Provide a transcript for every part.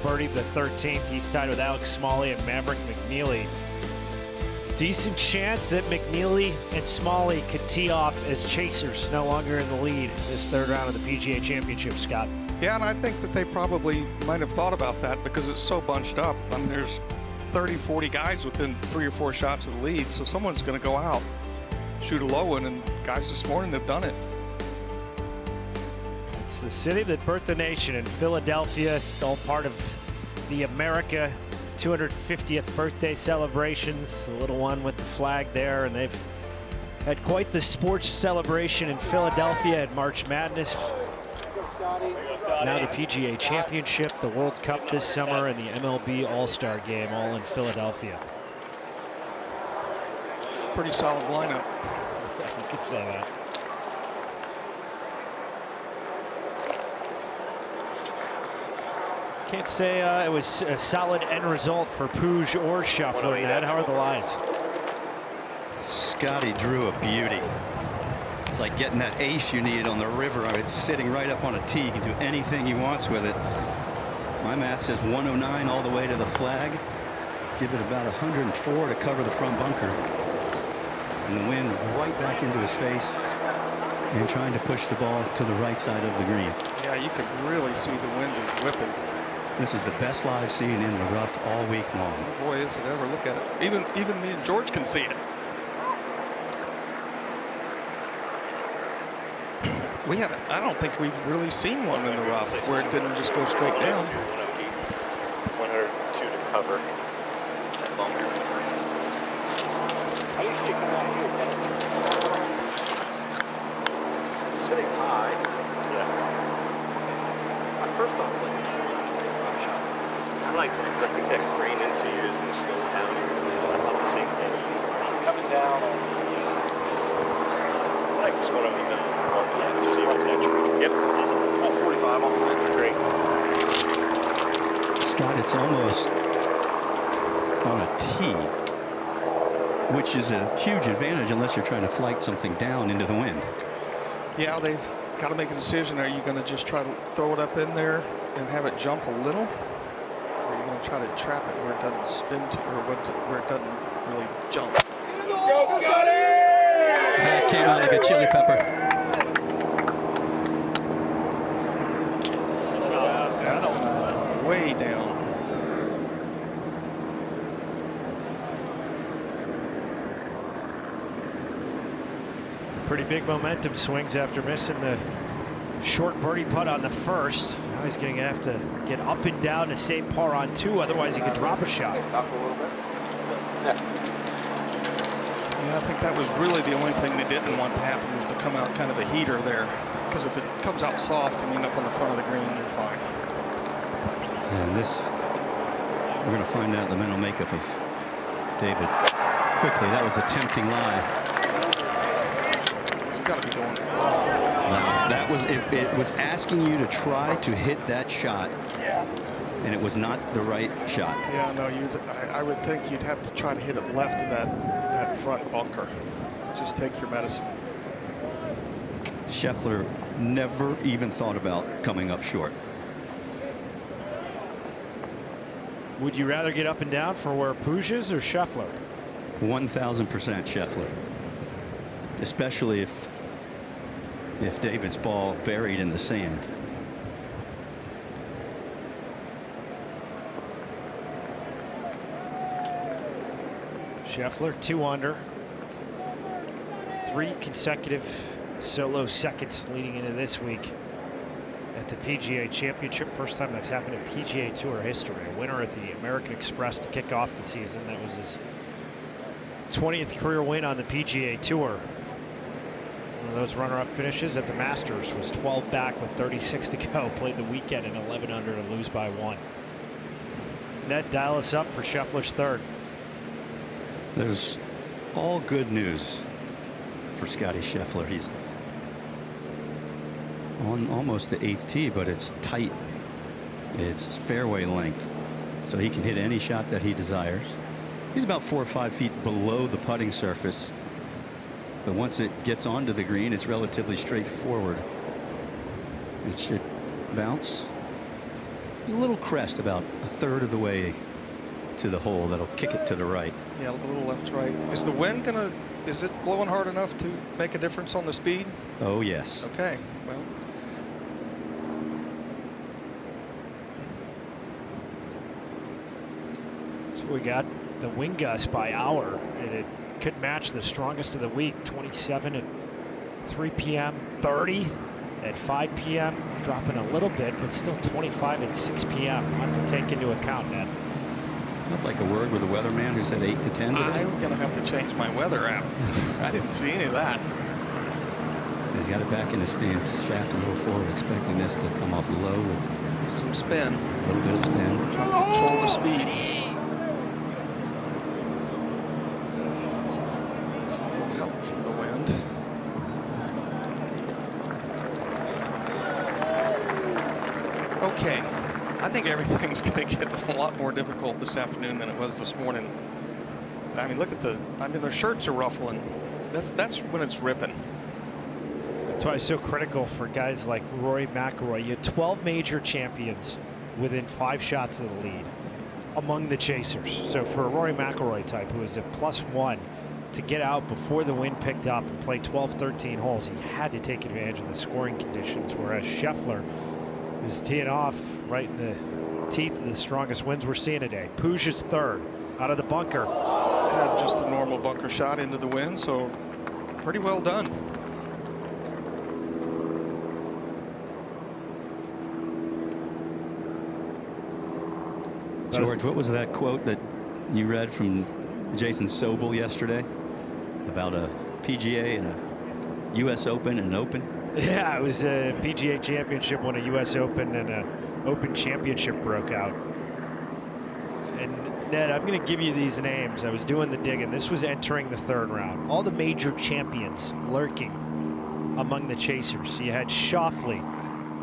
birdied the 13th. He's tied with Alex Smalley and Maverick McNeely. Decent chance that McNeely and Smalley could tee off as chasers, no longer in the lead this third round of the PGA Championship, Scott. Yeah, and I think that they probably might have thought about that because it's so bunched up. I mean, there's 30, 40 guys within 3 or 4 shots of the lead, so someone's going to go out, shoot a low one, and guys this morning have done it. It's the city that birthed the nation, in Philadelphia. It's all part of the America 250th birthday celebrations. The little one with the flag there, and they've had quite the sports celebration in Philadelphia at March Madness. Now the PGA Championship, the World Cup this summer, and the MLB All-Star Game, all in Philadelphia. Pretty solid lineup. Yeah, you could say that. Can't say it was a solid end result for Puig or Scheffler. Ned, how are the lines? Scottie drew a beauty. It's like getting that ace you need on the river. It's sitting right up on a tee. He can do anything he wants with it. My math says 109 all the way to the flag. Give it about 104 to cover the front bunker. And the wind right back into his face and trying to push the ball to the right side of the green. Yeah, you could really see the wind is whipping. This is the best lie I've seen in the rough all week long. Oh boy, is it ever. Look at it. Even me and George can see it. We haven't. I don't think we've really seen one in the rough where it didn't just go straight down. 102 to cover that bunker. How do you see it come out here? It's sitting high. Yeah. At first I was like 25 shot. I like that because I think that green into you is going to slow down. I thought the same thing. Coming down on the. I like what's going on in the middle. See what's that tree. Yep. 45 off the great. Scott, it's almost on a tee, which is a huge advantage unless you're trying to flight something down into the wind. Yeah, they've got to make a decision. Are you going to just try to throw it up in there and have it jump a little? Or are you going to try to trap it where it doesn't spin to, or where it doesn't really jump? Let's go, Scottie! That came out like a chili pepper. That's way down. Pretty big momentum swings after missing the short birdie putt on the first. Now he's going to have to get up and down to save par on 2, otherwise he could drop a shot. Yeah, I think that was really the only thing they didn't want to happen, was to come out kind of a heater there. Because if it comes out soft and you end up on the front of the green, you're fine. And this, we're going to find out the mental makeup of David quickly. That was a tempting lie. It's got to be going. That was it was asking you to try to hit that shot, and it was not the right shot. Yeah, no, I would think you'd have to try to hit it left of that front bunker. Just take your medicine. Scheffler never even thought about coming up short. Would you rather get up and down for where Puig is or Scheffler? 1000% Scheffler, especially if David's ball buried in the sand. Scheffler 2 under, 3 consecutive solo seconds leading into this week at the PGA Championship. First time that's happened in PGA Tour history. A winner at the American Express to kick off the season. That was his 20th career win on the PGA Tour. One of those runner-up finishes at the Masters was 12 back with 36 to go. Played the weekend in 11 under to lose by 1. Ned, dial us up for Scheffler's third. There's all good news for Scottie Scheffler. He's on almost the 8th tee, but it's tight. It's fairway length, so he can hit any shot that he desires. He's about 4 or 5 feet below the putting surface, but once it gets onto the green, it's relatively straightforward. It should bounce a little crest about a third of the way to the hole that'll kick it to the right. Yeah, a little left to right. Is the wind gonna, is it blowing hard enough to make a difference on the speed? Oh, yes. Okay, well. So we got the wind gust by hour, and it could match the strongest of the week. 27 at 3 p.m., 30 at 5 p.m., dropping a little bit, but still 25 at 6 p.m. Not to take into account, Ned. I'd like a word with the weatherman who said 8 to 10 today. I'm gonna have to change my weather app. I didn't see any of that. He's got it back in the stance, shaft a little forward, expecting this to come off low with Some spin. a little bit of spin. Trying to control the speed. Needs a little help from the wind. Okay. I think everything's going to get a lot more difficult this afternoon than it was this morning. I mean, look at the, I mean, their shirts are ruffling. That's when it's ripping. That's why it's so critical for guys like Rory McIlroy. You had 12 major champions within 5 shots of the lead among the chasers. So for a Rory McIlroy type who was at +1 to get out before the wind picked up and play 12, 13 holes, he had to take advantage of the scoring conditions, whereas Scheffler is teeing off right in the teeth of the strongest winds we're seeing today. Puig is third out of the bunker. Had just a normal bunker shot into the wind, so pretty well done. George, what was that quote that you read from Jason Sobel yesterday about a PGA and a U.S. Open and an Open? Yeah, it was a PGA Championship, won a U.S. Open, and an Open Championship broke out. And Ned, I'm going to give you these names. I was doing the digging. This was entering the 3rd round. All the major champions lurking among the chasers. You had Scheffler,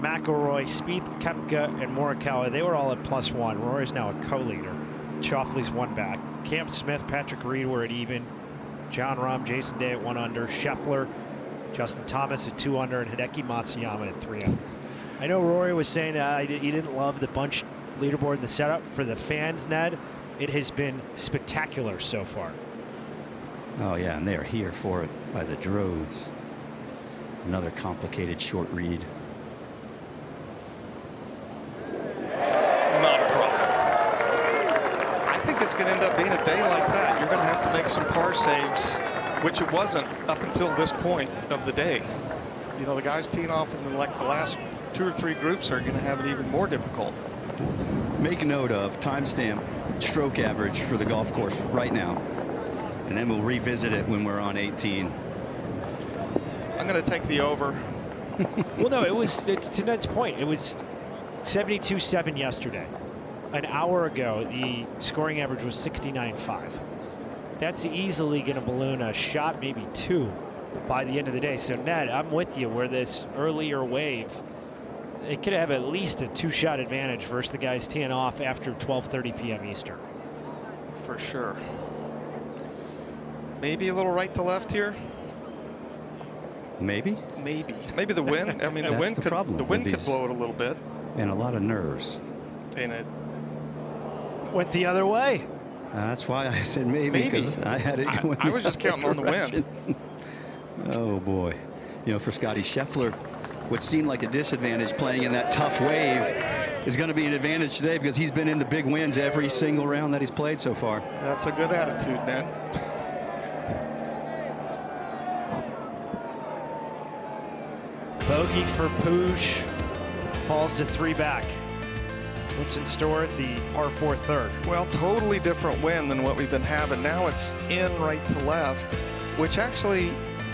McIlroy, Spieth, Koepka, and Morikawa. They were all at +1. Rory's now a co-leader. Schauffele's 1 back. Cam Smith, Patrick Reed were at even. John Rahm, Jason Day at 1 under. Scheffler, Justin Thomas at 2 under, and Hideki Matsuyama at 3 under. I know Rory was saying he didn't love the bunch leaderboard and the setup. For the fans, Ned, it has been spectacular so far. Oh, yeah, and they're here for it by the droves. Another complicated short read. Not a problem. I think it's going to end up being a day like that. You're going to have to make some par saves, which it wasn't up until this point of the day. You know, the guys teeing off in the last 2 or 3 groups are going to have it even more difficult. Make note of timestamp stroke average for the golf course right now, and then we'll revisit it when we're on 18. I'm going to take the over. Well, no, it was, to Ned's point, it was 72.7 yesterday. An hour ago, the scoring average was 69.5. That's easily going to balloon a shot, maybe 2, by the end of the day. So, Ned, I'm with you where this earlier wave, it could have at least a 2-shot advantage versus the guys teeing off after 12:30 p.m. Eastern. For sure. Maybe a little right to left here. Maybe. Maybe the wind. I mean, the wind could blow it a little bit. And a lot of nerves. And it went the other way. That's why I said maybe. Because I had it going. I was just counting on the wind. Oh boy. You know, for Scottie, Scheffler, what seemed like a disadvantage playing in that tough wave is going to be an advantage today because he's been in the big wins every single round that he's played so far. That's a good attitude, Ned. Bogey for Puig, falls to 3 back. What's in store at the par 4 third? Well, totally different wind than what we've been having. Now it's in right to left, which actually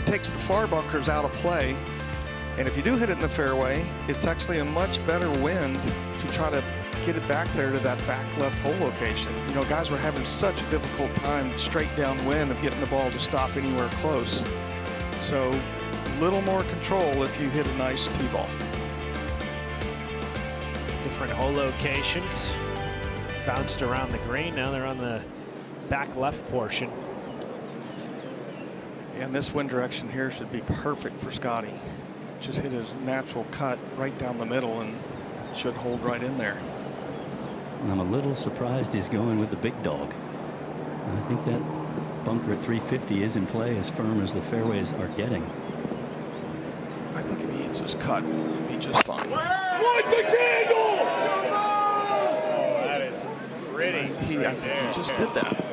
takes the far bunkers out of play. And if you do hit it in the fairway, it's actually a much better wind to try to get it back there to that back left hole location. You know, guys were having such a difficult time straight downwind of getting the ball to stop anywhere close. So a little more control if you hit a nice tee ball. Different hole locations. Bounced around the green. Now they're on the back left portion. And this wind direction here should be perfect for Scottie. Just hit his natural cut right down the middle and should hold right in there. I'm a little surprised he's going with the big dog. I think that bunker at 350 is in play, as firm as the fairways are getting. I think if he hits his cut, he'll be just fine. Light the candle! That is pretty. I think he just did that.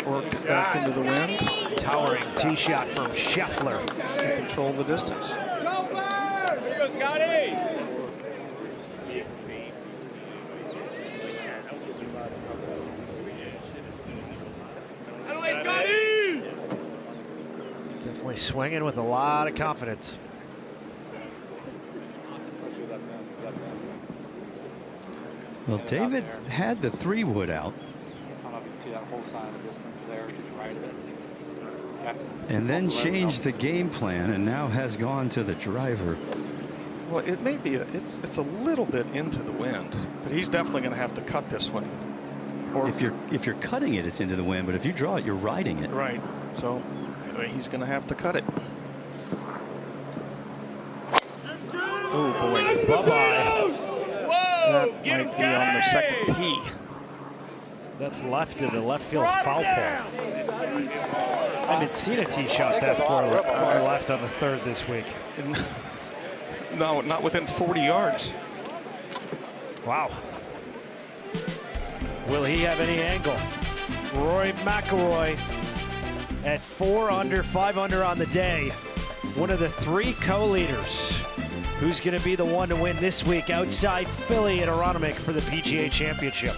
Worked back into the wind. Towering tee shot from Scheffler. To control the distance. Here you go, Scottie! Definitely swinging with a lot of confidence. Well, David had the 3-wood out. I don't know if you can see that whole side of the distance there, just right of it. Okay. And then changed the game plan, and now has gone to the driver. Well, it may be, it's a little bit into the wind, but he's definitely going to have to cut this one. Or If you're cutting it, it's into the wind, but if you draw it, you're riding it. right, so anyway, he's going to have to cut it. Oh boy, Bye-bye. that might be on the second tee. That's left of the left field foul pole. I haven't seen a tee shot that far left on the third this week. No, not within 40 yards. Wow. Will he have any angle? Rory McIlroy at 4 under, 5 under on the day. One of the 3 co-leaders. Who's going to be the one to win this week outside Philly at Aronimink for the PGA Championship?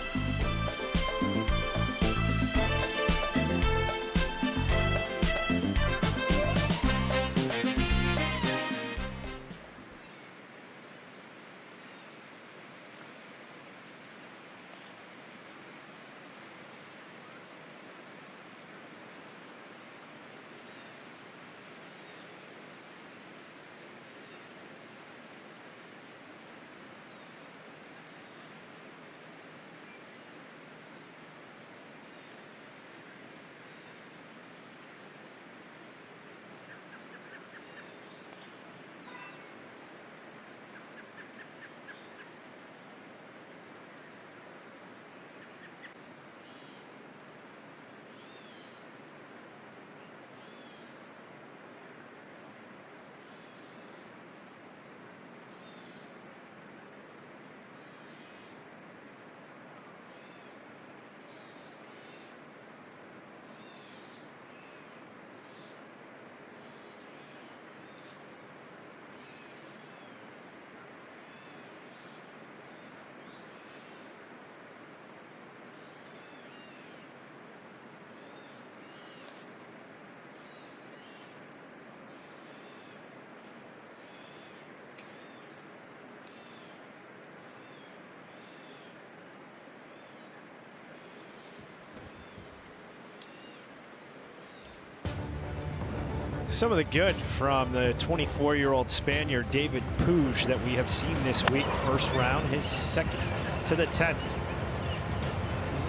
Some of the good from the 24-year-old Spaniard David Puig that we have seen this week. First round, his second to the 10th.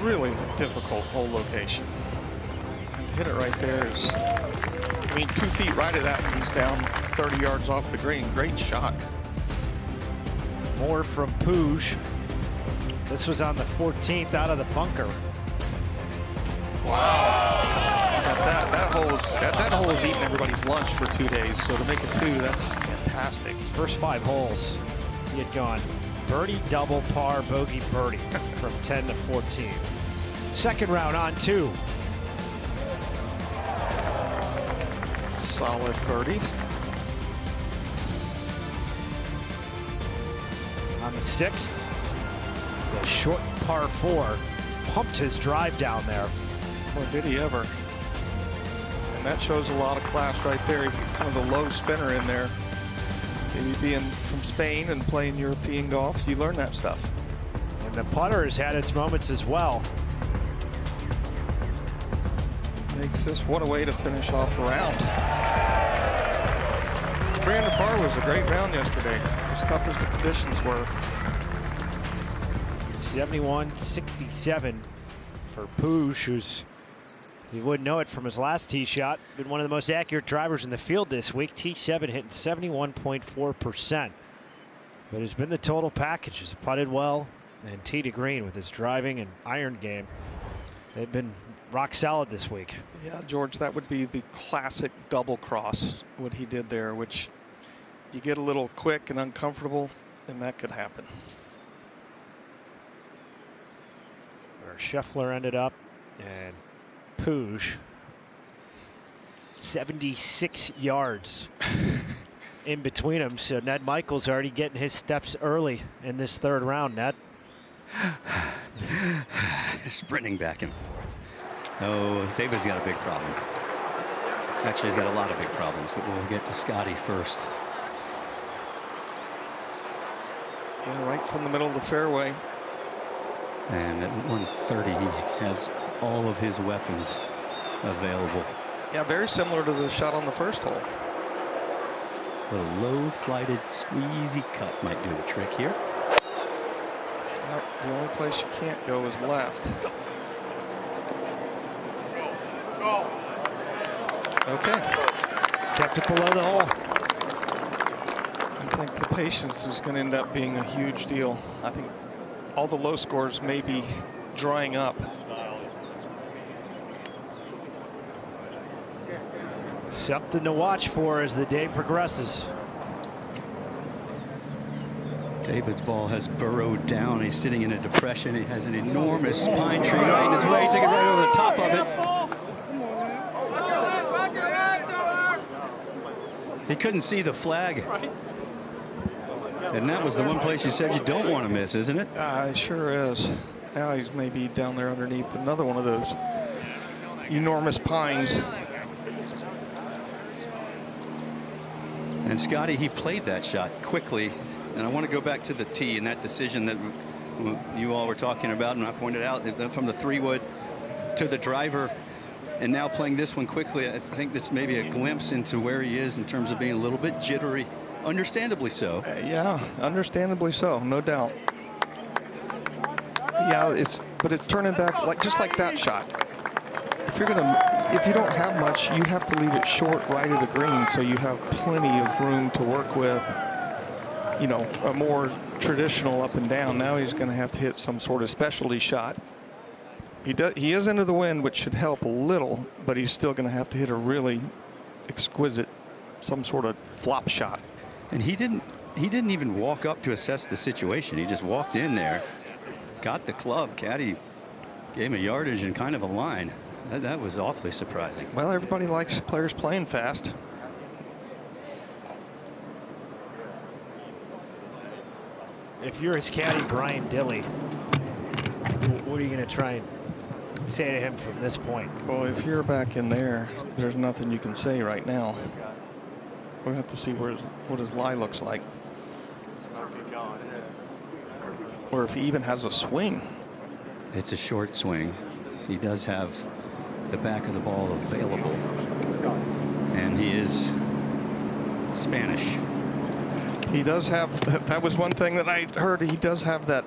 Really difficult hole location. And to hit it right there is, I mean, 2 feet right of that, and he's down 30 yards off the green. Great shot. More from Puig. This was on the 14th out of the bunker. That hole is eating everybody's lunch for 2 days. So to make it 2, that's fantastic. First 5 holes, he had gone birdie, double, par, bogey, birdie from 10 to 14. Second round on 2. Solid birdie. On the 6th, the short par 4 pumped his drive down there. Boy, did he ever. And that shows a lot of class right there. Kind of a low spinner in there. Maybe being from Spain and playing European golf, you learn that stuff. And the putter has had its moments as well. Makes this, what a way to finish off a round. 3 under par was a great round yesterday, as tough as the conditions were. 71-67 for Puig, who's, you wouldn't know it from his last tee shot, been one of the most accurate drivers in the field this week. T7 hitting 71.4%. But it's been the total package. He's putted well, and tee to green with his driving and iron game. They've been rock solid this week. Yeah, George, that would be the classic double cross, what he did there, which you get a little quick and uncomfortable, and that could happen. Where Scheffler ended up, and Puig 76 yards in between them. So Ned Michaels already getting his steps early in this third round. Ned. Sprinting back and forth. Oh, David's got a big problem. Actually, he's got a lot of big problems, but we'll get to Scottie first. Yeah, right from the middle of the fairway. And at 130, he has all of his weapons available. Yeah, very similar to the shot on the first hole. A low flighted squeezy cut might do the trick here. Nope, the only place you can't go is left. Okay. Kept it below the hole. I think the patience is going to end up being a huge deal. I think all the low scores may be drying up. Something to watch for as the day progresses. David's ball has burrowed down. He's sitting in a depression. He has an enormous pine tree right in his way. Take it right over the top of it. He couldn't see the flag. And that was the one place you said you don't want to miss, isn't it? It sure is. Now he's maybe down there underneath another one of those enormous pines. And Scottie, he played that shot quickly. And I want to go back to the tee and that decision that you all were talking about, and I pointed out from the 3-wood to the driver, and now playing this one quickly. I think this may be a glimpse into where he is in terms of being a little bit jittery, understandably so. Yeah, understandably so, no doubt. Yeah, but it's turning back just like that shot. If you don't have much, you have to leave it short right of the green, so you have plenty of room to work with. You know, a more traditional up and down. Now he's going to have to hit some sort of specialty shot. He is into the wind, which should help a little, but he's still going to have to hit a really exquisite, some sort of flop shot. And he didn't even walk up to assess the situation. He just walked in there, got the club. Caddy gave him a yardage and kind of a line. That was awfully surprising. Well, everybody likes players playing fast. If you're his caddy, Brian Dilley, what are you going to try and say to him from this point? Well, if you're back in there, there's nothing you can say right now. We'll have to see what his lie looks like. Or if he even has a swing. It's a short swing. He does have the back of the ball available. And he is Spanish. He does have, that was one thing that I heard, he does have that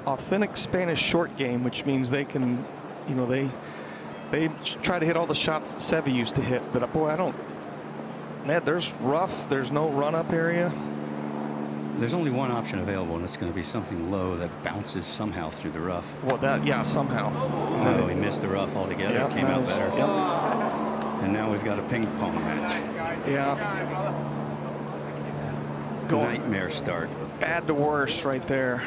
authentic Spanish short game, which means they can, you know, they try to hit all the shots that Seve used to hit. But boy, Ned, there's rough, there's no run-up area. There's only one option available, and it's going to be something low that bounces somehow through the rough. Well, yeah, somehow. Oh, he missed the rough altogether. Yep, Came out better. Yep. And now we've got a ping pong match. Yeah. Going Nightmare start. bad to worse right there.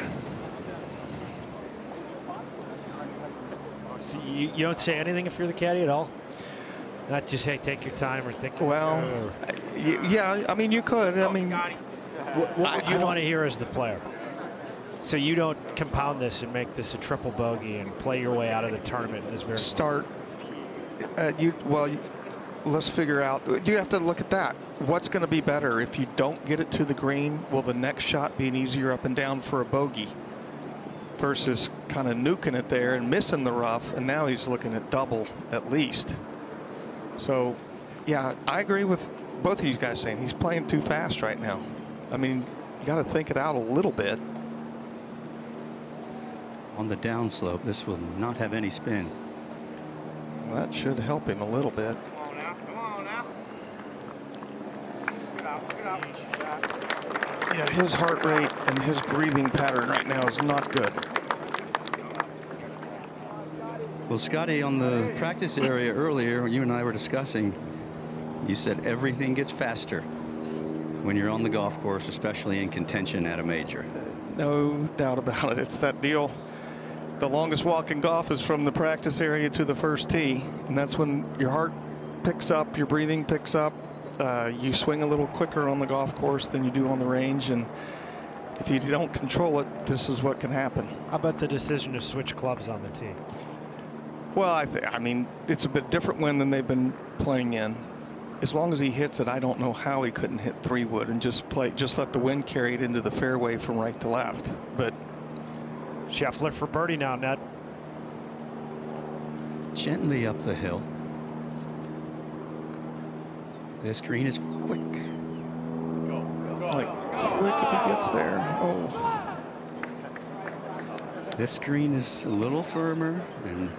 So you don't say anything if you're the caddy at all? Not just, hey, take your time or think. Well, yeah, I mean, you could. I mean, What would you want to hear as the player? So you don't compound this and make this a triple bogey and play your way out of the tournament in this very start. Let's figure out. You have to look at that. What's going to be better if you don't get it to the green? Will the next shot be an easier up and down for a bogey versus kind of nuking it there and missing the rough? And now he's looking at double at least. So, yeah, I agree with both of you guys saying he's playing too fast right now. I mean, you got to think it out a little bit. On the downslope, this will not have any spin. Well, that should help him a little bit. Yeah, his heart rate and his breathing pattern right now is not good. Well, Scottie, on the practice area earlier, you and I were discussing, you said everything gets faster when you're on the golf course, especially in contention at a major. No doubt about it. It's that deal. The longest walk in golf is from the practice area to the first tee, and that's when your heart picks up, your breathing picks up. You swing a little quicker on the golf course than you do on the range, and if you don't control it, this is what can happen. How about the decision to switch clubs on the tee? Well, I mean, it's a bit different wind than they've been playing in. As long as he hits it, I don't know how he couldn't hit 3-wood and just let the wind carry it into the fairway from right to left. But Scheffler for birdie now, Ned. Gently up the hill. This green is quick. like quick if he gets there. Oh. This green is a little firmer and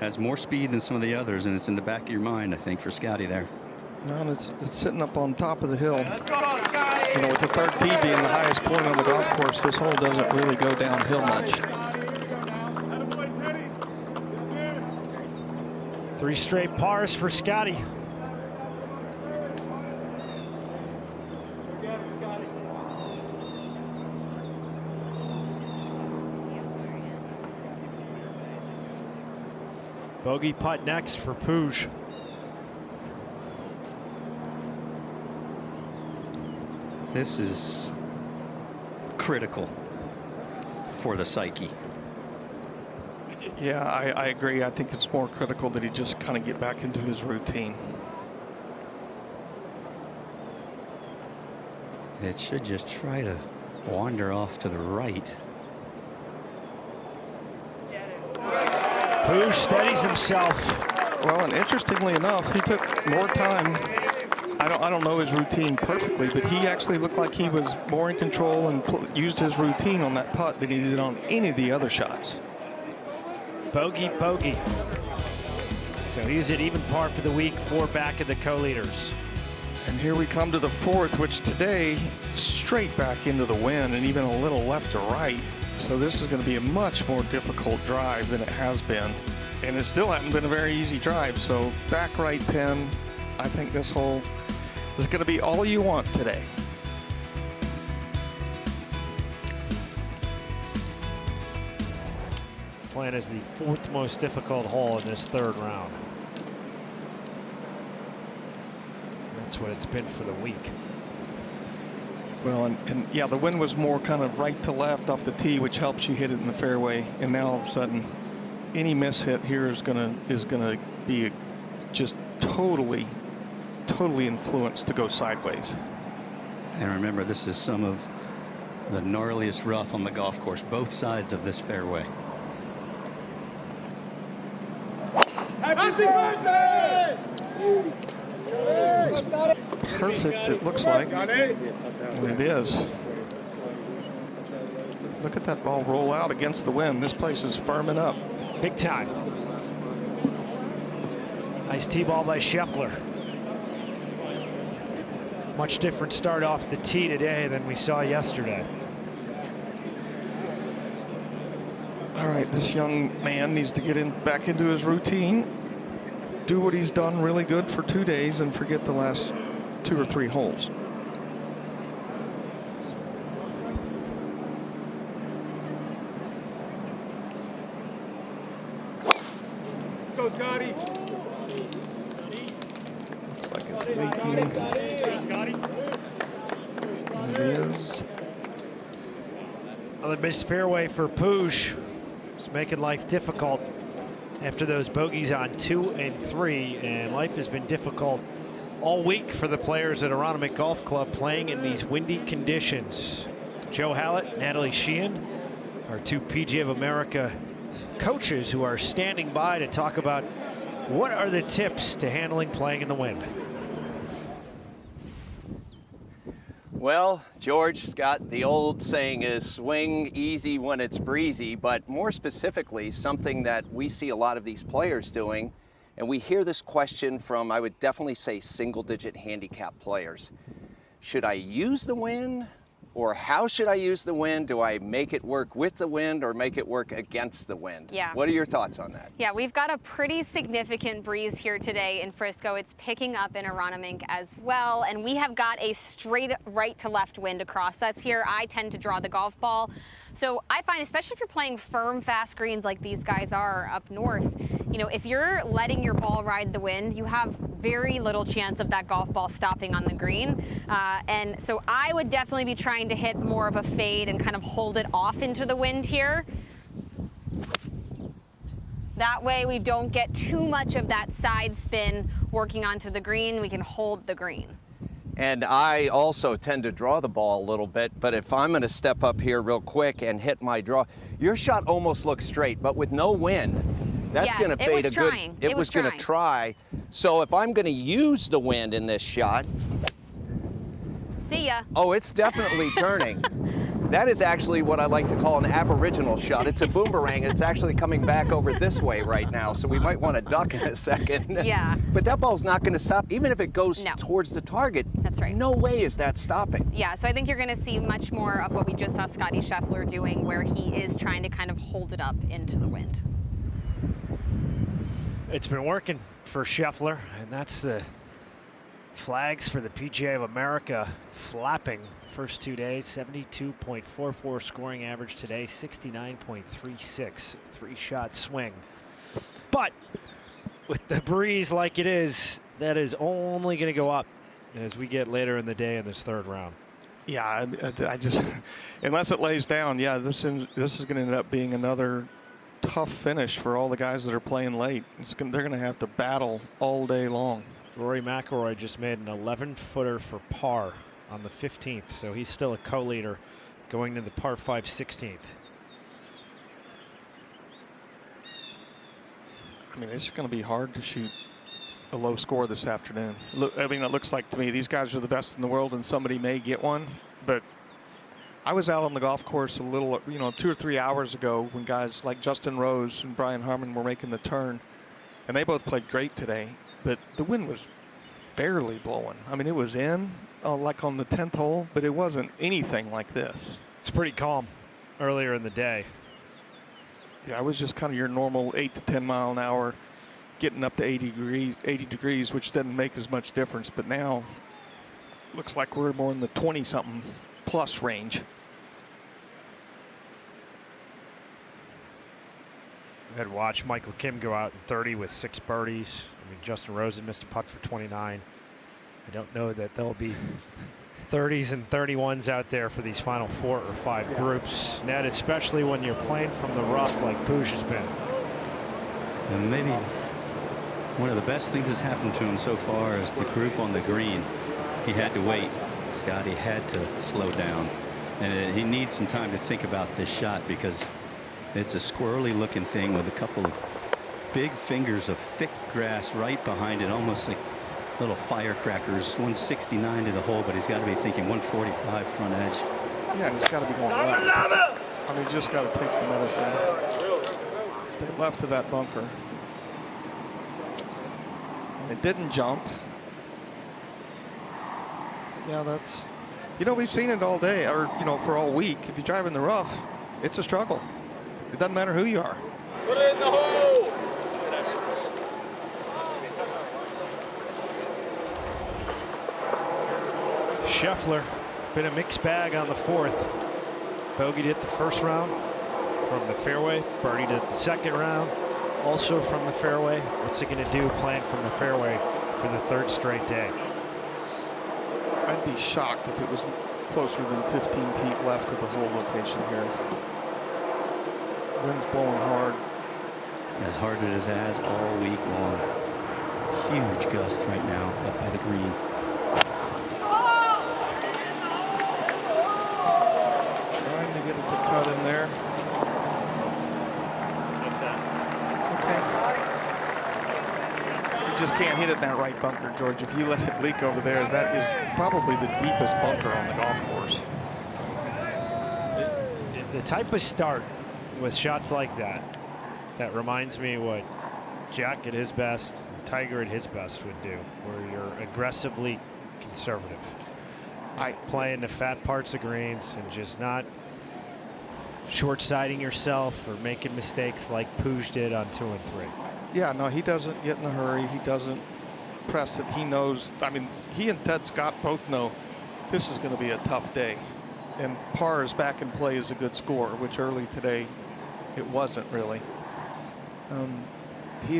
has more speed than some of the others, and it's in the back of your mind, I think, for Scottie there. No, and it's sitting up on top of the hill. You know, with the third tee being the highest point on the golf course, this hole doesn't really go downhill much. 3 straight pars for Scottie. Bogey putt next for Puig. This is critical for the psyche. Yeah, I agree. I think it's more critical that he just kind of get back into his routine. It should just try to wander off to the right. Puig steadies himself. Well, and interestingly enough, he took more time. I don't know his routine perfectly, but he actually looked like he was more in control and used his routine on that putt than he did on any of the other shots. Bogey, bogey. So he's at even par for the week, 4 back of the co-leaders. And here we come to the fourth, which today straight back into the wind and even a little left to right. So this is going to be a much more difficult drive than it has been. And it still hasn't been a very easy drive. So back right pin, I think this hole is going to be all you want today. Playing as the 4th most difficult hole in this 3rd round. That's what it's been for the week. Well, and yeah, the wind was more kind of right to left off the tee, which helps you hit it in the fairway. And now all of a sudden, any miss hit here is gonna be just totally influenced to go sideways. And remember, this is some of the gnarliest rough on the golf course, both sides of this fairway. Happy birthday! Perfect, it looks like. And it is. Look at that ball roll out against the wind. This place is firming up. Big time. Nice tee ball by Scheffler. Much different start off the tee today than we saw yesterday. All right, this young man needs to get back into his routine, do what he's done really good for 2 days, and forget the last 2 or 3 holes. Let's go, Scottie. Looks like it's making. It is. Another missed fairway for Puig. It's making life difficult after those bogeys on 2 and 3, and life has been difficult all week for the players at Aronimink Golf Club playing in these windy conditions. Joe Hallett, Natalie Sheehan, our 2 PGA of America coaches who are standing by to talk about what are the tips to handling playing in the wind. Well, George, Scott, the old saying is swing easy when it's breezy, but more specifically, something that we see a lot of these players doing, and we hear this question from, I would definitely say, single-digit handicap players. Should I use the wind Or how should I use the wind? Do I make it work with the wind or make it work against the wind? Yeah. What are your thoughts on that? Yeah, we've got a pretty significant breeze here today in Frisco. It's picking up in Aronimink as well, and we have got a straight right to left wind across us here. I tend to draw the golf ball. So I find, especially if you're playing firm, fast greens like these guys are up north, you know, if you're letting your ball ride the wind, you have very little chance of that golf ball stopping on the green. And so I would definitely be trying to hit more of a fade and kind of hold it off into the wind here. That way we don't get too much of that side spin working onto the green. We can hold the green. And I also tend to draw the ball a little bit, but if I'm going to step up here real quick and hit my draw, your shot almost looks straight, but with no wind, that's going to fade a good. It was going to try. So if I'm going to use the wind in this shot, see ya. Oh, it's definitely turning. That is actually what I like to call an aboriginal shot. It's a boomerang, and it's actually coming back over this way right now, so we might want to duck in a second. Yeah. But that ball's not going to stop, even if it goes towards the target. That's right. No way is that stopping. Yeah, so I think you're going to see much more of what we just saw Scottie Scheffler doing, where he is trying to kind of hold it up into the wind. It's been working for Scheffler, and that's the flags for the PGA of America flapping. First 2 days, 72.44 scoring average today, 69.36 three-shot swing. But with the breeze like it is, that is only going to go up as we get later in the day in this third round. Yeah, I just, unless it lays down, yeah, this is going to end up being another tough finish for all the guys that are playing late. They're going to have to battle all day long. Rory McIlroy just made an 11-footer for par on the 15th, so he's still a co-leader going to the par 5 16th. I mean, it's going to be hard to shoot a low score this afternoon. Look, I mean, it looks like to me these guys are the best in the world, and somebody may get one. But I was out on the golf course a little, 2 or 3 hours ago when guys like Justin Rose and Brian Harmon were making the turn, and they both played great today. But the wind was barely blowing. I mean, it was in, like on the 10th hole, but it wasn't anything like this. It's pretty calm earlier in the day. Yeah, it was just kind of your normal 8 to 10 mile an hour, getting up to 80 degrees, which doesn't make as much difference. But now, looks like we're more in the 20-something plus range. We had watched Michael Kim go out in 30 with 6 birdies. I mean, Justin Rosen missed a putt for 29. I don't know that there'll be 30s and 31s out there for these final 4 or 5 groups. Ned, especially when you're playing from the rough like Puig has been. And maybe one of the best things that's happened to him so far is the group on the green. He had to wait. Scottie had to slow down. And he needs some time to think about this shot because it's a squirrely looking thing with a couple of big fingers of thick grass right behind it, almost like little firecrackers. 169 to the hole, but he's got to be thinking 145 front edge. Yeah, and he's got to be going left. I mean, just got to take the medicine. Stay left of that bunker. And it didn't jump. Yeah, that's, we've seen it all day, or, for all week. If you drive in the rough, it's a struggle. It doesn't matter who you are. Put it in the hole! Scheffler, been a mixed bag on the 4th. Bogeyed it the first round from the fairway, birdied it the second round, also from the fairway. What's he going to do playing from the fairway for the 3rd straight day? I'd be shocked if it was closer than 15 feet left of the hole location here. Wind's blowing hard. As hard as it has all week long. Huge gust right now up by the green. Trying to get it to cut in there. Okay. You just can't hit it in that right bunker, George. If you let it leak over there, that is probably the deepest bunker on the golf course. The type of start with shots like that, that reminds me what Jack at his best, Tiger at his best would do, where you're aggressively conservative. playing the fat parts of greens and just not short-siding yourself or making mistakes like Puig did on 2 and 3. Yeah, no, he doesn't get in a hurry. He doesn't press it. He knows, I mean, he and Ted Scott both know this is going to be a tough day. And par is back in play is a good score, which early today it wasn't really.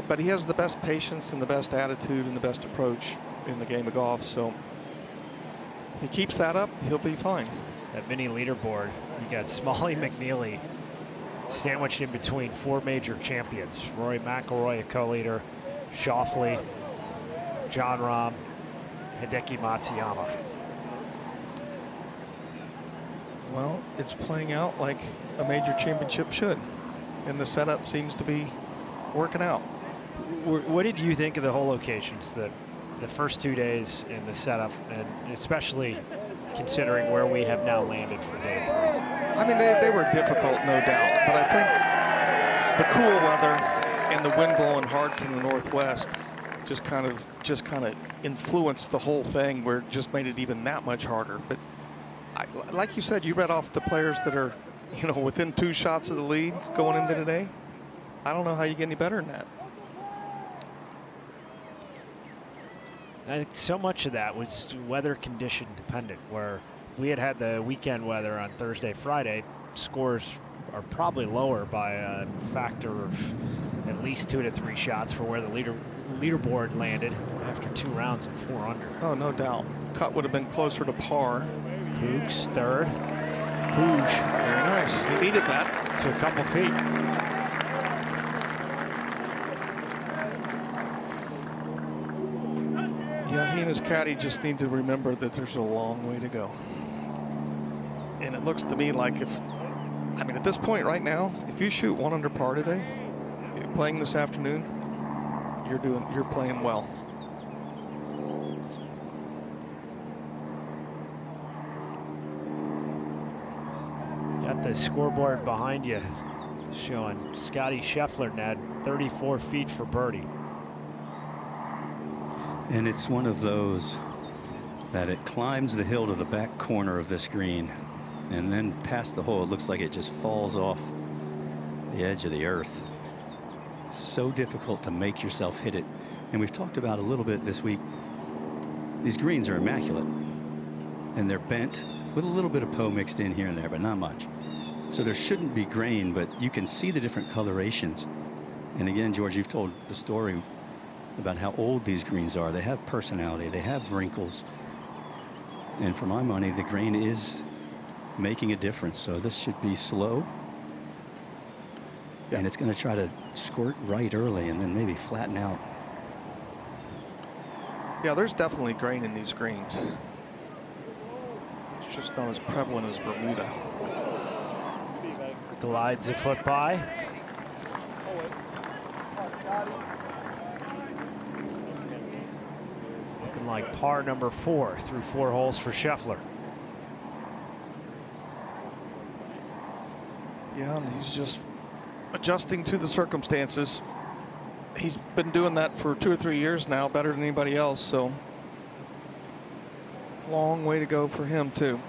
But he has the best patience and the best attitude and the best approach in the game of golf. So if he keeps that up, he'll be fine. That mini leaderboard, you got Smalley McNeely sandwiched in between 4 major champions. Rory McIlroy, a co-leader, Scheffler, John Rahm, Hideki Matsuyama. Well, it's playing out like a major championship should. And the setup seems to be working out. What did you think of the hole locations, the first 2 days in the setup, and especially considering where we have now landed for day 3? I mean, they were difficult, no doubt, but I think the cool weather and the wind blowing hard from the northwest just kind of influenced the whole thing, where it just made it even that much harder. But like you said, you read off the players that are, you know, within 2 shots of the lead going into today. I don't know how you get any better than that. I think so much of that was weather condition dependent, where if we had the weekend weather on Thursday, Friday, scores are probably lower by a factor of at least 2 to 3 shots for where the leaderboard landed after 2 rounds and 4 under. Oh, no doubt. Cut would have been closer to par. Puig's third. Puig. Very nice. He needed that. To a couple feet. Yeah, he and his caddy just need to remember that there's a long way to go. And it looks to me like at this point right now, if you shoot 1 under par today, playing this afternoon, you're playing well. Got the scoreboard behind you showing Scottie Scheffler had 34 feet for birdie. And it's one of those that it climbs the hill to the back corner of this green, and then past the hole, it looks like it just falls off the edge of the earth. So difficult to make yourself hit it. And we've talked about a little bit this week, these greens are immaculate, and they're bent with a little bit of Poe mixed in here and there, but not much. So there shouldn't be grain, but you can see the different colorations. And again, George, you've told the story about how old these greens are. They have personality, they have wrinkles. And for my money, the grain is making a difference. So this should be slow. Yeah. And it's going to try to squirt right early and then maybe flatten out. Yeah, there's definitely grain in these greens. It's just not as prevalent as Bermuda. Glides a foot by. Looking like par number 4 through 4 holes for Scheffler. Yeah, and he's just adjusting to the circumstances. He's been doing that for 2 or 3 years now, better than anybody else, so long way to go for him too.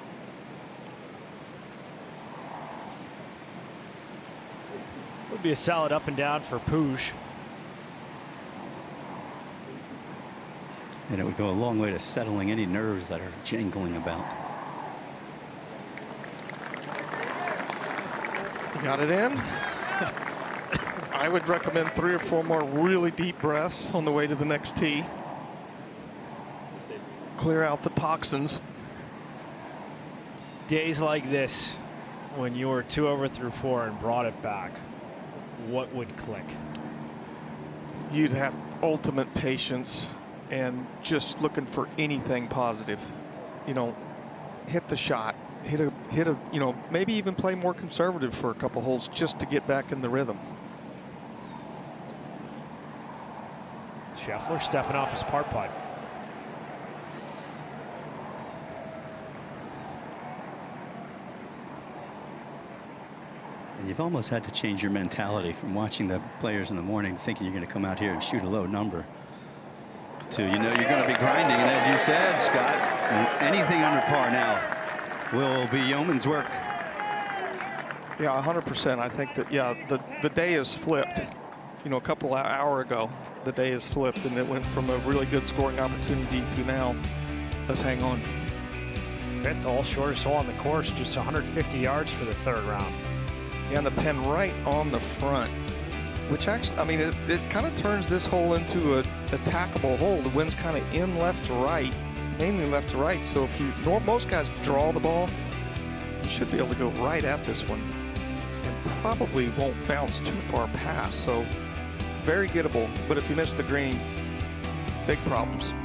Would be a solid up and down for Puig. And it would go a long way to settling any nerves that are jangling about. He got it in. I would recommend 3 or 4 more really deep breaths on the way to the next tee. Clear out the toxins. Days like this, when you were 2 over through 4 and brought it back, what would click? You'd have ultimate patience and just looking for anything positive. You know, hit the shot, hit a, you know, maybe even play more conservative for a couple holes just to get back in the rhythm. Scheffler stepping off his par putt. And you've almost had to change your mentality from watching the players in the morning thinking you're going to come out here and shoot a low number to, you know, you're going to be grinding. And as you said, Scott, Anything under par now will be yeoman's work. Yeah, 100%. I think that, yeah, the day is flipped. You know, a couple of hours ago, the day is flipped, and it went from a really good scoring opportunity to now, let's hang on. Fifth hole, shortest hole on the course, just 150 yards for the third round. Yeah, and the pin right on the front, which actually, I mean, it kind of turns this hole into a attackable hole. The wind's kind of in left to right, mainly left to right. So if most guys draw the ball, you should be able to go right at this one and probably won't bounce too far past. So very gettable, but if you miss the green, big problems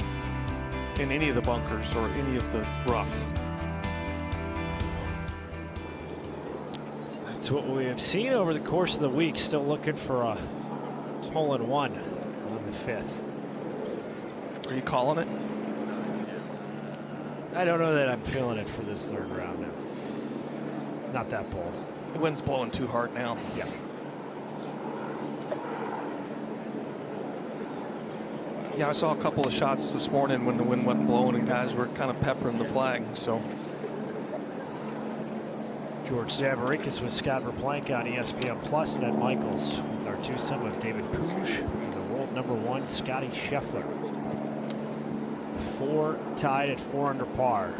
in any of the bunkers or any of the rough. That's what we have seen over the course of the week. Still looking for a hole-in-one on the fifth. Are you calling it? I don't know that I'm feeling it for this third round now. Not that bold. The wind's blowing too hard now. Yeah. Yeah, I saw a couple of shots this morning when the wind wasn't blowing and guys were kind of peppering the flag. So George Zavarikis with Scott Verplank on ESPN Plus. Ned Michaels with our twosome with David Puig and the world #1 Scottie Scheffler. 4 tied at 4 under par.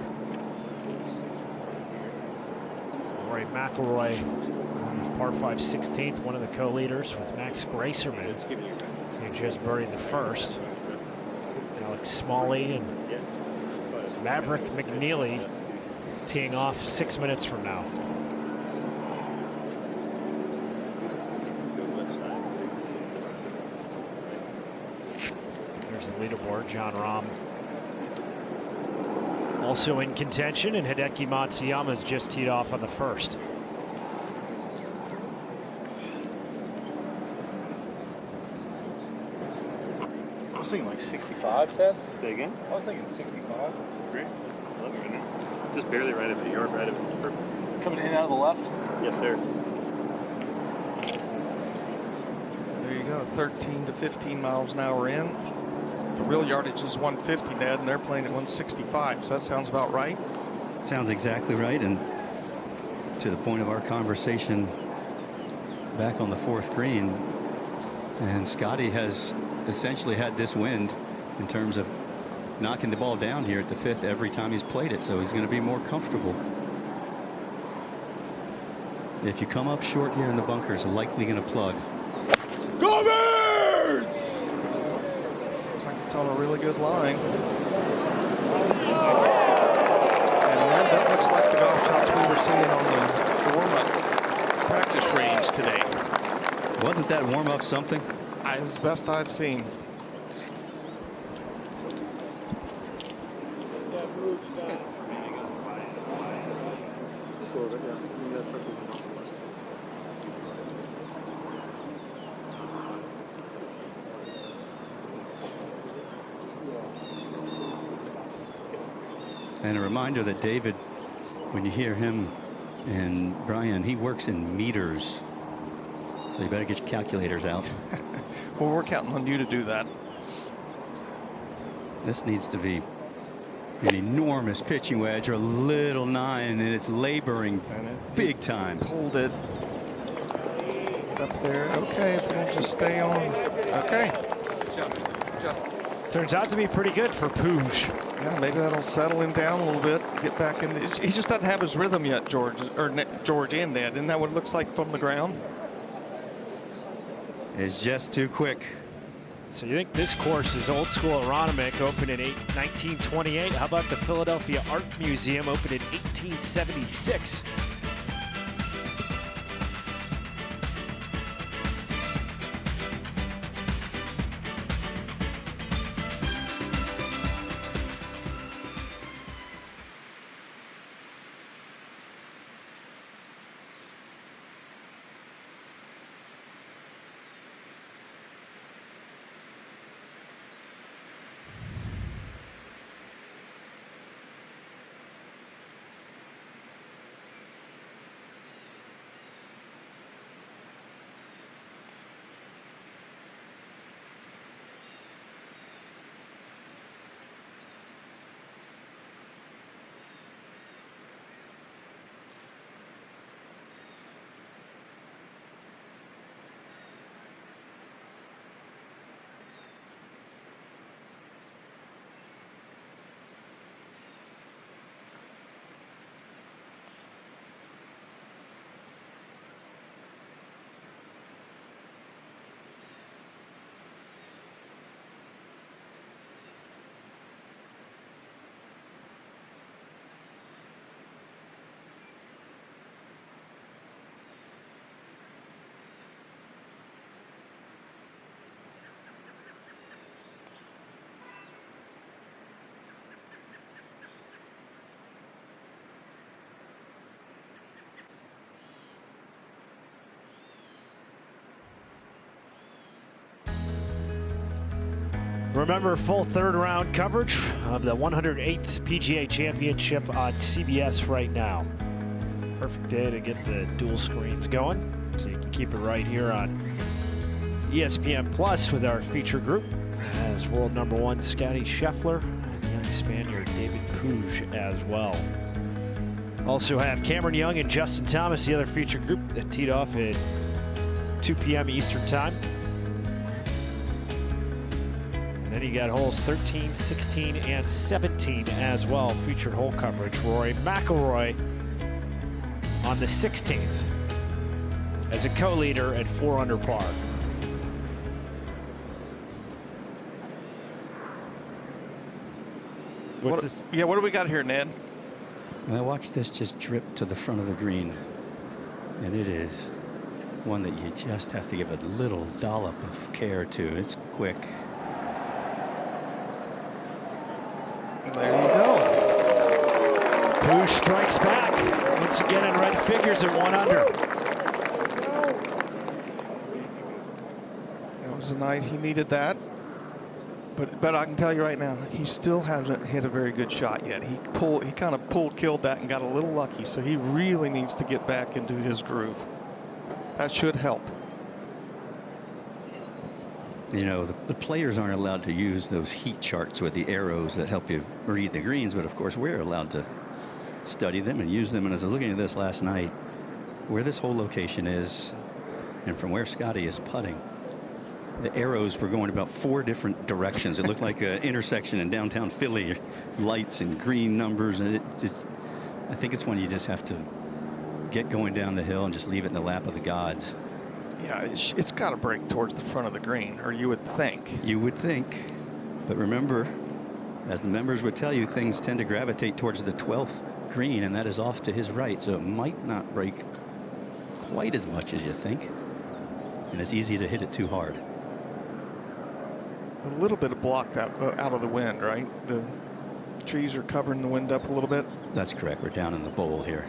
Rory McIlroy on par 5 16th, one of the co-leaders with Max Gracerman, who just birdied the first. Alex Smalley and Maverick McNeely teeing off 6 minutes from now. There's the leaderboard. John Rahm also in contention, and Hideki Matsuyama's just teed off on the first. I was thinking like 65, Ted. Say again? I was thinking 65. Great. Love it right now. Just barely right of it. You're right of it. Perfect. Coming in out of the left. Yes, sir. there you go, 13 to 15 miles an hour in. The real yardage is 150, Ned, and they're playing at 165. So that sounds about right. Sounds exactly right. And to the point of our conversation back on the fourth green, and Scottie has essentially had this wind in terms of knocking the ball down here at the fifth every time he's played it, so he's going to be more comfortable. If you come up short here in the bunkers, likely going to plug. Go Birds! Seems like it's on a really good line. And that looks like the golf shots we were seeing on the warm-up practice range today. Wasn't that warm-up something? It's the best I've seen. And a reminder that David, when you hear him and Brian, he works in meters. So you better get your calculators out. Well, we're counting on you to do that. This needs to be an enormous pitching wedge or a little 9, and it's laboring big time. Pulled it up there. Okay, if it'll just stay on. Okay. Turns out to be pretty good for Puig. Yeah, maybe that'll settle him down a little bit. Get back in. He just doesn't have his rhythm yet, George and Ned. Isn't that what it looks like from the ground? It's just too quick. So you think this course is old school Aronimink, opened in 1928. How about the Philadelphia Art Museum, opened in 1876? Remember, full third round coverage of the 108th PGA Championship on CBS right now. Perfect day to get the dual screens going, so you can keep it right here on ESPN Plus with our feature group as world #1 Scottie Scheffler and young Spaniard David Puig as well. Also have Cameron Young and Justin Thomas, the other feature group that teed off at 2 p.m. Eastern Time. And then you got holes 13, 16, and 17 as well. Featured hole coverage. Rory McIlroy on the 16th as a co-leader at 4 under par. What's this? Yeah, what do we got here, Ned? Well, watch this just drip to the front of the green. And it is one that you just have to give a little dollop of care to. It's quick. There you go. Puig strikes back once again in red figures at 1 under. That was a night. He needed that. But I can tell you right now, he still hasn't hit a very good shot yet. He kind of killed that and got a little lucky. So he really needs to get back into his groove. That should help. You know, the players aren't allowed to use those heat charts with the arrows that help you read the greens, but of course we're allowed to study them and use them. And as I was looking at this last night, where this whole location is and from where Scottie is putting, the arrows were going about 4 different directions. It looked like an intersection in downtown Philly, lights and green numbers, and it just, I think it's when you just have to get going down the hill and just leave it in the lap of the gods. Yeah, it's got to break towards the front of the green, or you would think. You would think. But remember, as the members would tell you, things tend to gravitate towards the 12th green, and that is off to his right. So it might not break quite as much as you think. And it's easy to hit it too hard. A little bit of blocked out of the wind, right? The trees are covering the wind up a little bit. That's correct. We're down in the bowl here.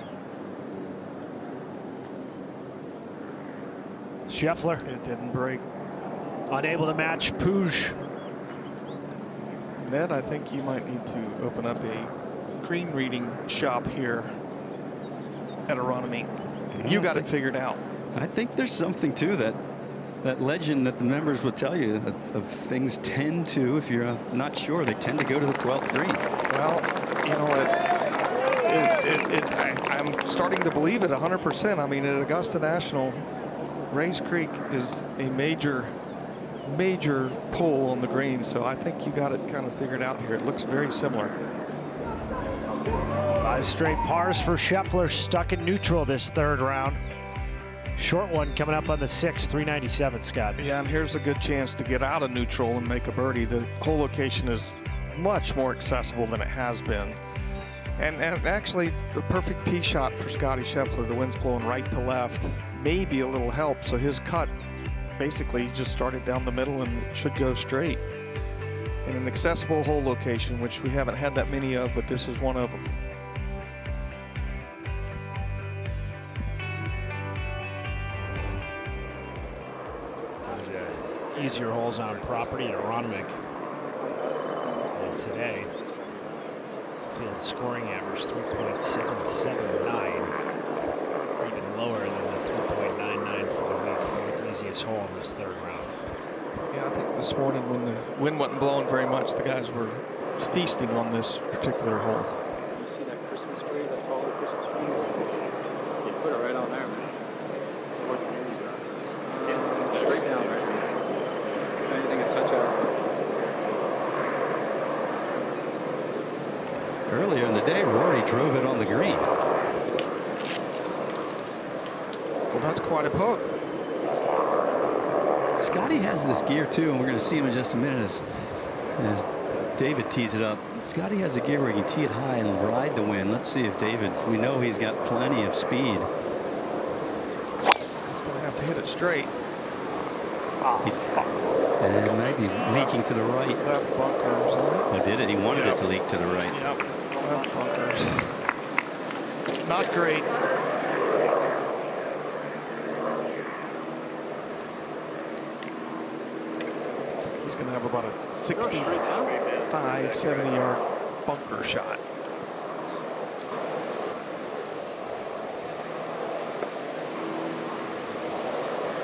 Scheffler. It didn't break. Unable to match Puig. Ned, I think you might need to open up a green reading shop here at Aronimink. You got it figured out. I think there's something to that legend that the members would tell you of things tend to, if you're not sure, they tend to go to the 12th green. Well, you know, I'm starting to believe it 100%. I mean, at Augusta National, Rays Creek is a major pull on the green, so I think you got it kind of figured out here. It looks very similar. 5 straight pars for Scheffler, stuck in neutral this third round. Short one coming up on the 6th, 397, Scott. Yeah, and here's a good chance to get out of neutral and make a birdie. The whole location is much more accessible than it has been. And actually, the perfect tee shot for Scottie Scheffler. The wind's blowing right to left. Maybe a little help, so his cut basically just started down the middle and should go straight. In an accessible hole location, which we haven't had that many of, but this is one of them. Easier holes on property at Aronimink. And today, field scoring average 3.779, even lower than the 3.99 for the week, 4th easiest hole in this third round. Yeah, I think this morning when the wind wasn't blowing very much, the guys were feasting on this particular hole. You see that Christmas tree, that tall Christmas tree? You put it right on there, man. It's worth the news. Yeah, straight down right there. Anything to touch out. Earlier in the day, Rory drove it on the green. Well, that's quite a poke. Scottie has this gear too, and we're going to see him in just a minute as David tees it up. Scottie has a gear where he can tee it high and ride the wind. Let's see if David, we know he's got plenty of speed. He's going to have to hit it straight. And it might be leaking to the right. Left bunkers. Oh, did it? He wanted it to leak to the right. Yep, left bunkers. Not great. Looks like he's going to have about a 65, 70-yard bunker shot.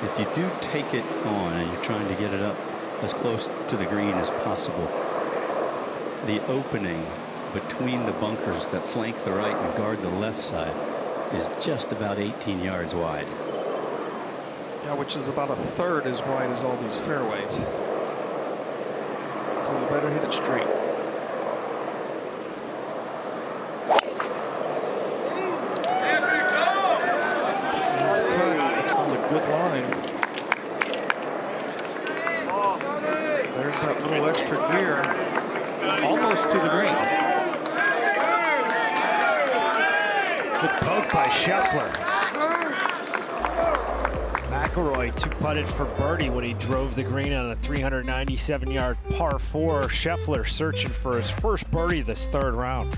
If you do take it on and you're trying to get it up as close to the green as possible, the opening between the bunkers that flank the right and guard the left side is just about 18 yards wide. Yeah, which is about a third as wide as all these fairways. So you better hit it straight. He's cut. It's on a good line. There's that little extra gear. Almost to the green. Good poke by Scheffler. McIlroy two-putted for birdie when he drove the green on a 397-yard par 4. Scheffler searching for his first birdie this third round.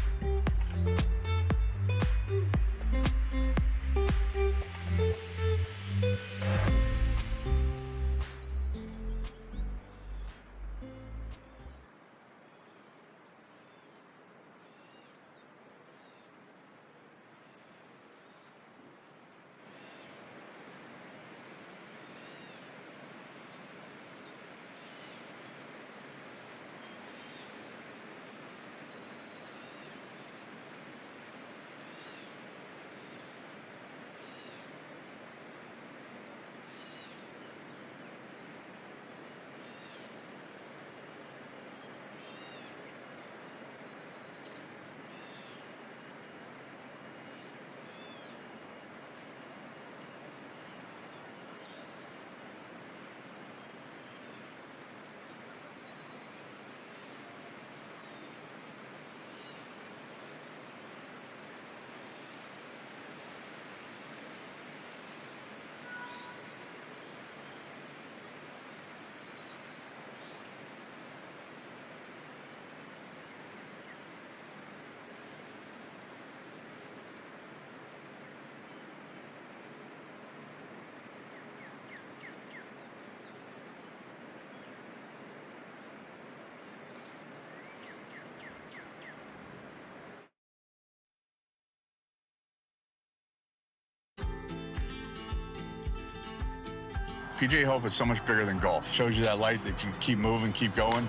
PGA Hope is so much bigger than golf. Shows you that light that you keep moving, keep going,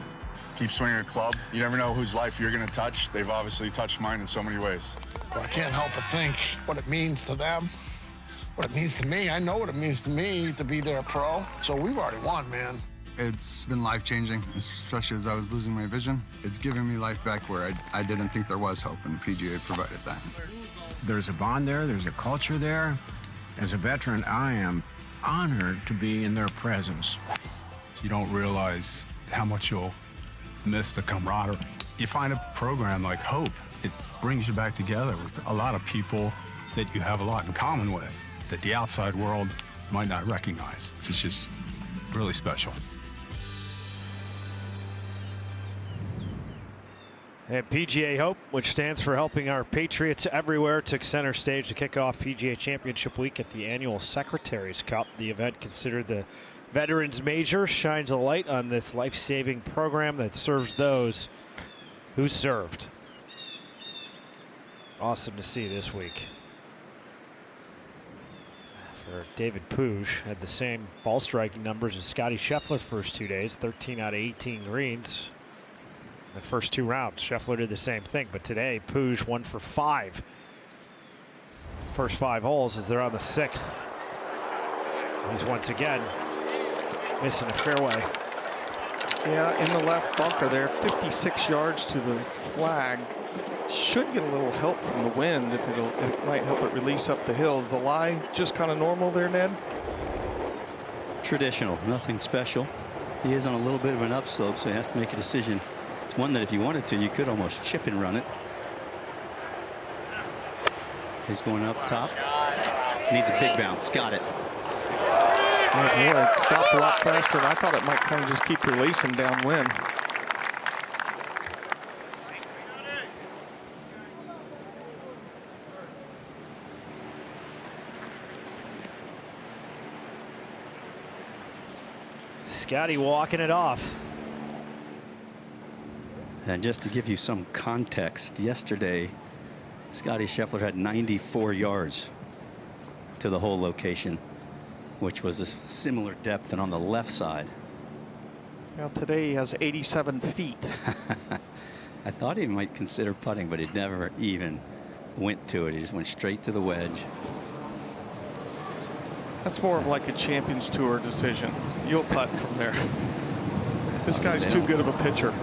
keep swinging a club. You never know whose life you're going to touch. They've obviously touched mine in so many ways. Well, I can't help but think what it means to them, what it means to me. I know what it means to me to be their pro. So we've already won, man. It's been life-changing, especially as I was losing my vision. It's given me life back where I didn't think there was hope, and the PGA provided that. There's a bond there. There's a culture there. As a veteran, I am honored to be in their presence. You don't realize how much you'll miss the camaraderie. You find a program like Hope, it brings you back together with a lot of people that you have a lot in common with that the outside world might not recognize. It's just really special. And PGA Hope, which stands for Helping Our Patriots Everywhere, took center stage to kick off PGA Championship week at the annual Secretaries Cup. The event, considered the Veterans Major, shines a light on this life-saving program that serves those who served. Awesome to see this week. For David Puig, had the same ball striking numbers as Scottie Scheffler first 2 days, 13 out of 18 greens. The first 2 rounds, Scheffler did the same thing, but today Puig 1 for 5. First 5 holes as they're on the 6th. He's once again missing a fairway. Yeah, in the left bunker there, 56 yards to the flag. Should get a little help from the wind if it might help it release up the hill. Is the lie just kind of normal there, Ned? Traditional, nothing special. He is on a little bit of an upslope, so he has to make a decision. It's one that if you wanted to, you could almost chip and run it. He's going up top. Needs a big bounce. Got it. Oh boy, it stopped a lot faster than I thought it might kind of just keep releasing downwind. Scottie walking it off. And just to give you some context, yesterday, Scottie Scheffler had 94 yards to the hole location, which was a similar depth and on the left side. Now today he has 87 feet. I thought he might consider putting, but he never even went to it. He just went straight to the wedge. That's more of like a Champions Tour decision. You'll putt from there. This guy's too good of a pitcher.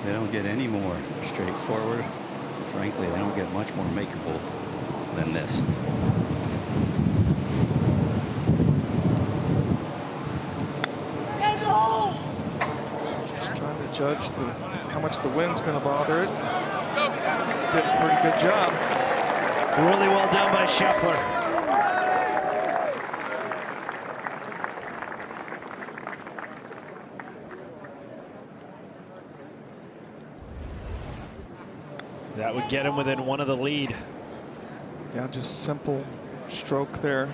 They don't get any more straightforward. Frankly, they don't get much more makeable than this. Just trying to judge how much the wind's going to bother it. Did a pretty good job. Really well done by Scheffler. That would get him within one of the lead. Yeah, just simple stroke there.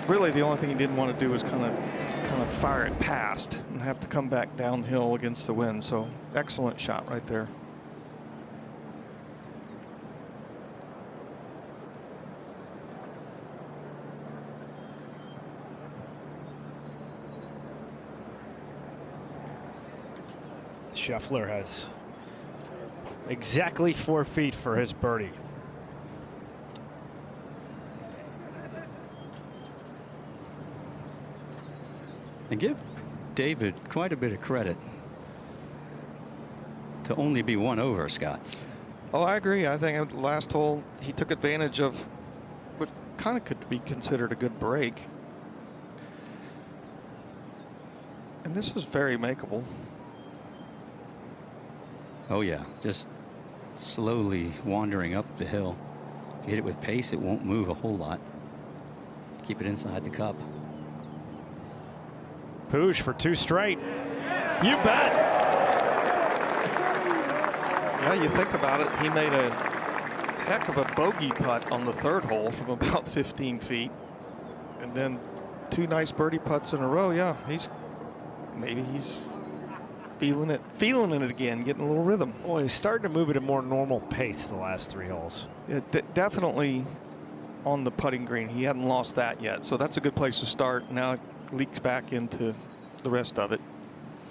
Really, the only thing he didn't want to do was kind of fire it past and have to come back downhill against the wind. So excellent shot right there. Scheffler has exactly 4 feet for his birdie. And give David quite a bit of credit to only be one over, Scott. Oh, I agree. I think at the last hole he took advantage of what kind of could be considered a good break. And this is very makeable. Oh yeah, just slowly wandering up the hill. If you hit it with pace, it won't move a whole lot. Keep it inside the cup. Puig for 2 straight. You bet. Yeah, you think about it, he made a heck of a bogey putt on the 3rd hole from about 15 feet. And then 2 nice birdie putts in a row. Yeah, maybe he's feeling it again, getting a little rhythm. Well, he's starting to move at a more normal pace the last 3 holes. Yeah, definitely on the putting green. He hadn't lost that yet, so that's a good place to start. Now it leaks back into the rest of it.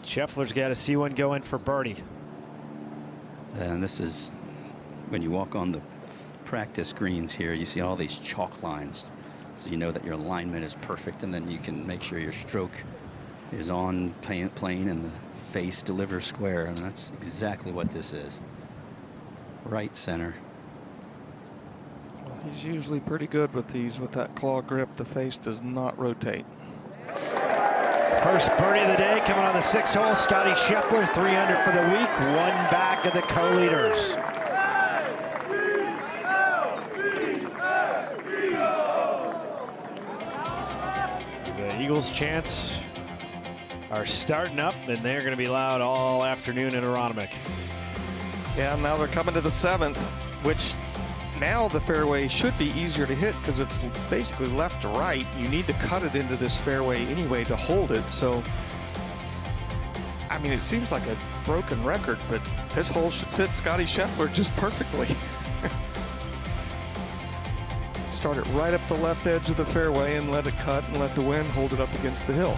Scheffler's got to see one go in for birdie. And this is when you walk on the practice greens here, you see all these chalk lines. So you know that your alignment is perfect, and then you can make sure your stroke is on plane and the face delivers square, and that's exactly what this is. Right center. Well, he's usually pretty good with these. With that claw grip, the face does not rotate. First birdie of the day coming on the 6th hole. Scottie Scheffler, 3 under for the week, 1 back of the co-leaders. The Eagles' chants are starting up, and they're going to be loud all afternoon in Aronimink. Yeah, now they're coming to the 7th, which now the fairway should be easier to hit because it's basically left to right. You need to cut it into this fairway anyway to hold it. So, I mean, it seems like a broken record, but this hole should fit Scottie Scheffler just perfectly. Start it right up the left edge of the fairway and let it cut and let the wind hold it up against the hill.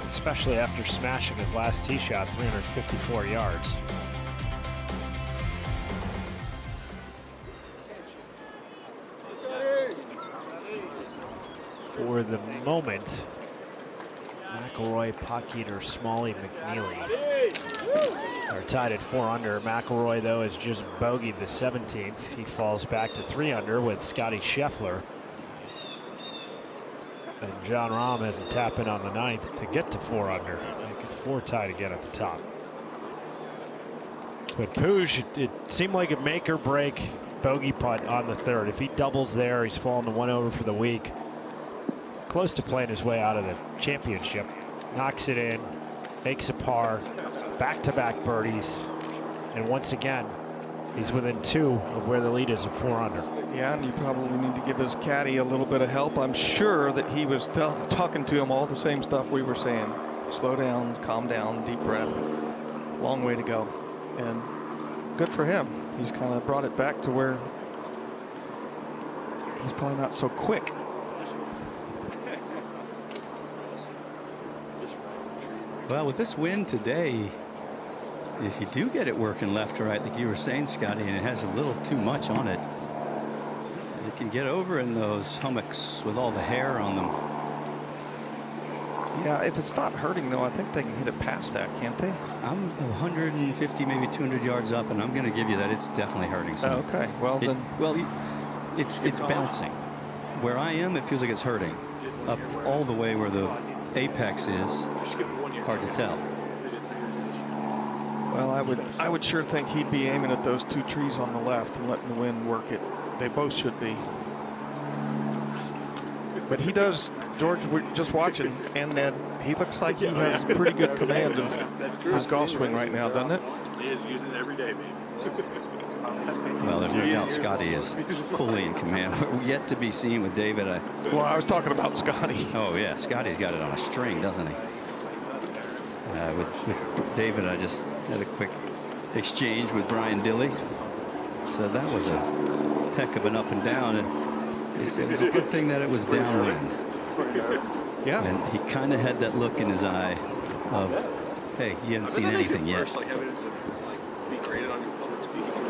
Especially after smashing his last tee shot 354 yards. For the moment, McIlroy, Pockett, Smalley, McNeely are tied at 4 under. McIlroy, though, has just bogeyed the 17th. He falls back to 3 under with Scottie Scheffler. And John Rahm has a tap in on the 9th to get to 4 under. Make it 4 tied again at the top. But Puig, it seemed like a make or break bogey putt on the 3rd. If he doubles there, he's fallen to 1 over for the week. Close to playing his way out of the championship. Knocks it in, makes a par, back-to-back birdies, and once again, he's within 2 of where the lead is at 4 under. Yeah, and you probably need to give his caddy a little bit of help. I'm sure that he was talking to him all the same stuff we were saying. Slow down, calm down, deep breath. Long way to go. And good for him. He's kind of brought it back to where he's probably not so quick. Well, with this wind today, if you do get it working left to right, like you were saying, Scotty, and it has a little too much on it, it can get over in those hummocks with all the hair on them. Yeah, if it's not hurting, though, I think they can hit it past that, can't they? I'm 150, maybe 200 yards up, and I'm going to give you that it's definitely hurting. So okay, well then. Well, it's bouncing. Where I am, it feels like it's hurting. Up all the way where the apex is, hard to tell. Well, I would sure think he'd be aiming at those two trees on the left and letting the wind work it. They both should be. But he does, George, we're just watching, and Ned, he looks like he has pretty good command of his golf swing right now, doesn't it? He is using it every day, baby. Well, there's no doubt Scottie is fully in command. We're yet to be seen with David. Well, I was talking about Scottie. Oh, yeah, Scottie's got it on a string, doesn't he? With David, I just had a quick exchange with Brian Dilley. So that was a heck of an up and down. And he said it's a good thing that it was downwind. Yeah. And he kind of had that look in his eye of, hey, you haven't seen anything yet.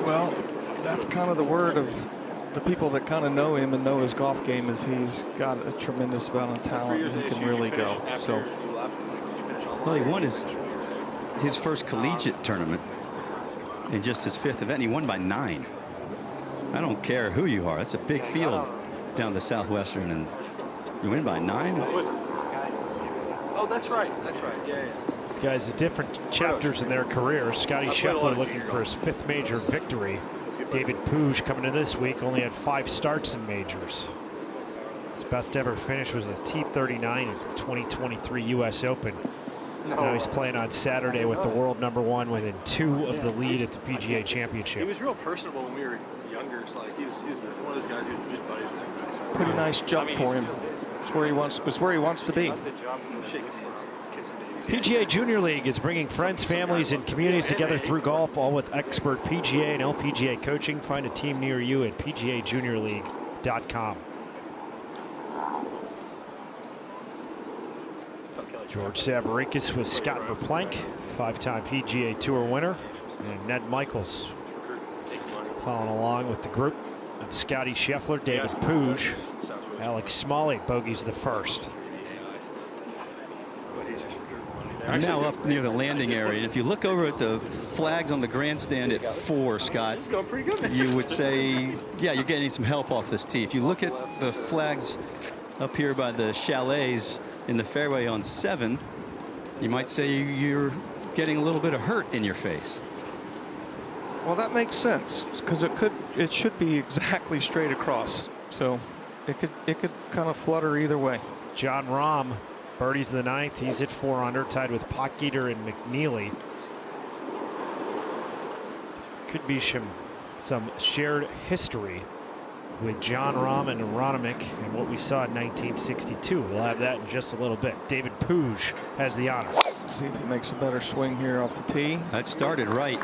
Well, that's kind of the word of the people that kind of know him and know his golf game, is he's got a tremendous amount of talent and he can really go. So. Well, he won his first collegiate tournament in just his 5th event. He won by 9. I don't care who you are. It's a big field down the Southwestern, and you win by 9. Oh, that's right. That's right. Yeah. These guys at different chapters in their careers. Scottie Scheffler looking for his 5th major victory. David Puig coming in this week only had 5 starts in majors. His best ever finish was a T39 at the 2023 U.S. Open. Now he's playing on Saturday with the world #1 within 2 of the lead at the PGA Championship. He was real personable when we were younger. It's like he was one of those guys who was just buddies with everybody. Pretty nice jump for him. It's where he wants to be. PGA Junior League is bringing friends, families, and communities together through golf, all with expert PGA and LPGA coaching. Find a team near you at PGAJuniorLeague.com. George Savarikas with Scott Verplank, 5-time PGA Tour winner, and Ned Michaels following along with the group of Scottie Scheffler, David Puig, Alex Smalley, bogeys the first. I'm now up near the landing area, and if you look over at the flags on the grandstand at 4, Scott, you would say, yeah, you're getting some help off this tee. If you look at the flags up here by the chalets in the fairway on 7, you might say you're getting a little bit of hurt in your face. Well, that makes sense, because it should be exactly straight across, so it could kind of flutter either way. John Rahm birdies the 9th. He's at 4 under, tied with Potgieter and McNeely. Could be some shared history with John Rahm and Aronimink and what we saw in 1962. We'll have that in just a little bit. David Puig has the honor. See if he makes a better swing here off the tee. That started right.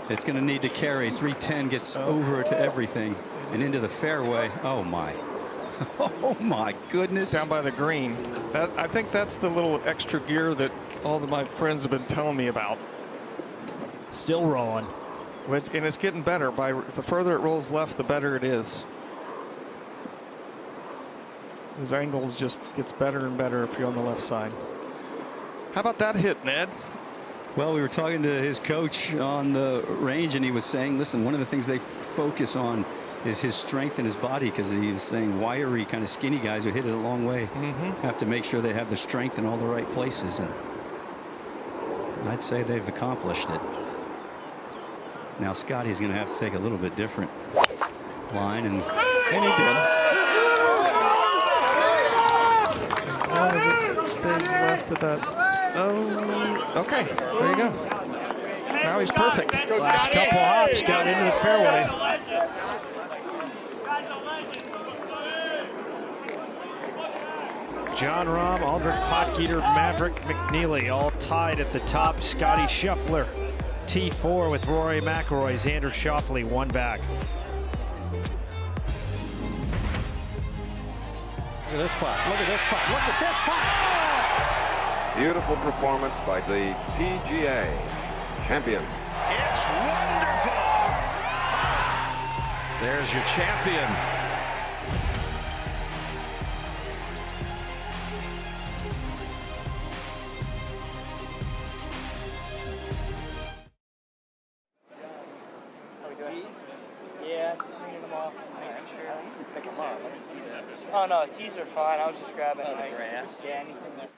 It's going to need to carry. 310 gets over to everything and into the fairway. Oh my. Oh my goodness. Down by the green. I think that's the little extra gear that all of my friends have been telling me about. Still rolling. And it's getting better. The further it rolls left, the better it is. His angles just gets better and better if you're on the left side. How about that hit, Ned? Well, we were talking to his coach on the range, and he was saying, listen, one of the things they focus on is his strength in his body, because he was saying wiry, kind of skinny guys who hit it a long way have to make sure they have the strength in all the right places. And I'd say they've accomplished it. Now Scottie's going to have to take a little bit different line, and he did. As long as it stays left of that. Oh, okay. There you go. Now he's perfect. Last couple hops got into the fairway. Jon Rahm, Aldrich Potgieter, Maverick McNeely all tied at the top. Scottie Scheffler, T4 with Rory McIlroy. Xander Schauffele one back. Look at this putt. Look at this putt. Look at this putt. Beautiful performance by the PGA champion. It's wonderful. There's your champion. Yeah, bringing them off. Making sure. Pick them up. Oh no, tees are fine. I was just grabbing the grass. Yeah, anything that.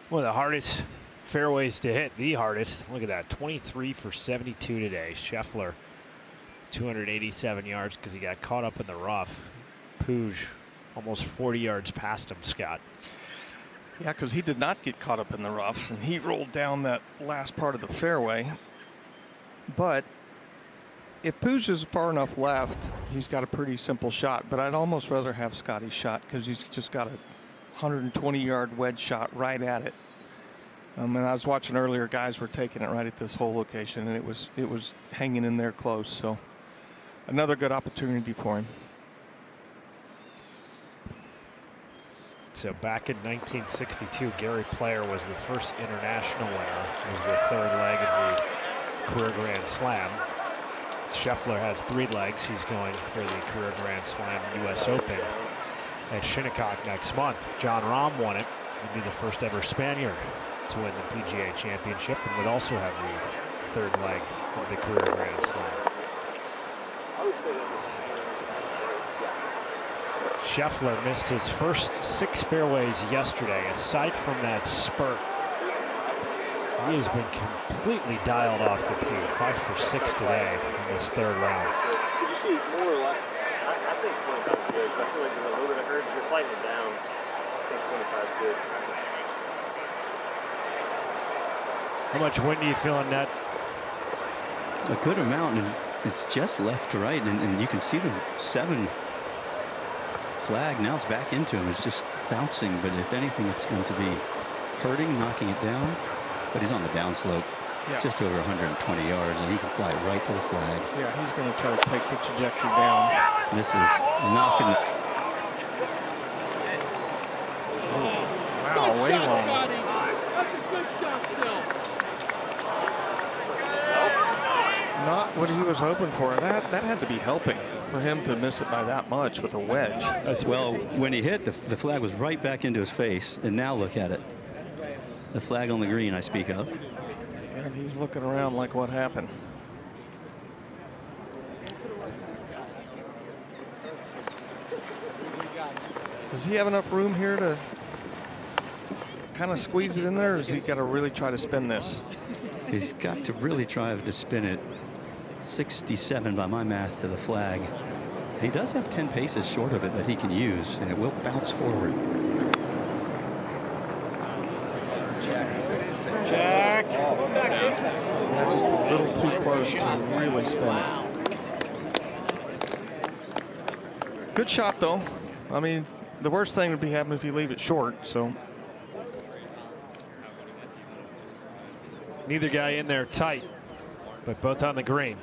One of the hardest fairways to hit, the hardest. Look at that, 23 for 72 today. Scheffler, 287 yards because he got caught up in the rough. Puig, almost 40 yards past him, Scott. Yeah, because he did not get caught up in the rough, and he rolled down that last part of the fairway. But if Puig is far enough left, he's got a pretty simple shot. But I'd almost rather have Scottie's shot because he's just got a 120-yard wedge shot right at it. And I was watching earlier, guys were taking it right at this hole location, and it was hanging in there close. So another good opportunity for him. So back in 1962, Gary Player was the first international winner. It was the third leg of the career Grand Slam. Scheffler has 3 legs. He's going for the career Grand Slam U.S. Open at Shinnecock next month. Jon Rahm won it. He'd be the first ever Spaniard to win the PGA Championship and would also have the 3rd leg of the career Grand Slam. Scheffler missed his first 6 fairways yesterday. Aside from that spurt, he has been completely dialed off the tee. 5 for 6 today in this 3rd round. Did you see more or less? I think 25 is good. I feel like you're a little bit hurt. You're fighting it down. I think 25 is good. How much wind do you feel in that? A good amount, and it's just left to right, and you can see the 7 flag. Now it's back into him. It's just bouncing, but if anything, it's going to be hurting, knocking it down. But he's on the downslope, just over 120 yards, and he can fly right to the flag. Yeah, he's going to try to take the trajectory down. This is knocking. Wow, way long. Not what he was hoping for. That had to be helping for him to miss it by that much with a wedge. Well, when he hit, the flag was right back into his face, and now look at it. The flag on the green I speak of. And he's looking around like, what happened? Does he have enough room here to kind of squeeze it in there, or has he got to really try to spin this? He's got to really try to spin it. 67 by my math to the flag. He does have 10 paces short of it that he can use, and it will bounce forward. Jack. Yeah, just a little too close to really spin it. Good shot, though. I mean, the worst thing would be happening if you leave it short, so. Neither guy in there tight, but both on the green.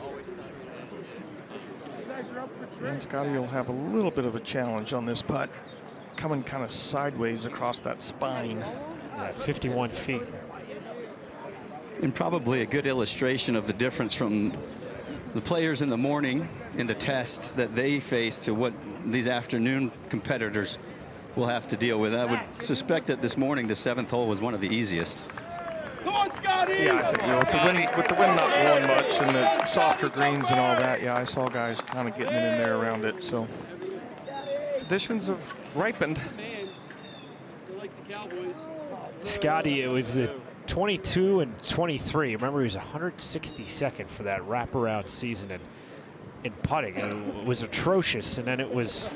And Scottie will have a little bit of a challenge on this putt, coming kind of sideways across that spine. Yeah, 51 feet. And probably a good illustration of the difference from the players in the morning in the tests that they face to what these afternoon competitors will have to deal with. I would suspect that this morning the 7th hole was one of the easiest. Come on, Scottie! Yeah, I think, with the wind not blowing much and the softer greens and all that, yeah, I saw guys kind of getting in there around it. So conditions have ripened. Scottie, it was the 22 and 23. Remember, he was 162nd for that wraparound season in putting. It was atrocious, and then it was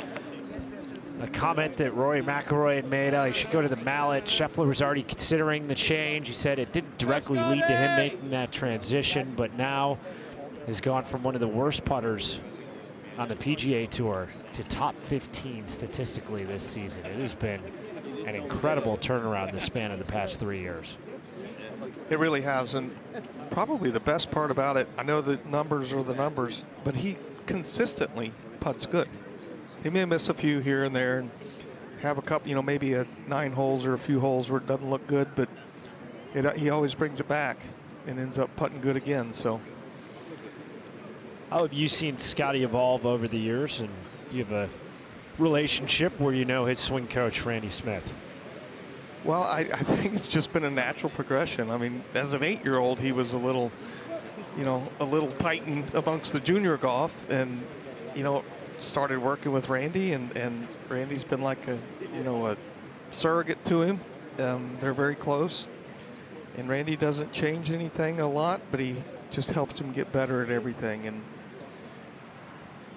a comment that Rory McIlroy had made. He should go to the mallet. Scheffler was already considering the change. He said it didn't directly lead to him making that transition, but now has gone from one of the worst putters on the PGA Tour to top 15 statistically this season. It has been an incredible turnaround in the span of the past 3 years. It really has, and probably the best part about it, I know the numbers are the numbers, but he consistently putts good. He may miss a few here and there and have a couple, you know, maybe 9 holes or a few holes where it doesn't look good, but he always brings it back and ends up putting good again. So, how have you seen Scottie evolve over the years? And you have a relationship where you know his swing coach, Randy Smith. Well, I think it's just been a natural progression. I mean, as an 8-year-old, he was a little tightened amongst the junior golf, and started working with Randy, and Randy's been like a surrogate to him. They're very close, and Randy doesn't change anything a lot, but he just helps him get better at everything. And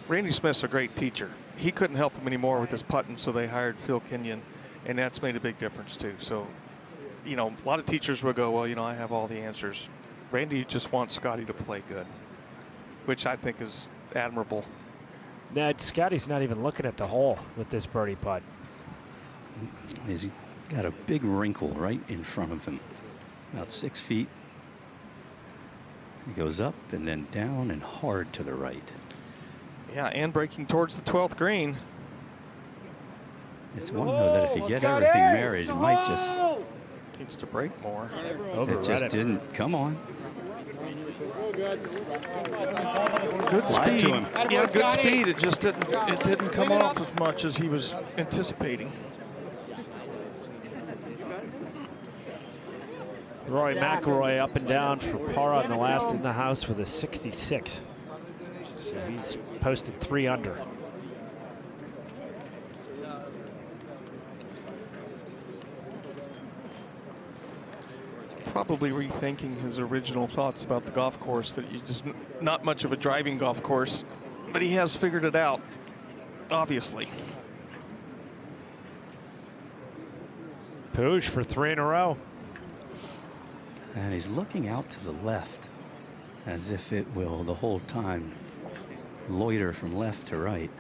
Randy Smith's a great teacher. He couldn't help him anymore with his putting, so they hired Phil Kenyon, and that's made a big difference too. So, a lot of teachers will go, well, I have all the answers. Randy just wants Scottie to play good, which I think is admirable. Now, Scottie's not even looking at the hole with this birdie putt. He's got a big wrinkle right in front of him, about 6 feet. He goes up and then down and hard to the right. Yeah, and breaking towards the 12th green. It's one, though, that if you get everything married, it might just... Needs to break more. It just didn't. Come on. Good speed. Yeah, good speed. It just didn't come off as much as he was anticipating. Rory McIlroy up and down for par on the last in the house with a 66. So he's posted 3 under. Probably rethinking his original thoughts about the golf course, that you just not much of a driving golf course, but he has figured it out, obviously. Puig for 3 in a row. And he's looking out to the left as if it will the whole time loiter from left to right.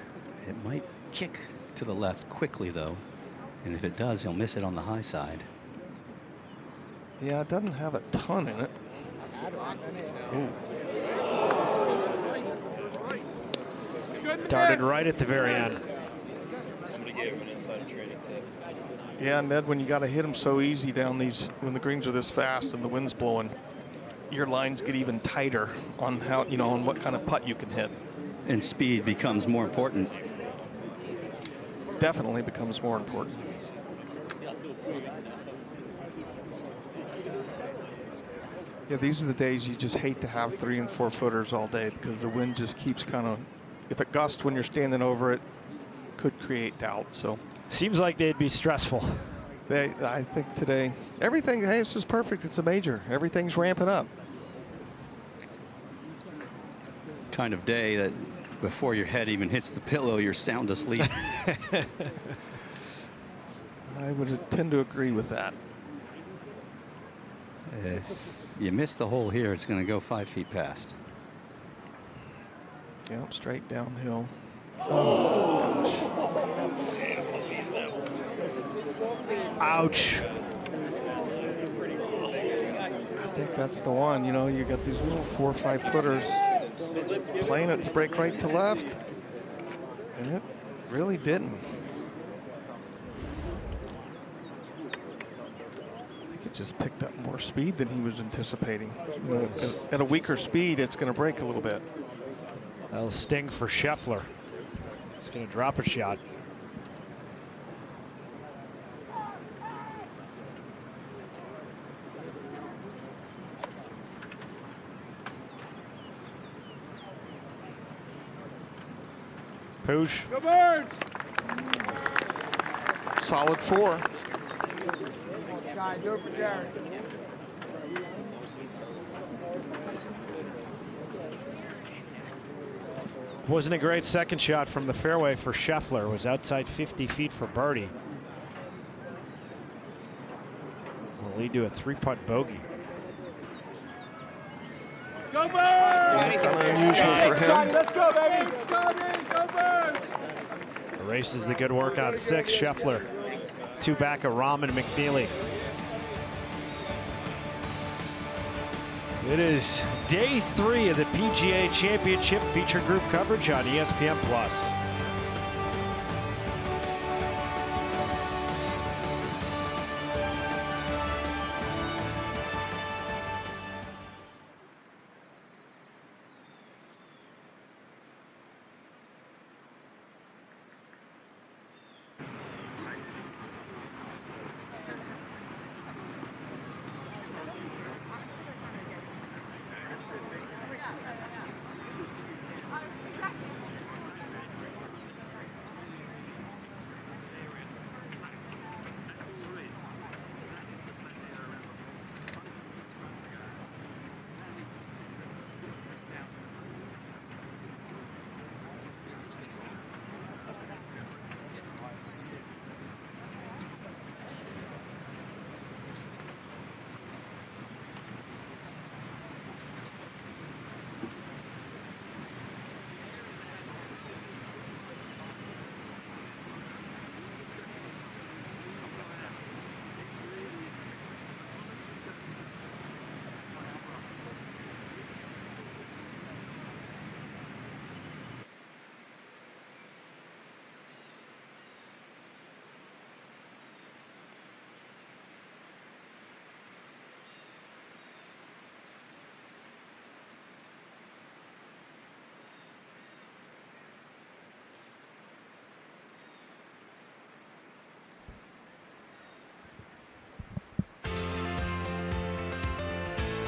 It might kick to the left quickly, though, and if it does, he'll miss it on the high side. Yeah, it doesn't have a ton in it. Ooh. Darted right at the very end. Somebody gave him an insider trading tip. Yeah, Ned, when you got to hit them so easy down these, when the greens are this fast and the wind's blowing, your lines get even tighter on how, on what kind of putt you can hit. And speed becomes more important. Definitely becomes more important. Yeah, these are the days you just hate to have 3 and 4 footers all day, because the wind just keeps kind of, if it gusts when you're standing over it, could create doubt. So seems like they'd be stressful. I think today, everything, hey, this is perfect. It's a major. Everything's ramping up. Kind of day that before your head even hits the pillow, you're sound asleep. I would tend to agree with that. If you miss the hole here, it's going to go 5 feet past. Yep, straight downhill. Oh, gosh. Ouch. I think that's the one. You know, you got these little 4 or 5 footers playing it to break right to left, and it really didn't. I think it just picked up more speed than he was anticipating. You know, at a weaker speed, it's going to break a little bit. That'll sting for Scheffler. He's going to drop a shot. Puig. Go Birds! Solid 4. Scottie, do it for Jared. Wasn't a great second shot from the fairway for Scheffler. It was outside 50 feet for birdie. Will lead to a 3-putt bogey. Go Birds! Kind of unusual for him. Let's go, baby! Scottie, go Birds! Erases the good work on 6. Scheffler 2 back of Aronimink McNeely. It is day 3 of the PGA Championship feature group coverage on ESPN+.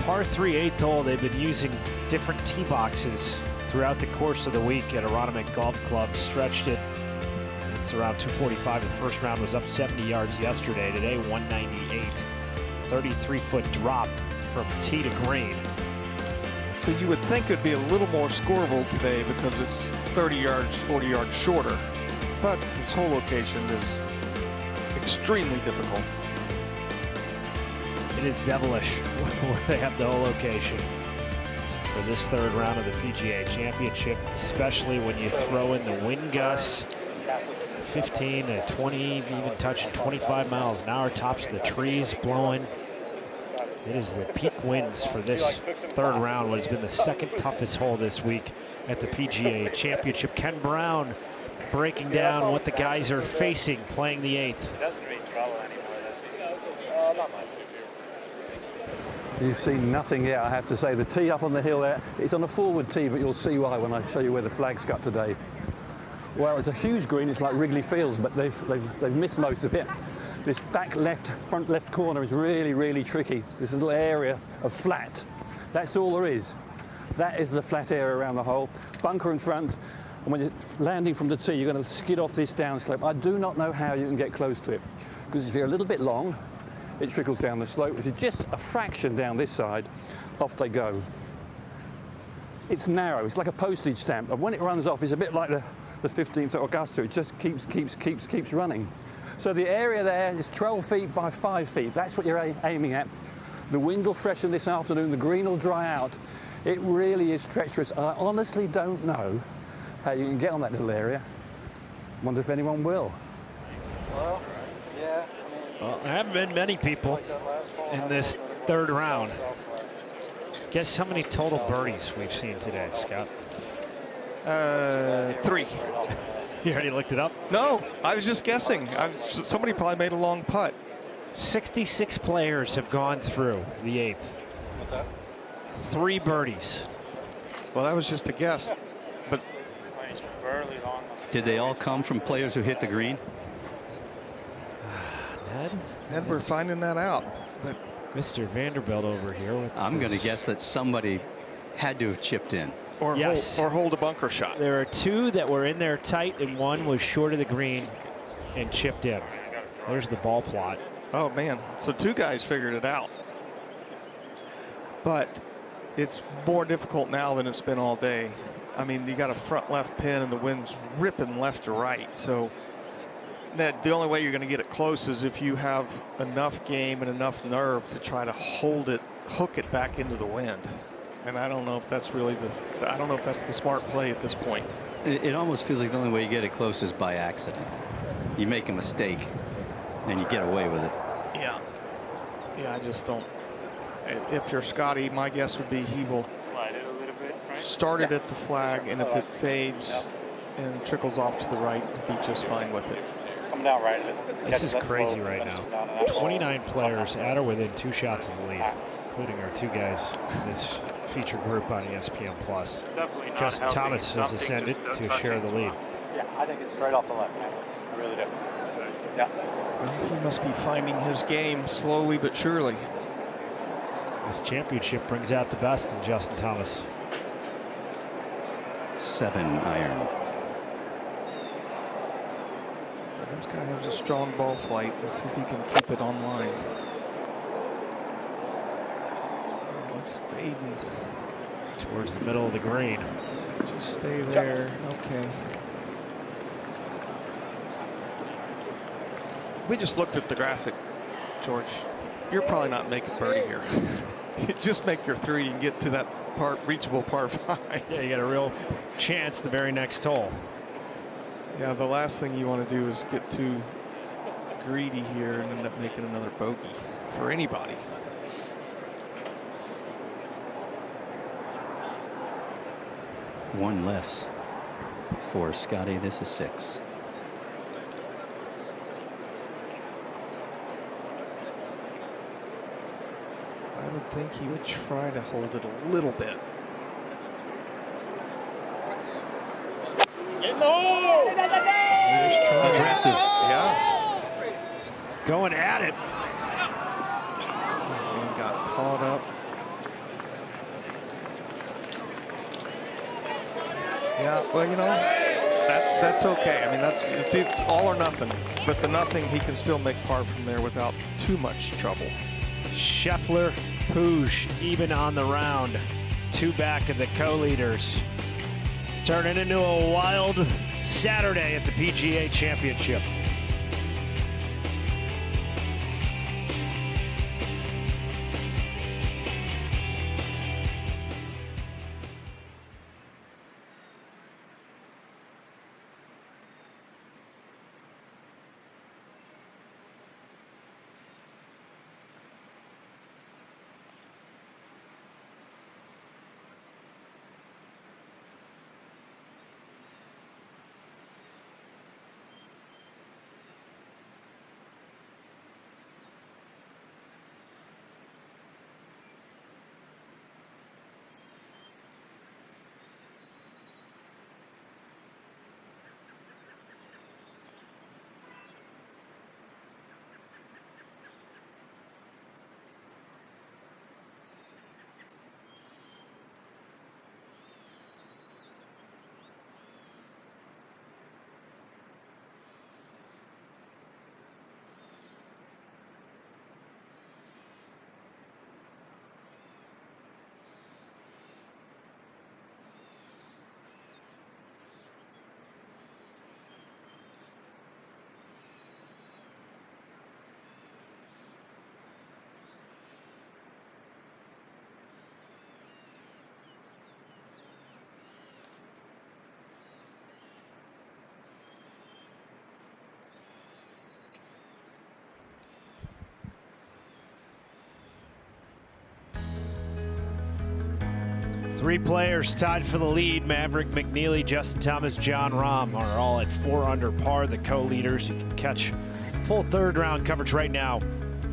Par 3 8th hole, they've been using different tee boxes throughout the course of the week at Aronimink Golf Club. Stretched it. It's around 245. The first round was up 70 yards yesterday. Today, 198. 33-foot drop from tee to green. So you would think it'd be a little more scoreable today because it's 30 yards, 40 yards shorter. But this whole location is extremely difficult. It is devilish where they have the whole location for this 3rd round of the PGA Championship, especially when you throw in the wind gusts, 15 to 20, even touching 25 miles an hour, tops of the trees blowing. It is the peak winds for this 3rd round, what has been the 2nd toughest hole this week at the PGA Championship. Ken Brown breaking down what the guys are facing playing the 8th. You've seen nothing yet, I have to say. The tee up on the hill there, it's on a forward tee, but you'll see why when I show you where the flag's cut today. Well, it's a huge green, it's like Wrigley Fields, but they've missed most of it. This back left, front left corner is really, really tricky. This little area of flat, that's all there is. That is the flat area around the hole. Bunker in front, and when you're landing from the tee, you're going to skid off this downslope. I do not know how you can get close to it, because if you're a little bit long, it trickles down the slope. If you're just a fraction down this side, off they go. It's narrow, it's like a postage stamp, and when it runs off, it's a bit like the 15th of Augusta. It just keeps running. So the area there is 12 feet by 5 feet. That's what you're aiming at. The wind will freshen this afternoon, the green will dry out. It really is treacherous. I honestly don't know how you can get on that little area. Wonder if anyone will. Well, yeah, I mean, Well, there haven't been many people in this third round. Guess how many total birdies we've seen today, Scott? 3. You already looked it up? No, I was just guessing. Somebody probably made a long putt. 66 players have gone through the 8th. What's that? 3 birdies. Well, that was just a guess. But Did they all come from players who hit the green? Ned, we're finding that out. But Mr. Vanderbilt over here. I'm going to guess that somebody had to have chipped in. Or, yes. hold a bunker shot. There are 2 that were in there tight, and 1 was short of the green and chipped in. There's the ball plot. Oh, man. So 2 guys figured it out. But it's more difficult now than it's been all day. I mean, you got a front left pin, and the wind's ripping left to right. So, Ned, the only way you're going to get it close is if you have enough game and enough nerve to try to hold it, hook it back into the wind. And I don't know if that's really I don't know if that's the smart play at this point. It almost feels like the only way you get it close is by accident. You make a mistake and you get away with it. Yeah. Yeah, I just don't. If you're Scottie, my guess would be he will start it at the flag, and if it fades and trickles off to the right, he'll be just fine with it. Come down right. This is crazy right now. 29 players at or within 2 shots of the lead, including our 2 guys in this feature group on ESPN+. Definitely not Justin Thomas has ascended to share the lead. Yeah, I think it's straight off the left, man. I really do. Yeah. Well, he must be finding his game slowly but surely. This championship brings out the best in Justin Thomas. 7 iron. This guy has a strong ball flight. Let's see if he can keep it online. It's fading towards the middle of the green. Just stay there. Okay. We just looked at the graphic, George. You're probably not making birdie here. Just make your 3 and get to that reachable par 5. Yeah, you got a real chance the very next hole. Yeah, the last thing you want to do is get too greedy here and end up making another bogey for anybody. One less for Scottie. This is 6. I would think he would try to hold it a little bit. No! Aggressive. Yeah. Going at it. And got caught up. Yeah, well, you know, that's okay. I mean, it's all or nothing. But the nothing, he can still make par from there without too much trouble. Scheffler, Puig, even on the round. 2 back of the co-leaders. It's turning into a wild Saturday at the PGA Championship. Three players tied for the lead. Maverick, McNeely, Justin Thomas, John Rahm are all at 4 under par, the co-leaders. You can catch full third round coverage right now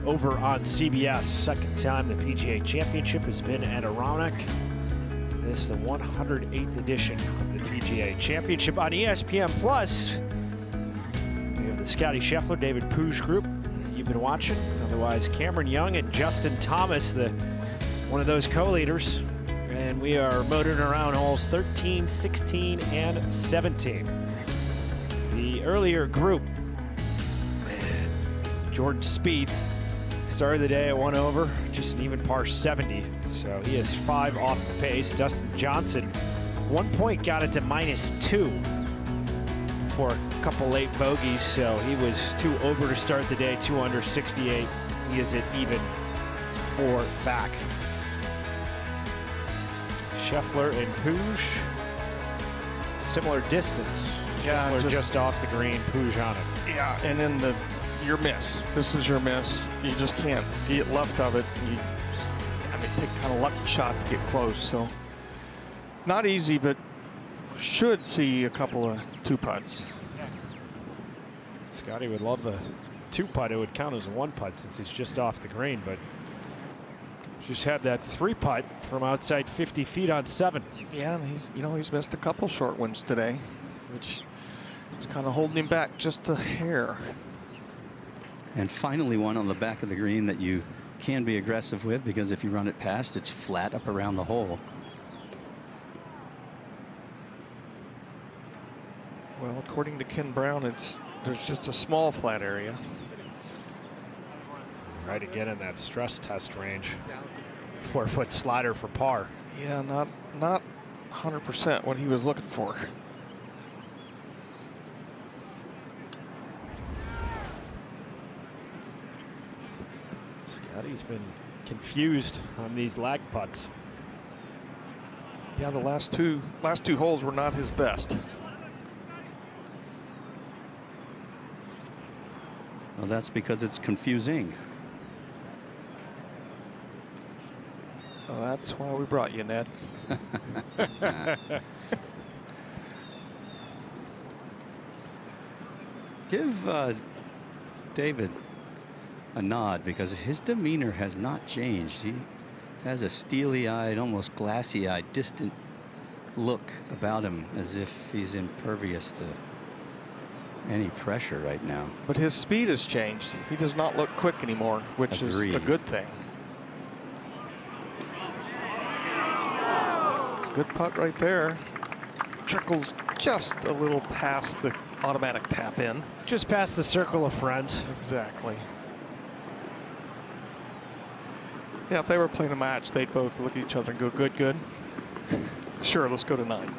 over on CBS. Second time the PGA Championship has been at Aronimink. This is the 108th edition of the PGA Championship on ESPN Plus. We have the Scottie Scheffler, David Puig group that you've been watching. Otherwise, Cameron Young and Justin Thomas, one of those co-leaders. And we are motoring around holes 13, 16, and 17. The earlier group, Jordan Spieth, started the day at 1 over, just an even par 70. So he is 5 off the pace. Dustin Johnson, 1 point, got it to -2 for a couple late bogeys. So he was 2 over to start the day, 2 under, 68. He is at even 4 back. Scheffler and Puig, similar distance. Yeah, Scheffler just off the green, Puig on it. Yeah, and then your miss. This is your miss. You just can't get left of it. Take kind of lucky shot to get close. So not easy, but should see a couple of 2-putts. Scottie would love a 2-putt. It would count as a 1-putt since he's just off the green, but just had that 3-putt from outside 50 feet on 7. Yeah, and he's missed a couple short ones today, which is kind of holding him back just a hair. And finally one on the back of the green that you can be aggressive with, because if you run it past, it's flat up around the hole. Well, according to Ken Brown, there's just a small flat area. Right again in that stress test range. 4-foot slider for par. Yeah, not 100% what he was looking for. Scottie's been confused on these lag putts. Yeah, the last two holes were not his best. Well, that's because it's confusing. Oh, that's why we brought you, Ned. Give David a nod, because his demeanor has not changed. He has a steely-eyed, almost glassy-eyed, distant look about him, as if he's impervious to any pressure right now. But his speed has changed. He does not look quick anymore, which is a good thing. It's a good putt right there. Trickles just a little past the automatic tap in. Just past the circle of friends. Exactly. Yeah, if they were playing a match, they'd both look at each other and go, good, good. Sure, let's go to 9.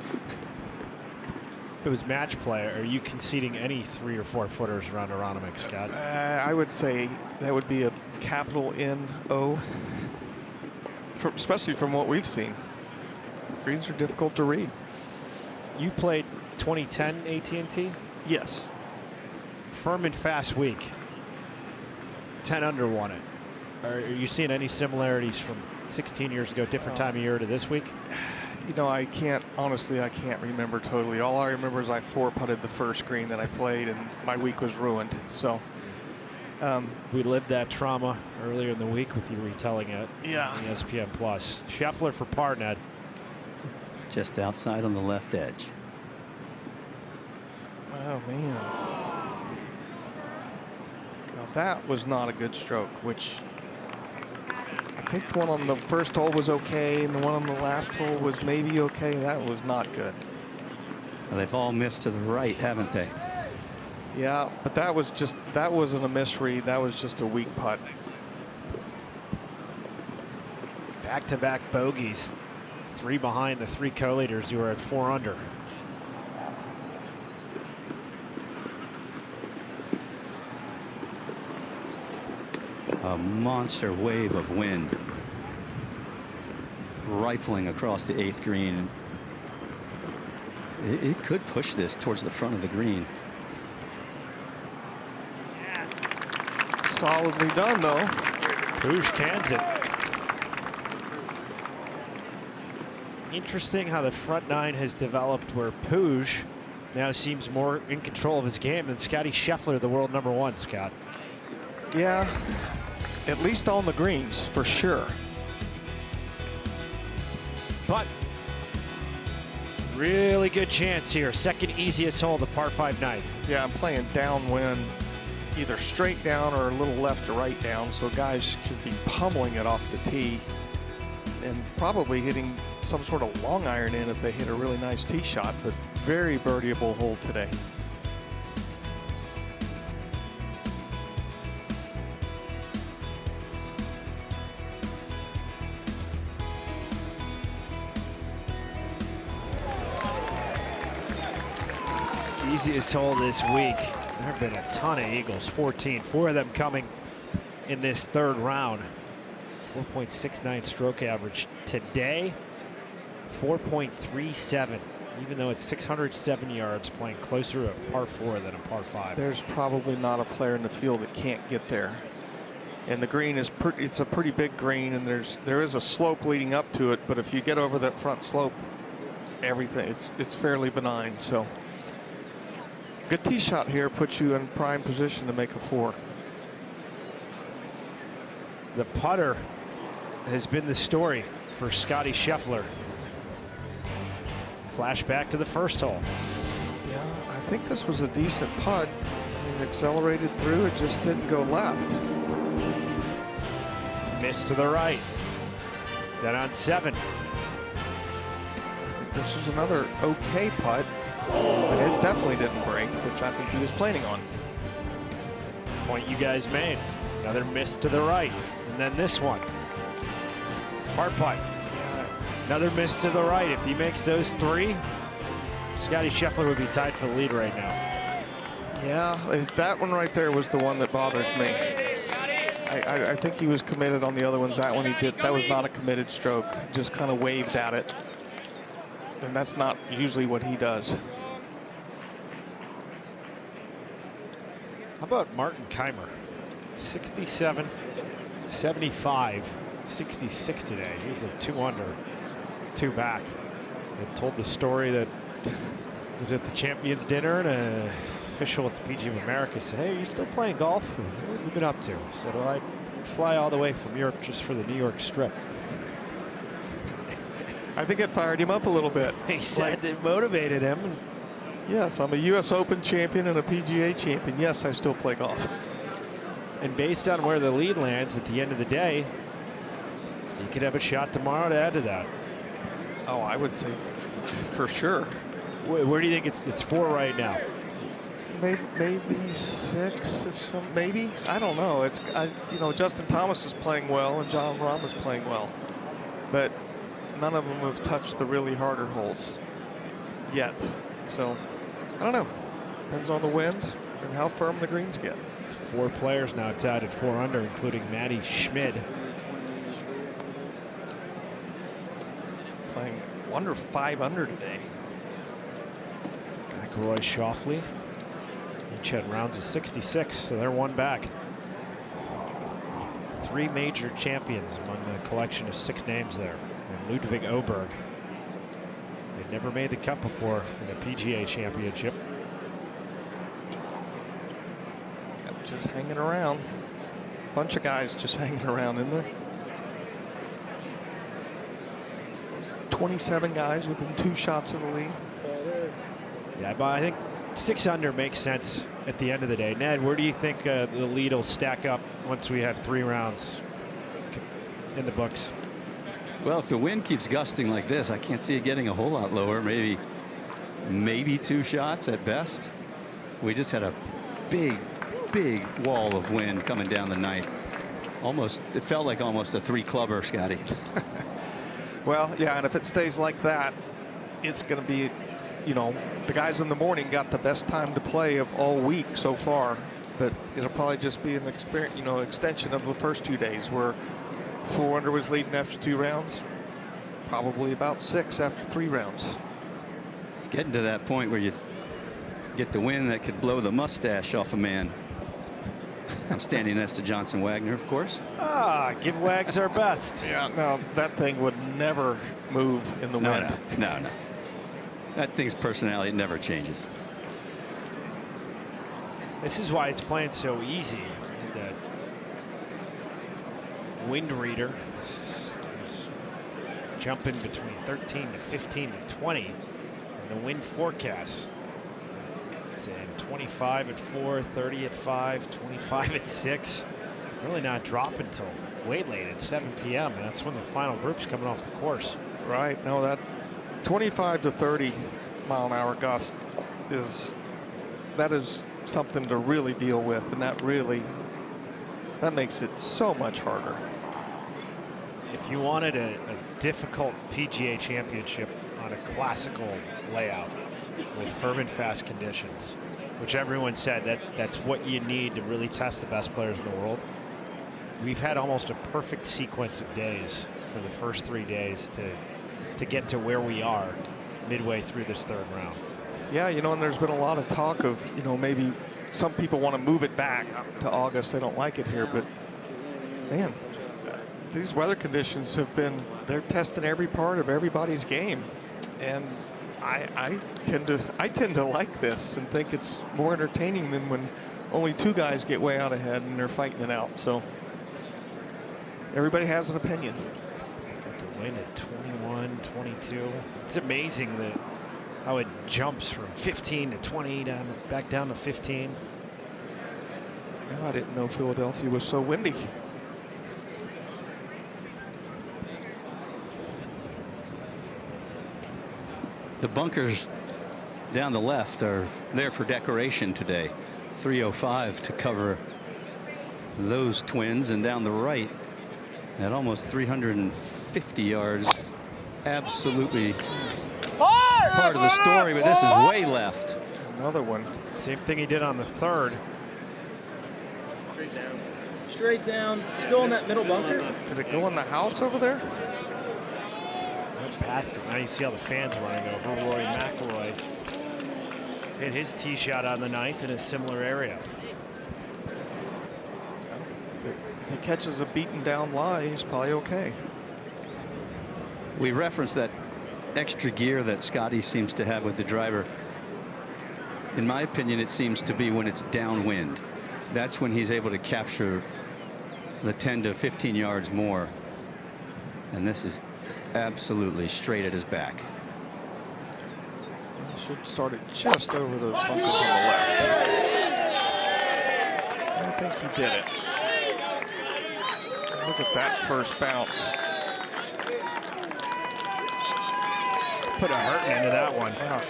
If it was match play, are you conceding any 3 or 4 footers around Aronimink, Scott? I would say that would be a capital N-O, especially from what we've seen. Greens are difficult to read. You played 2010 AT&T? Yes. Firm and fast week. 10 under won it. Are you seeing any similarities from 16 years ago, different time of year, to this week? You know, I can't remember totally. All I remember is I 4-putted the first green that I played, and my week was ruined. So we lived that trauma earlier in the week with you retelling it. Yeah. On ESPN Plus. Scheffler for par, Ned. Just outside on the left edge. Oh, man. Now that was not a good stroke, which I think the one on the first hole was okay, and the one on the last hole was maybe okay. That was not good. Well, they've all missed to the right, haven't they? Yeah, but that wasn't a misread. That was just a weak putt. Back-to-back bogeys. 3 behind the 3 co-leaders who are at 4 under. A monster wave of wind rifling across the 8th green. It could push this towards the front of the green. Solidly done, though. Puig cans it. Interesting how the front nine has developed, where Puig now seems more in control of his game than Scottie Scheffler, the world #1, Scott. Yeah, at least on the greens, for sure. But really good chance here. Second easiest hole, the par 5 ninth. Yeah, I'm playing downwind, either straight down or a little left to right down, so guys could be pummeling it off the tee and probably hitting some sort of long iron in if they hit a really nice tee shot, but very birdieable hole today. Easiest hole this week. There have been a ton of eagles, 14, 4 of them coming in this third round. 4.69 stroke average today, 4.37, even though it's 607 yards, playing closer to a par 4 than a par 5. There's probably not a player in the field that can't get there. And the green is it's a pretty big green, and there is a slope leading up to it, but if you get over that front slope, everything it's fairly benign. So good tee shot here puts you in prime position to make a 4. The putter has been the story for Scottie Scheffler. Flashback to the first hole. Yeah, I think this was a decent putt. I mean, accelerated through, it just didn't go left. Missed to the right. Then on 7. This was another okay putt, but it definitely didn't break, which I think he was planning on. Point you guys made. Another miss to the right. And then this one. Par putt. Another miss to the right. If he makes those 3, Scottie Scheffler would be tied for the lead right now. Yeah, that one right there was the one that bothers me. I think he was committed on the other ones. That one he did. That was not a committed stroke. Just kind of waved at it. And that's not usually what he does. How about Martin Keimer? 67, 75, 66 today. He's a 2 under, 2 back. It told the story that was at the Champions Dinner, and an official at the PGA of America said, "Hey, are you still playing golf? What have you been up to?" I said, "Well, I fly all the way from Europe just for the New York Strip." I think it fired him up a little bit. He said it motivated him. Yes, I'm a U.S. Open champion and a PGA champion. Yes, I still play golf. And based on where the lead lands at the end of the day, you could have a shot tomorrow to add to that. Oh, I would say for sure. Where do you think it's 4 right now? Maybe 6 or some. Maybe, I don't know. It's you know, Justin Thomas is playing well and John Rahm is playing well, but none of them have touched the really harder holes yet. So I don't know. Depends on the wind and how firm the greens get. 4 players now tied at 4 under, including Matty Schmid. Playing under 5 under today. McIlroy, Schauffele. Each had rounds of 66, so they're 1 back. 3 major champions among the collection of 6 names there. And Ludwig Oberg. They'd never made the cut before in a PGA Championship. Just hanging around. Bunch of guys just hanging around in there. 27 guys within 2 shots of the lead. That's all it is. Yeah, but I think 6 under makes sense at the end of the day. Ned, where do you think the lead will stack up once we have 3 rounds in the books? Well, if the wind keeps gusting like this, I can't see it getting a whole lot lower. Maybe 2 shots at best. We just had a big wall of wind coming down the 9th. Almost, it felt like almost a 3-clubber, Scottie. Well, yeah, and if it stays like that, it's going to be, you know, the guys in the morning got the best time to play of all week so far, but it'll probably just be an extension of the first 2 days, where 4 under was leading after 2 rounds, probably about 6 after 3 rounds. It's getting to that point where you get the wind that could blow the mustache off a man. I'm standing next to Johnson Wagner, of course. Ah, give Wags our best. Yeah, no, that thing would never move in the wind. No. That thing's personality never changes. This is why it's playing so easy. The wind reader is jumping between 13 to 15 to 20. And the wind forecast, it's saying 25 at 4, 30 at 5, 25 at 6. Really not dropping until way late at 7 p.m. And that's when the final group's coming off the course. Right. No, that 25 to 30 mile an hour gust is something to really deal with, and that makes it so much harder. If you wanted a difficult PGA Championship on a classical layout with firm and fast conditions, which everyone said that's what you need to really test the best players in the world, we've had almost a perfect sequence of days for the first 3 days to get to where we are midway through this third round. Yeah, you know, and there's been a lot of talk of, you know, maybe some people want to move it back to August. They don't like it here, but man, these weather conditions they're testing every part of everybody's game. And I tend to like this and think it's more entertaining than when only 2 guys get way out ahead and they're fighting it out. So everybody has an opinion. Got the win at 21, 22. It's amazing that how it jumps from 15 to 20 back down to 15. I didn't know Philadelphia was so windy. The bunkers down the left are there for decoration today. 305 to cover those twins, and down the right at almost 350 yards. Absolutely part of the story, but this is way left. Another one. Same thing he did on the third. Straight down, still in that middle bunker. Did it go in the house over there? Went past it. Now you see all the fans running over. Rory McIlroy hit his tee shot on the 9th in a similar area. If he catches a beaten down lie, he's probably okay. We referenced that extra gear that Scottie seems to have with the driver. In my opinion, it seems to be when it's downwind. That's when he's able to capture the 10 to 15 yards more. And this is absolutely straight at his back. He should start it just over those bunkers on the left. I think he did it. Look at that first bounce. Put a hurt into that one. Yeah,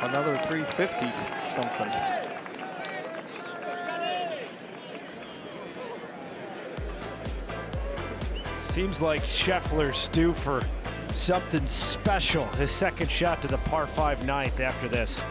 another 350 something. Seems like Scheffler's due for something special. His second shot to the par 5 9th after this.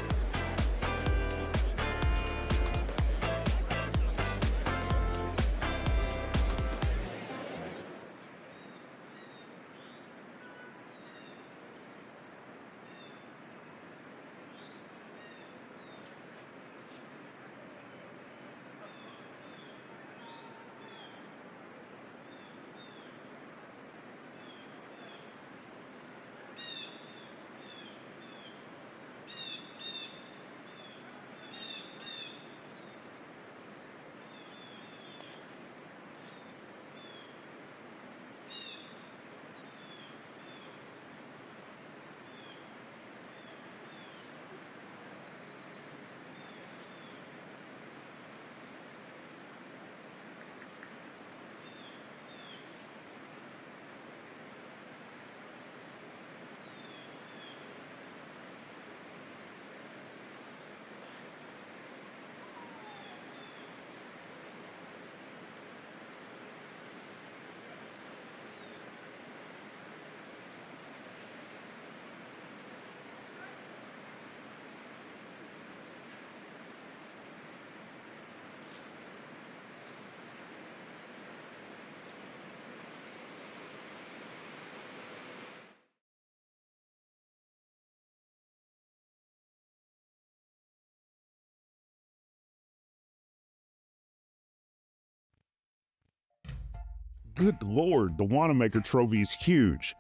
Good Lord, the Wanamaker trophy is huge.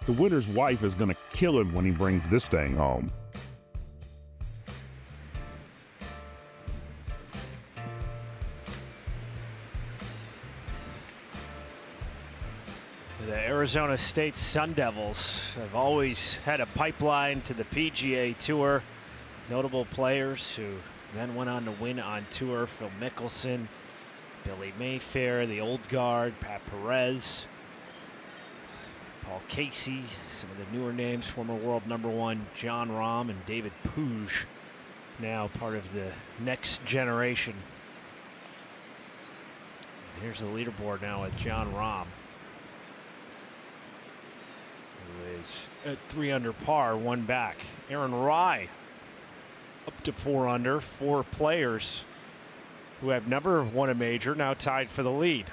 The winner's wife is going to kill him when he brings this thing home. The Arizona State Sun Devils have always had a pipeline to the PGA Tour. Notable players who then went on to win on tour: Phil Mickelson, Billy Mayfair, the old guard, Pat Perez, Paul Casey, some of the newer names, former world #1 John Rahm and David Puig, now part of the next generation. And here's the leaderboard now with John Rahm, who is at 3 under par, 1 back. Aaron Rai up to 4 under, 4 players who have never won a major now tied for the lead.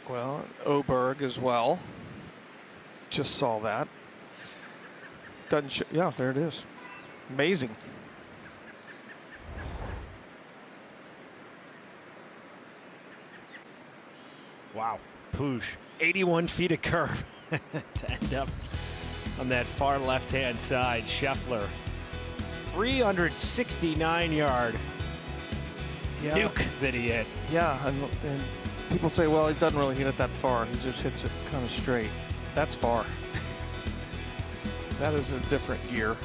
Well, Oberg as well. Just saw that. Doesn't yeah, there it is. Amazing. Wow, Puig, 81 feet of curve to end up on that far left-hand side. Scheffler, 369-yard nuke that he hit. Yeah, and people say, well, he doesn't really hit it that far. He just hits it kind of straight. That's far. That is a different gear.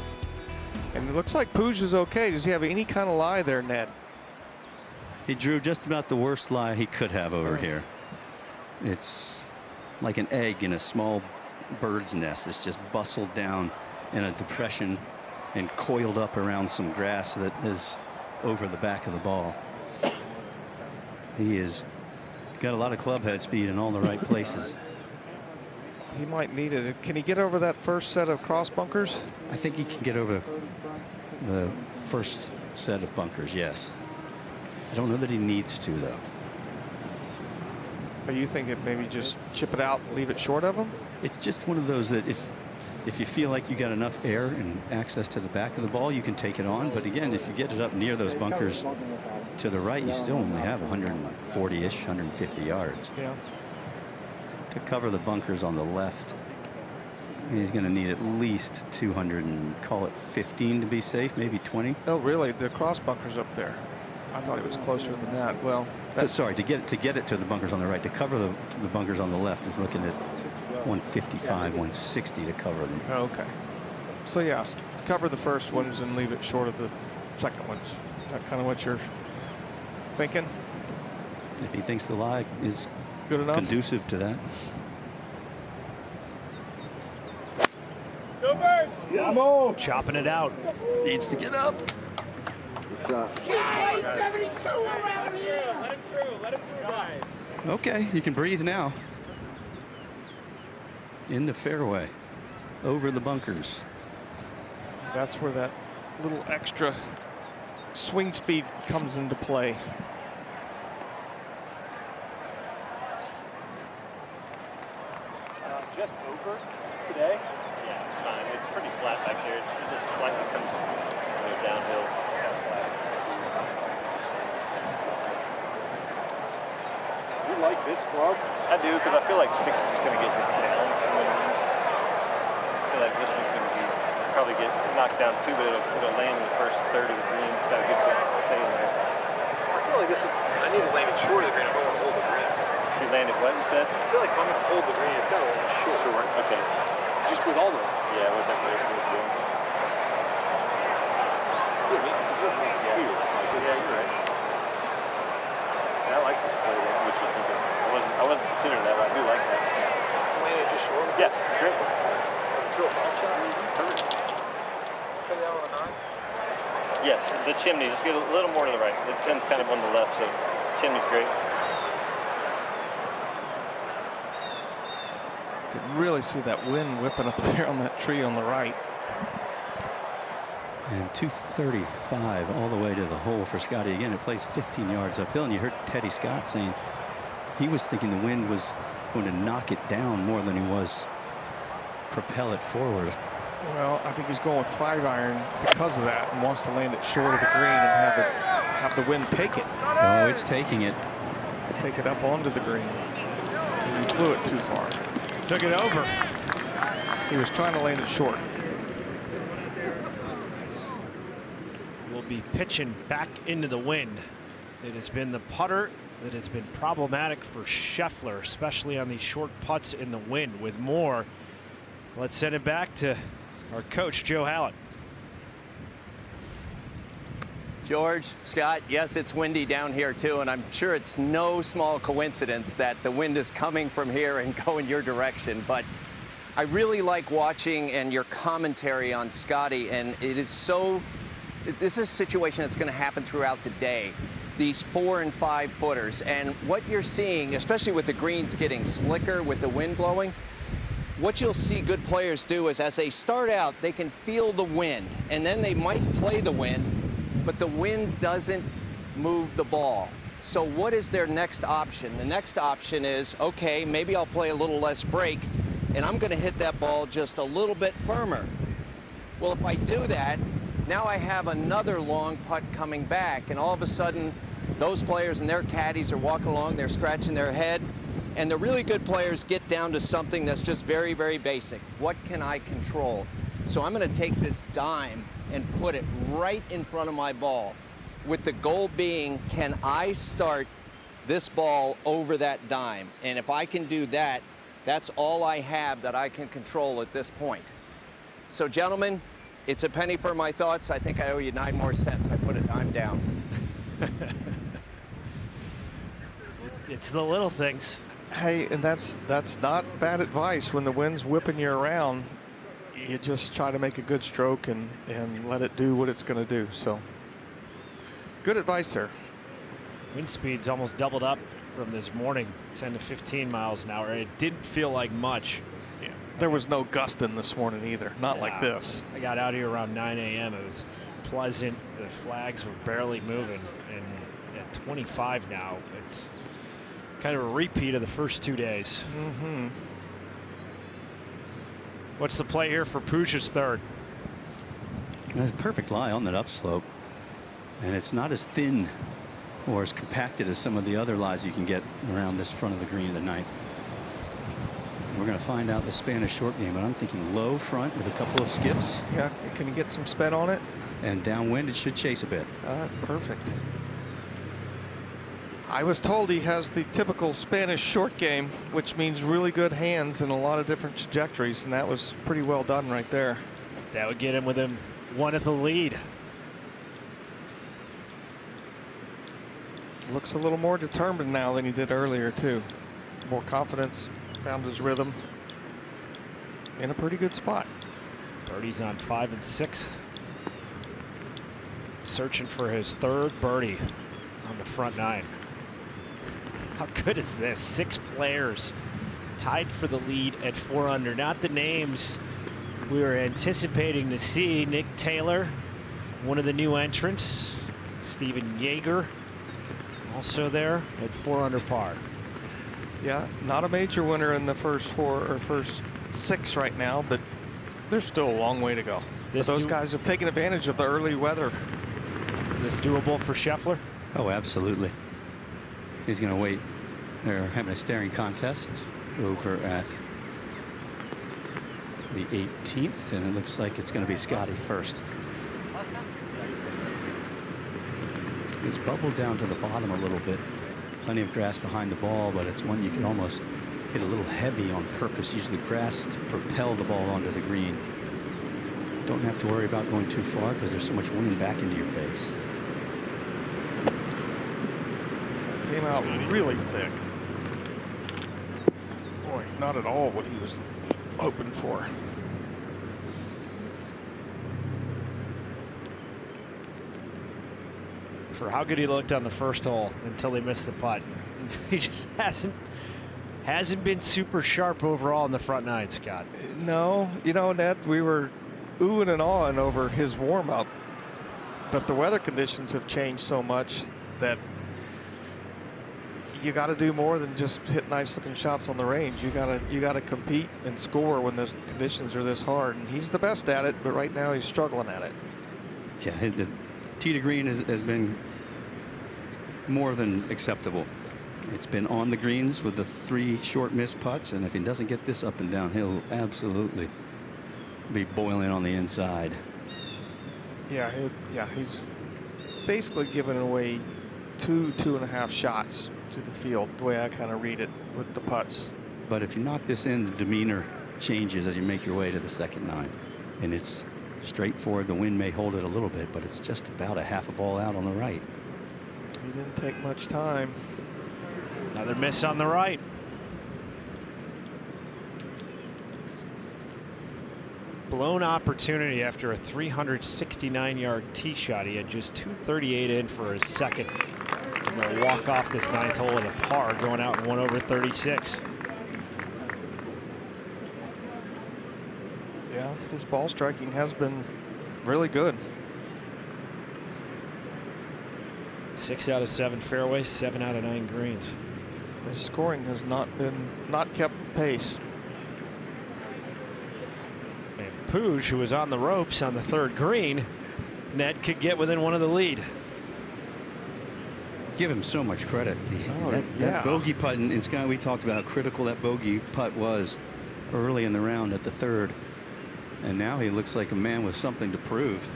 And it looks like Puig is okay. Does he have any kind of lie there, Ned? He drew just about the worst lie he could have over here. It's like an egg in a small bird's nest. It's just bustled down in a depression and coiled up around some grass that is over the back of the ball. He has got a lot of club head speed in all the right places. He might need it. Can he get over that first set of cross bunkers? I think he can get over the first set of bunkers, yes. I don't know that he needs to, though. But you think it maybe just chip it out, leave it short of him? It's just one of those that if you feel like you got enough air and access to the back of the ball, you can take it on. But again, if you get it up near those bunkers to the right, you still only have 140-ish, 150 yards. Yeah. To cover the bunkers on the left, he's going to need at least 200 and call it 15 to be safe, maybe 20. Oh, really? The cross bunkers up there. I thought it was closer than that. Well, sorry, to get it to the bunkers on the right. To cover the bunkers on the left is looking at 155, 160 to cover them. Oh, okay. So yeah, cover the first ones and leave it short of the second ones. Is that kind of what you're thinking? If he thinks the lie is good enough, conducive to that. Go Birds! Come on! Chopping it out. Needs to get up. Okay, you can breathe now. In the fairway, over the bunkers. That's where that little extra swing speed comes into play. Just over today? Yeah, it's fine. It's pretty flat back there. It just slightly comes downhill. You like this club? I do, because I feel like 6 is just going to get down. I feel like this one's going to probably get knocked down too, but it'll land in the first third of the green. Got to get you staying there. I feel like I need to land it short of the green if I want to hold the green. You landed what you said? I feel like if I'm going to hold the green, it's got to land short. Short, okay. Just with all the... Yeah, whatever it was doing. Yeah, because if it lands here, yeah, you're right. I like this play there. What you think? I wasn't considering that, but I do like that. Land it just short? Yeah, great. 205 shot? Perfect. Put it out on a 9? Yes, the chimney. Just get a little more to the right. The pin's kind of on the left, so chimney's great. Could really see that wind whipping up there on that tree on the right. And 235 all the way to the hole for Scottie. Again, it plays 15 yards uphill, and you heard Teddy Scott saying he was thinking the wind was going to knock it down more than he was propel it forward. Well, I think he's going with 5-iron because of that and wants to land it short of the green and have the wind take it. Oh, it's taking it. Take it up onto the green. And he flew it too far. Took it over. He was trying to land it short. Will be pitching back into the wind. It has been the putter that has been problematic for Scheffler, especially on these short putts in the wind. With more, let's send it back to our coach, Joe Hallett. George, Scott, yes, it's windy down here too, and I'm sure it's no small coincidence that the wind is coming from here and going your direction. But I really like watching and your commentary on Scottie, and it is so, this is a situation that's going to happen throughout the day. These 4 and 5 footers, and what you're seeing, especially with the greens getting slicker with the wind blowing, what you'll see good players do is as they start out, they can feel the wind, and then they might play the wind, but the wind doesn't move the ball. So what is their next option? The next option is, okay, maybe I'll play a little less break, and I'm going to hit that ball just a little bit firmer. Well, if I do that, now I have another long putt coming back, and all of a sudden, those players and their caddies are walking along, they're scratching their head, and the really good players get down to something that's just very, very basic. What can I control? So I'm going to take this dime and put it right in front of my ball, with the goal being, can I start this ball over that dime? And if I can do that, that's all I have that I can control at this point. So gentlemen, it's a penny for my thoughts. I think I owe you 9 more cents. I put a dime down. It's the little things. Hey, and that's not bad advice. When the wind's whipping you around, you just try to make a good stroke and let it do what it's going to do. So good advice there. Wind speed's almost doubled up from this morning, 10 to 15 miles an hour. It didn't feel like much. Yeah. There was no gusting this morning either, not like this. I got out here around 9 a.m. It was pleasant. The flags were barely moving, and at 25 now, it's kind of a repeat of the first 2 days. Mm-hmm. What's the play here for Puig's third? It's a perfect lie on that upslope, and it's not as thin or as compacted as some of the other lies you can get around this front of the green of the 9th. We're going to find out the Spanish short game, but I'm thinking low front with a couple of skips. Yeah, can you get some spin on it? And downwind, it should chase a bit. Perfect. I was told he has the typical Spanish short game, which means really good hands and a lot of different trajectories, and that was pretty well done right there. That would get him within 1 of the lead. Looks a little more determined now than he did earlier, too. More confidence, found his rhythm. In a pretty good spot. Birdie's on 5 and 6. Searching for his third birdie on the front 9. How good is this? 6 players tied for the lead at 4 under. Not the names we were anticipating to see. Nick Taylor, one of the new entrants. Steven Yeager, also there at 4 under par. Yeah, not a major winner in the first 4 or first 6 right now, but there's still a long way to go. Those guys have taken advantage of the early weather. This doable for Scheffler? Oh, absolutely. He's going to wait. They're having a staring contest over at the 18th, and it looks like it's going to be Scottie first. It's bubbled down to the bottom a little bit. Plenty of grass behind the ball, but it's one you can almost hit a little heavy on purpose. Use the grass to propel the ball onto the green. Don't have to worry about going too far because there's so much wind back into your face. Came out really thick. Boy, not at all what he was hoping for. For how good he looked on the first hole until he missed the putt. He just hasn't been super sharp overall in the front 9, Scott. No, you know, Ned, we were oohing and awing over his warm-up, but the weather conditions have changed so much that you got to do more than just hit nice-looking shots on the range. You got to compete and score when the conditions are this hard. And he's the best at it, but right now he's struggling at it. Yeah, the tee to green has been more than acceptable. It's been on the greens with the 3 short missed putts, and if he doesn't get this up and down, he'll absolutely be boiling on the inside. Yeah, he's basically given away 2.5 shots to the field, the way I kind of read it with the putts. But if you knock this in, the demeanor changes as you make your way to the second 9. And it's straightforward. The wind may hold it a little bit, but it's just about a half a ball out on the right. He didn't take much time. Another miss on the right. Blown opportunity after a 369-yard tee shot. He had just 238 in for his second. He's going to walk off this 9th hole with a par, going out in 1 over 36. Yeah, his ball striking has been really good. 6 out of 7 fairways, 7 out of 9 greens. His scoring has not kept pace. And Puig, who was on the ropes on the 3rd green, Ned could get within 1 of the lead. Give him so much credit. That bogey putt in Scottie, we talked about how critical that bogey putt was early in the round at the 3rd. And now he looks like a man with something to prove.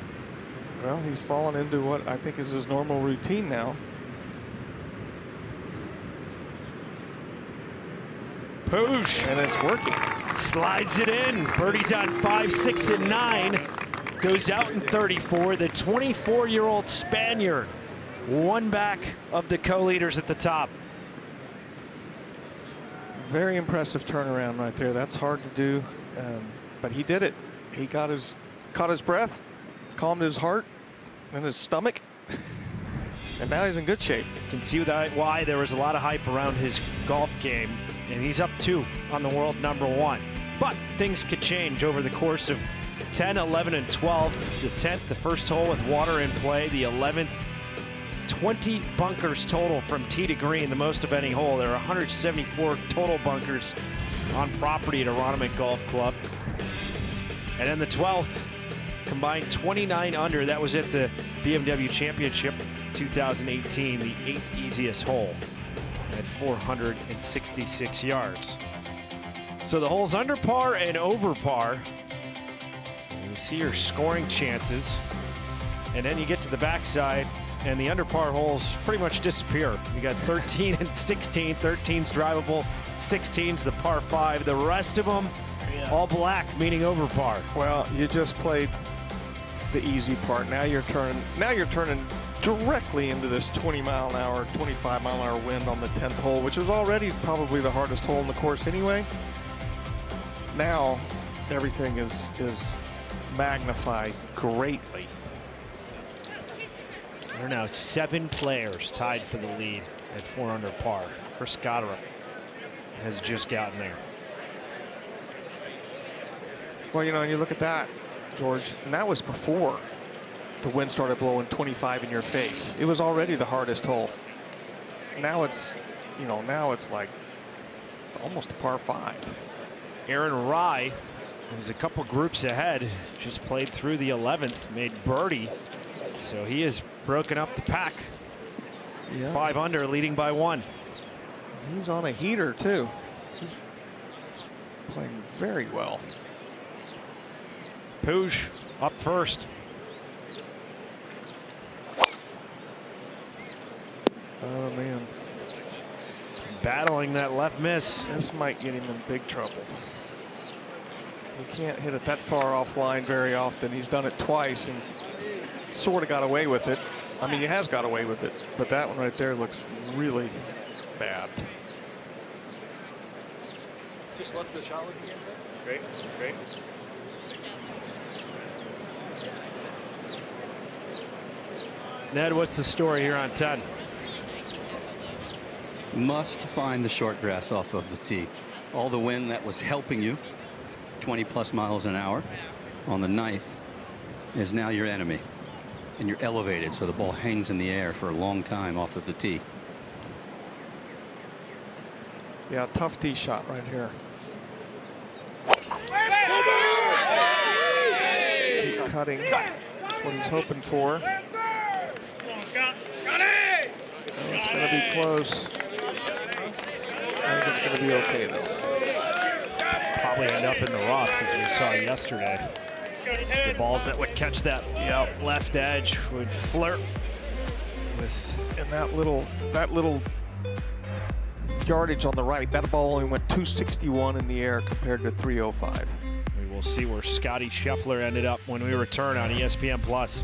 Well, he's fallen into what I think is his normal routine now. Puig. And it's working. Slides it in. Birdie's on 5, 6, and 9. Goes out in 34. The 24-year-old Spaniard, 1 back of the co-leaders at the top. Very impressive turnaround right there. That's hard to do, but he did it. He caught his breath, calmed his heart and his stomach, and now he's in good shape. Can see why there was a lot of hype around his golf game, and he's up 2 on the world #1. But things could change over the course of 10, 11, and 12. The 10th, the first hole with water in play. The 11th, 20 bunkers total from tee to green, the most of any hole. There are 174 total bunkers on property at Aronimink Golf Club. And then the 12th, combined 29 under. That was at the BMW Championship 2018, the 8th easiest hole at 466 yards. So the holes under par and over par. And you see your scoring chances. And then you get to the backside, and the under par holes pretty much disappear. You got 13 and 16. 13's drivable, 16's the par 5. The rest of them, all black, meaning over par. Well, you just played the easy part. Now you're turning directly into this 20-mile-an-hour, 25-mile-an-hour wind on the 10th hole, which was already probably the hardest hole in the course anyway. Now everything is magnified greatly. There are now 7 players tied for the lead at 4 under par. Scottie has just gotten there. Well, you know, and you look at that, George, and that was before the wind started blowing 25 in your face. It was already the hardest hole. Now it's, you know, like it's almost a par 5. Aaron Rai, who's a couple groups ahead, just played through the 11th, made birdie. So he has broken up the pack. Yeah. 5 under, leading by 1. He's on a heater too. He's playing very well. Puig up first. Oh man. Battling that left miss. This might get him in big trouble. He can't hit it that far offline very often. He's done it twice and sort of got away with it. I mean, he has got away with it, but that one right there looks really bad. Just left the shot with you. Great, great. Ned, what's the story here on 10? Must find the short grass off of the tee. All the wind that was helping you, 20+ miles an hour on the 9th, is now your enemy. And you're elevated, so the ball hangs in the air for a long time off of the tee. Yeah, tough tee shot right here. Keep cutting. That's what he's hoping for. Oh, it's going to be close. I think it's going to be okay, though. Probably end up in the rough, as we saw yesterday. The balls that would catch that left edge would flirt with. And that little yardage on the right, that ball only went 261 in the air compared to 305. We will see where Scottie Scheffler ended up when we return on ESPN Plus.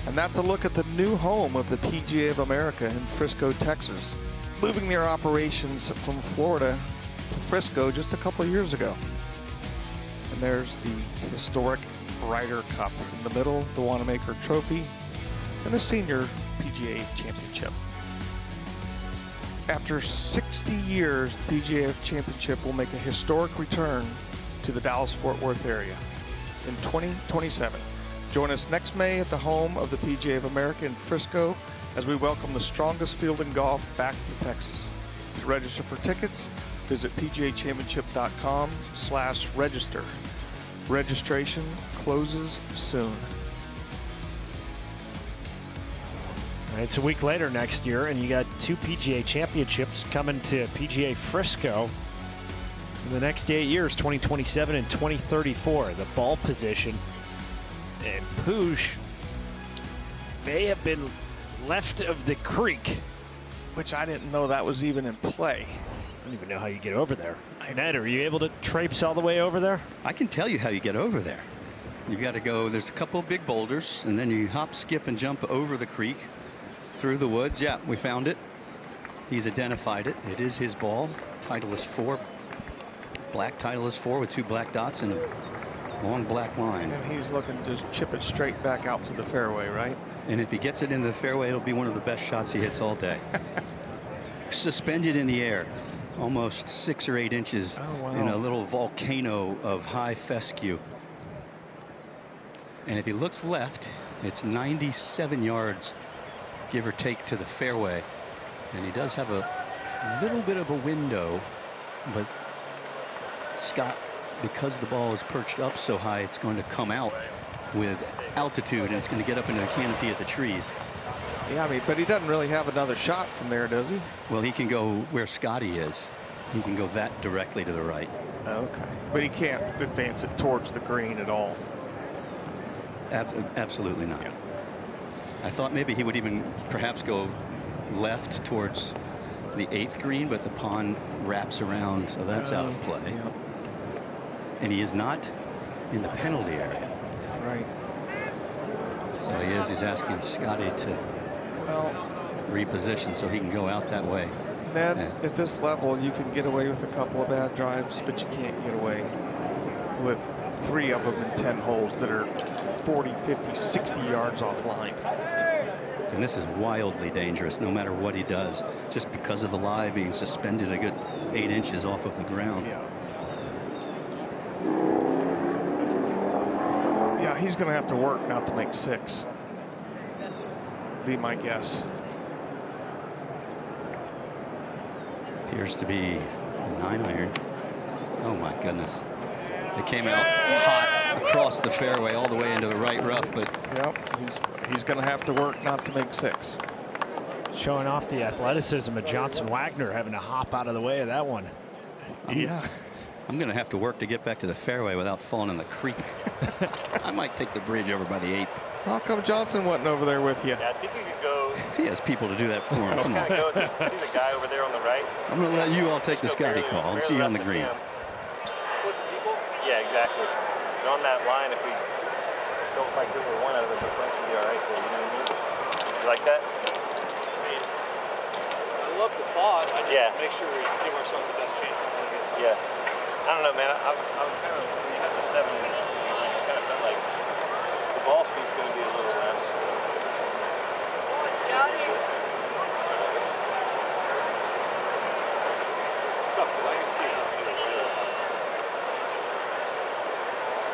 And that's a look at the new home of the PGA of America in Frisco, Texas, moving their operations from Florida to Frisco just a couple of years ago. And there's the historic Ryder Cup in the middle, the Wanamaker Trophy, and the Senior PGA Championship. After 60 years, the PGA Championship will make a historic return to the Dallas-Fort Worth area in 2027. Join us next May at the home of the PGA of America in Frisco as we welcome the strongest field in golf back to Texas. To register for tickets, visit pgachampionship.com/register. Registration closes soon. All right, it's a week later next year, and you got 2 PGA Championships coming to PGA Frisco in the next 8 years, 2027 and 2034. The ball position. And Puig may have been left of the creek, which I didn't know that was even in play. I don't even know how you get over there. Ned, are you able to traipse all the way over there? I can tell you how you get over there. You got to go, there's a couple of big boulders, and then you hop, skip, and jump over the creek, through the woods. Yeah, we found it. He's identified it. It is his ball. Titleist 4. black Titleist 4 with 2 black dots and a long black line. And he's looking to just chip it straight back out to the fairway, right? And if he gets it into the fairway, it'll be one of the best shots he hits all day. Suspended in the air, almost 6 or 8 inches in a little volcano of high fescue. And if he looks left, it's 97 yards, give or take, to the fairway. And he does have a little bit of a window, but Scott, because the ball is perched up so high, it's going to come out with altitude, and it's going to get up into the canopy of the trees. Yeah, I mean, but he doesn't really have another shot from there, does he? Well, he can go where Scottie is. He can go that directly to the right. Okay. But he can't advance it towards the green at all. Absolutely not. I thought maybe he would even perhaps go left towards the 8th green, but the pond wraps around, so that's out of play. Yeah. And he is not in the penalty area. Right. So he's asking Scottie to reposition so he can go out that way. Ned, at this level, you can get away with a couple of bad drives, but you can't get away with 3 of them in 10 holes that are 40, 50, 60 yards offline. And this is wildly dangerous no matter what he does, just because of the lie being suspended a good 8 inches off of the ground. Yeah, he's going to have to work not to make 6. Be my guess. Appears to be a 9-iron. Oh my goodness. It came out hot across the fairway all the way into the right rough, but he's going to have to work not to make 6. Showing off the athleticism of Johnson Wagner, having to hop out of the way of that one. I'm going to have to work to get back to the fairway without falling in the creek. I might take the bridge over by the 8th. How come Johnson wasn't over there with you? Yeah, I think you could go. He has people to do that for him. Come on. See the guy over there on the right? I'm going to let you all take the Scottie call and see you on the green. Split the people? Yeah, exactly. And on that line, if we don't like over one out of the bunch, should be all right for you, know what I mean? You like that? I love the thought. I just want to make sure we give ourselves the best chance. Yeah. I don't know, man. I'm kind of, when you have the 7, I kind of felt like the ball speed's going to be a little less. It's tough because I can see it really nice.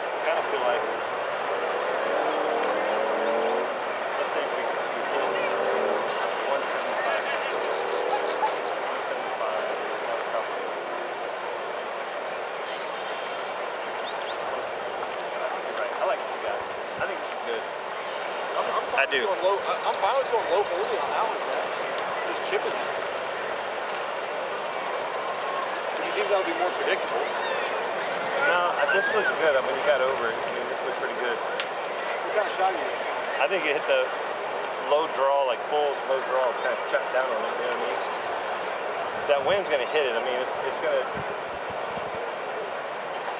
I kind of feel like, let's say if we hit 175. 175. I like what you got. I think this is good. I do. I'm fine with going low early on that one, Jack. Just chipping. Do you think that'll be more predictable? No, this looks good. I mean, you got over it. I mean, this looks pretty good. What kind of shot are you? I think you hit the low draw, like full low draw, kind of chop down on it. You know what I mean? That wind's going to hit it. I mean, it's going to.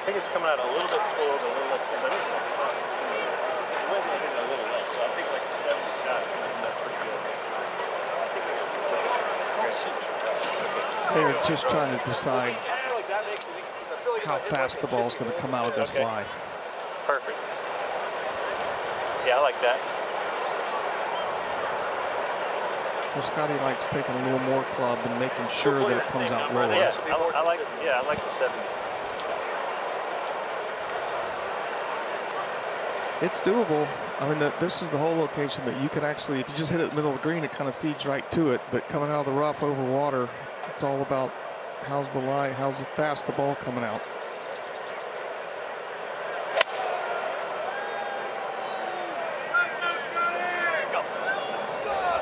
I think it's coming out a little bit slower than the wind lets in. I think it's fun. The wind's going to hit it a little less, so I think like a 70 shot. That's pretty good. I think we're going to do They're just trying to decide how fast the ball's going to come out of this lie. Perfect. Yeah, I like that. So Scottie likes taking a little more club and making sure that it comes out lower. Yeah, I like the 70. It's doable. I mean, this is the whole location that you can actually, if you just hit it in the middle of the green, it kind of feeds right to it. But coming out of the rough over water, it's all about how's the lie, how's fast the ball coming out.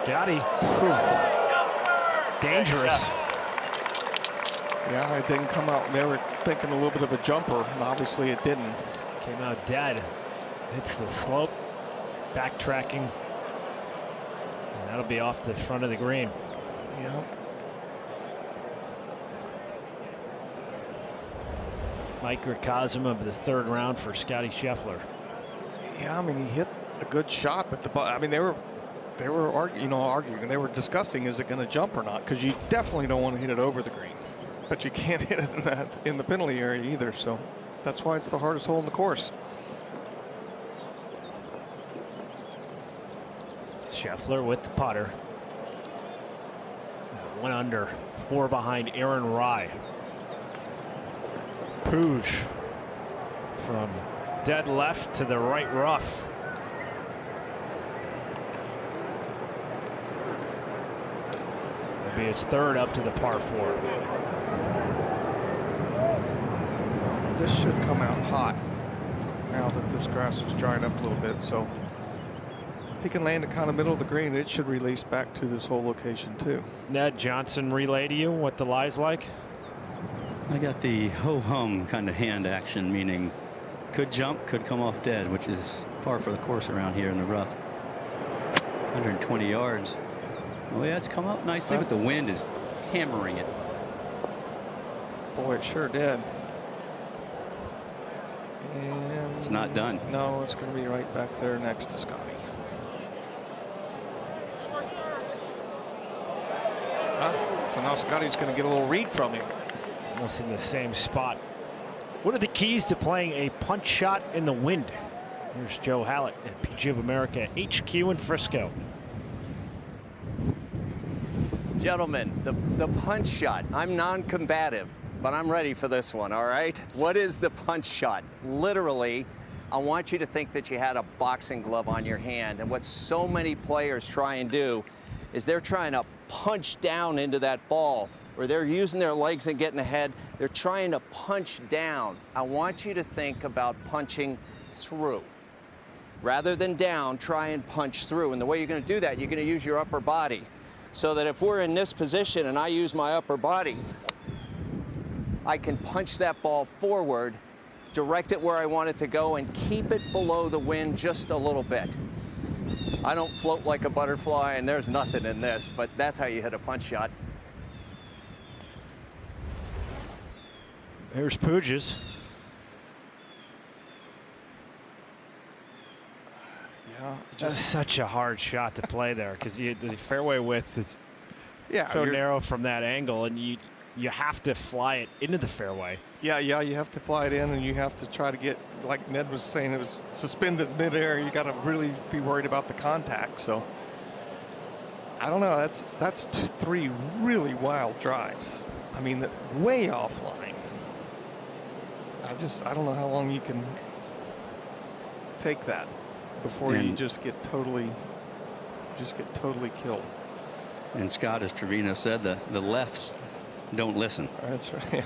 Scottie. Dangerous. Yeah, it didn't come out. They were thinking a little bit of a jumper, and obviously it didn't. Came out dead. Hits the slope. Backtracking. And that'll be off the front of the green. Yeah. Microcosm of the 3rd round for Scottie Scheffler. Yeah, I mean, he hit a good shot, but the ball, I mean, they were arguing, they were discussing, is it going to jump or not? Because you definitely don't want to hit it over the green. but you can't hit it in the penalty area either. So that's why it's the hardest hole in the course. Scheffler with the putter. 1 under, 4 behind Aaron Rai. Puig from dead left to the right rough. It'll be his 3rd up to the par 4. This should come out hot now that this grass has dried up a little bit. So if he can land it kind of middle of the green, it should release back to this whole location too. Ned Johnson relay to you what the lie's like? I got the ho-hum kind of hand action, meaning could jump, could come off dead, which is par for the course around here in the rough. 120 yards. Oh yeah, it's come up nicely, but the wind is hammering it. Boy, it sure did. And it's not done. No, it's going to be right back there next to Scottie. So now Scottie's going to get a little read from him. Almost in the same spot. What are the keys to playing a punch shot in the wind? Here's Joe Hallett at PGA of America HQ in Frisco. Gentlemen, the punch shot. I'm non-combative, but I'm ready for this one, all right? What is the punch shot? Literally, I want you to think that you had a boxing glove on your hand, and what so many players try and do is they're trying to punch down into that ball, or they're using their legs and getting ahead. They're trying to punch down. I want you to think about punching through. Rather than down, try and punch through. And the way you're going to do that, you're going to use your upper body. So that if we're in this position and I use my upper body, I can punch that ball forward, direct it where I want it to go, and keep it below the wind just a little bit. I don't float like a butterfly, and there's nothing in this, but that's how you hit a punch shot. Here's Puig's. Yeah, Just such a hard shot to play there because the fairway width is so narrow from that angle, and you have to fly it into the fairway. Yeah, you have to fly it in, and you have to try to get, like Ned was saying, it was suspended midair. You got to really be worried about the contact. So I don't know. That's 3 really wild drives. I mean, way offline. I don't know how long you can take that before you just get totally killed. And Scott, as Trevino said, the lefts don't listen. That's right. Yeah.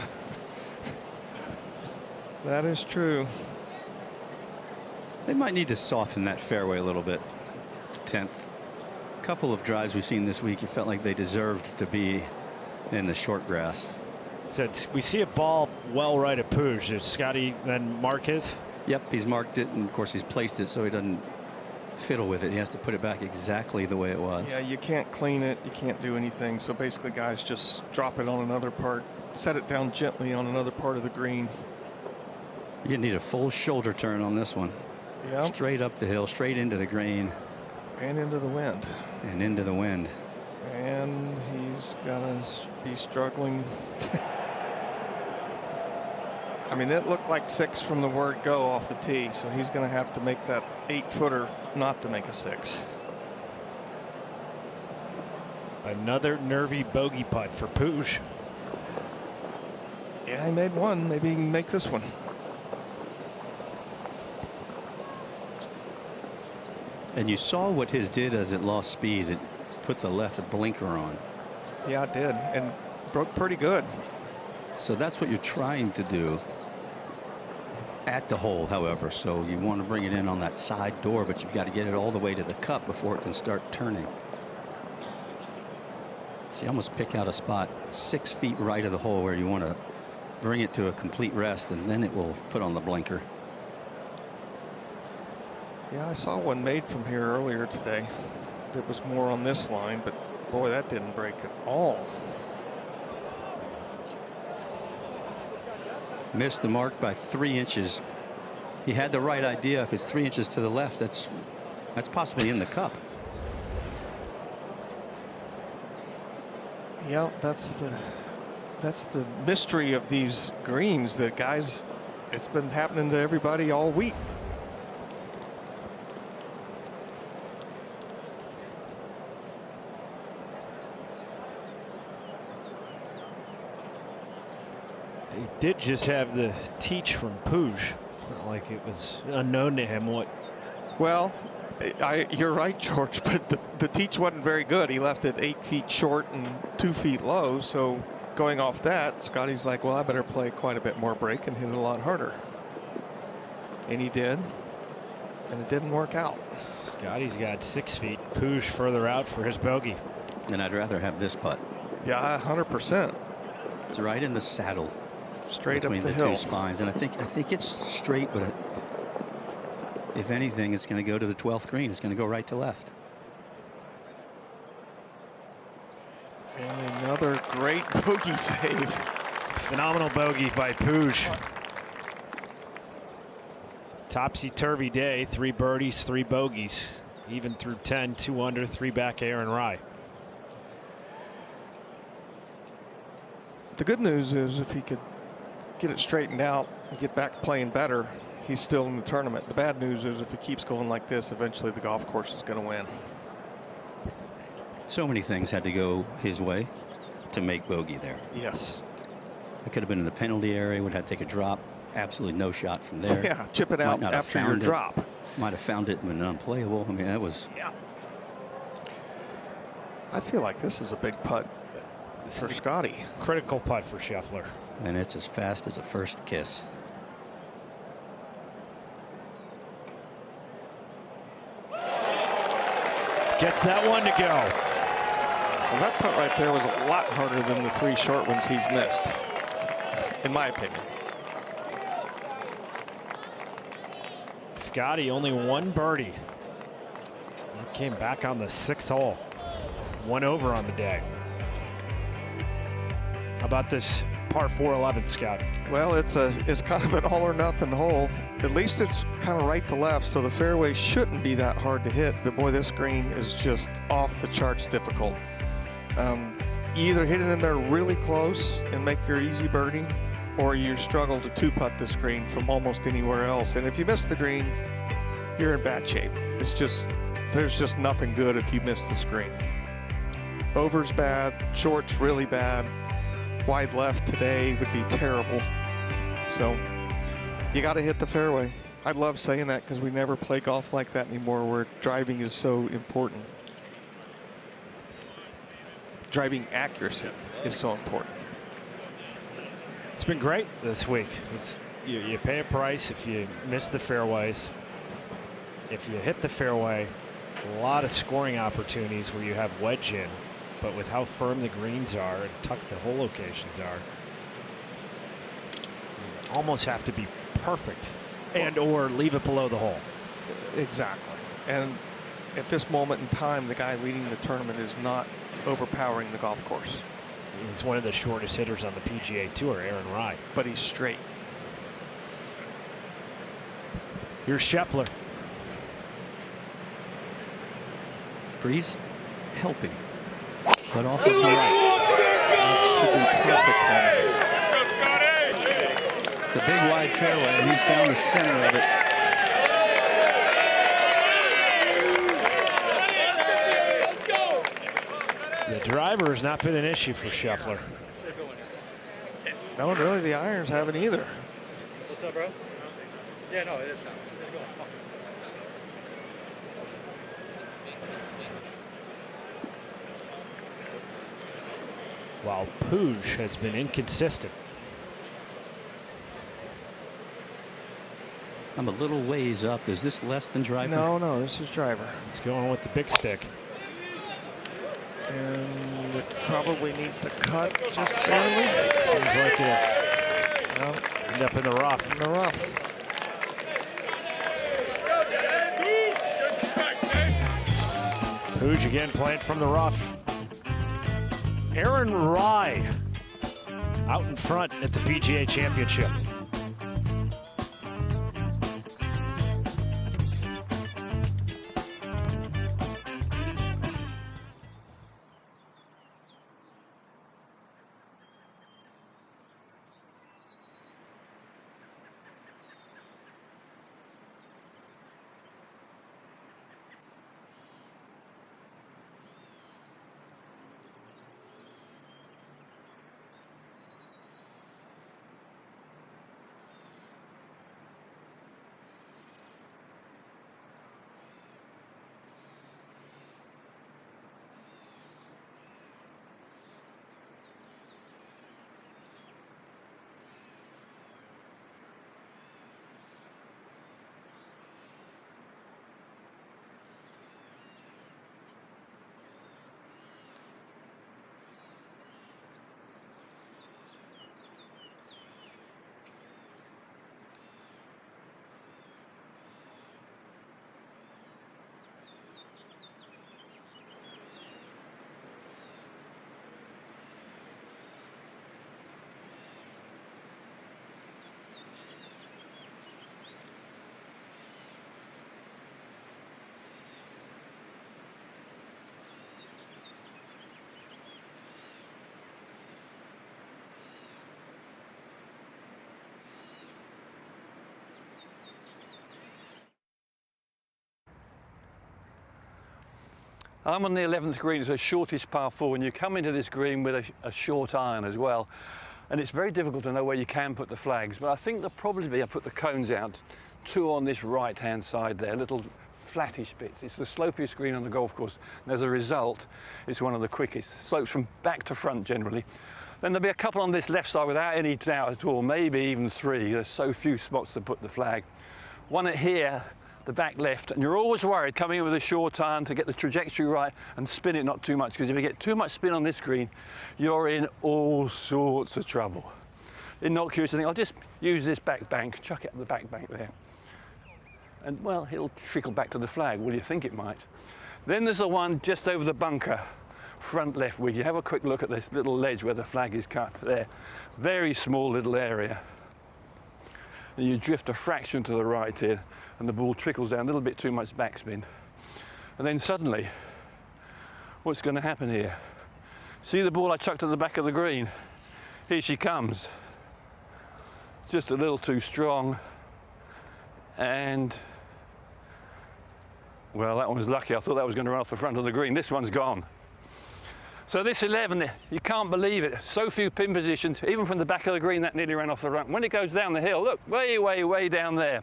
That is true. They might need to soften that fairway a little bit. 10th. A couple of drives we've seen this week, you felt like they deserved to be in the short grass. So we see a ball well right at Puig. Did Scottie then mark his? Yep, he's marked it, and of course he's placed it so he doesn't fiddle with it. He has to put it back exactly the way it was. Yeah, you can't clean it. You can't do anything. So basically, guys, just drop it on another part, set it down gently on another part of the green. You need a full shoulder turn on this one. Yeah. Straight up the hill, straight into the green. And into the wind. And into the wind. And he's gonna be struggling. I mean, it looked like 6 from the word go off the tee, so he's going to have to make that 8-footer not to make a 6. Another nervy bogey putt for Puig. Yeah, he made one. Maybe he can make this one. And you saw what his did as it lost speed. It put the left blinker on. Yeah, it did, and broke pretty good. So that's what you're trying to do at the hole, however. So you want to bring it in on that side door, but you've got to get it all the way to the cup before it can start turning. So you almost pick out a spot 6 feet right of the hole where you want to bring it to a complete rest, and then it will put on the blinker. Yeah, I saw one made from here earlier today that was more on this line, but boy, that didn't break at all. Missed the mark by 3 inches. He had the right idea. If it's 3 inches to the left, that's possibly in the cup. Yeah, that's That's the mystery of these greens, that guys, it's been happening to everybody all week. He did just have the teach from Puig. It's not like it was unknown to him what. Well, you're right, George, but the teach wasn't very good. He left it 8 feet short and 2 feet low. So going off that, Scottie's like, well, I better play quite a bit more break and hit it a lot harder. And he did. And it didn't work out. Scottie's got 6 feet. Puig further out for his bogey. And I'd rather have this putt. Yeah, 100%. It's right in the saddle. Straight up between the the hill. two spines, and I think it's straight, but if anything, it's going to go to the 12th green. It's going to go right to left. And another great bogey save. Phenomenal bogey by Puig. Topsy-turvy day, 3 birdies, 3 bogeys. Even through 10, 2 under, 3 back Aaron Rai. The good news is if he could get it straightened out and get back playing better, he's still in the tournament. The bad news is if he keeps going like this, eventually the golf course is going to win. So many things had to go his way to make bogey there. Yes. It could have been in the penalty area, would have to take a drop. Absolutely no shot from there. Yeah, chip it out after your drop. Might have found it when unplayable. I mean, that was. Yeah. I feel like this is a big putt for Scottie. Critical putt for Scheffler. And it's as fast as a first kiss. Gets that one to go. Well, that putt right there was a lot harder than the 3 short ones he's missed, in my opinion. Scottie only 1 birdie. He came back on the 6th hole. 1 over on the day. How about this par 4 11, Scott? Well, it's kind of an all or nothing hole. At least it's kind of right to left, so the fairway shouldn't be that hard to hit. But boy, this green is just off the charts difficult. You either hit it in there really close and make your easy birdie, or you struggle to 2-putt this green from almost anywhere else. And if you miss the green, you're in bad shape. It's just, there's just nothing good if you miss this green. Over's bad, short's really bad. Wide left today would be terrible. So you got to hit the fairway. I love saying that because we never play golf like that anymore, where driving is so important. Driving accuracy is so important. It's been great this week. It's you pay a price if you miss the fairways. If you hit the fairway, a lot of scoring opportunities where you have wedge in. But with how firm the greens are and tucked the hole locations are, you almost have to be perfect and or leave it below the hole. Exactly. And at this moment in time, the guy leading the tournament is not overpowering the golf course. He's one of the shortest hitters on the PGA Tour, Aaron Rai. But he's straight. Here's Scheffler. Breeze helping. But off of the right. That should be perfect. It's a big wide fairway, and he's found the center of it. The driver has not been an issue for Scheffler. No, really, the irons haven't either. What's up, bro? Yeah, no, it is not. While Puig has been inconsistent. I'm a little ways up. Is this less than driver? No, this is driver. It's going with the big stick. And it probably needs to cut just barely. Seems like it. Well, end up in the rough. In the rough. Puig again playing from the rough. Aaron Rai out in front at the PGA Championship. I'm on the 11th green. It's the shortest par 4, and you come into this green with a short iron as well. And it's very difficult to know where you can put the flags, but I think they'll probably be, I put the cones out, 2 on this right-hand side there, little flattish bits. It's the slopiest green on the golf course, and as a result, it's one of the quickest. Slopes from back to front generally. Then there'll be a couple on this left side without any doubt at all, maybe even 3. There's so few spots to put the flag. One at here, the back left, and you're always worried coming in with a short iron to get the trajectory right and spin it not too much, because if you get too much spin on this green, you're in all sorts of trouble. Innocuous, I think I'll just use this back bank, chuck it up the back bank there. And well, it'll trickle back to the flag. Well, you think it might. Then there's the one just over the bunker, front left wig. You have a quick look at this little ledge where the flag is cut there. Very small little area. And you drift a fraction to the right here, and the ball trickles down, a little bit too much backspin. And then suddenly, what's going to happen here? See the ball I chucked to the back of the green? Here she comes. Just a little too strong. And, well, that one was lucky. I thought that was going to run off the front of the green. This one's gone. So this 11, you can't believe it. So few pin positions, even from the back of the green, that nearly ran off the front. When it goes down the hill, look, way, way, way down there.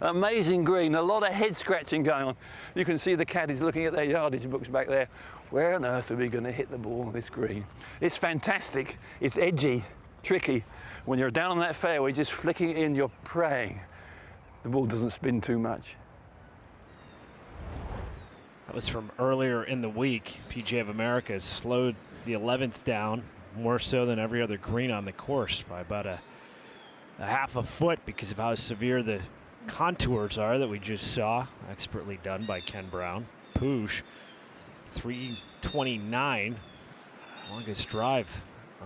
Amazing green, a lot of head scratching going on. You can see the caddies looking at their yardage books back there. Where on earth are we going to hit the ball on this green? It's fantastic, it's edgy, tricky. When you're down on that fairway, just flicking it in, you're praying the ball doesn't spin too much. That was from earlier in the week. PGA of America has slowed the 11th down, more so than every other green on the course, by about a half a foot because of how severe the contours are that we just saw. Expertly done by Ken Brown. Puig, 329, longest drive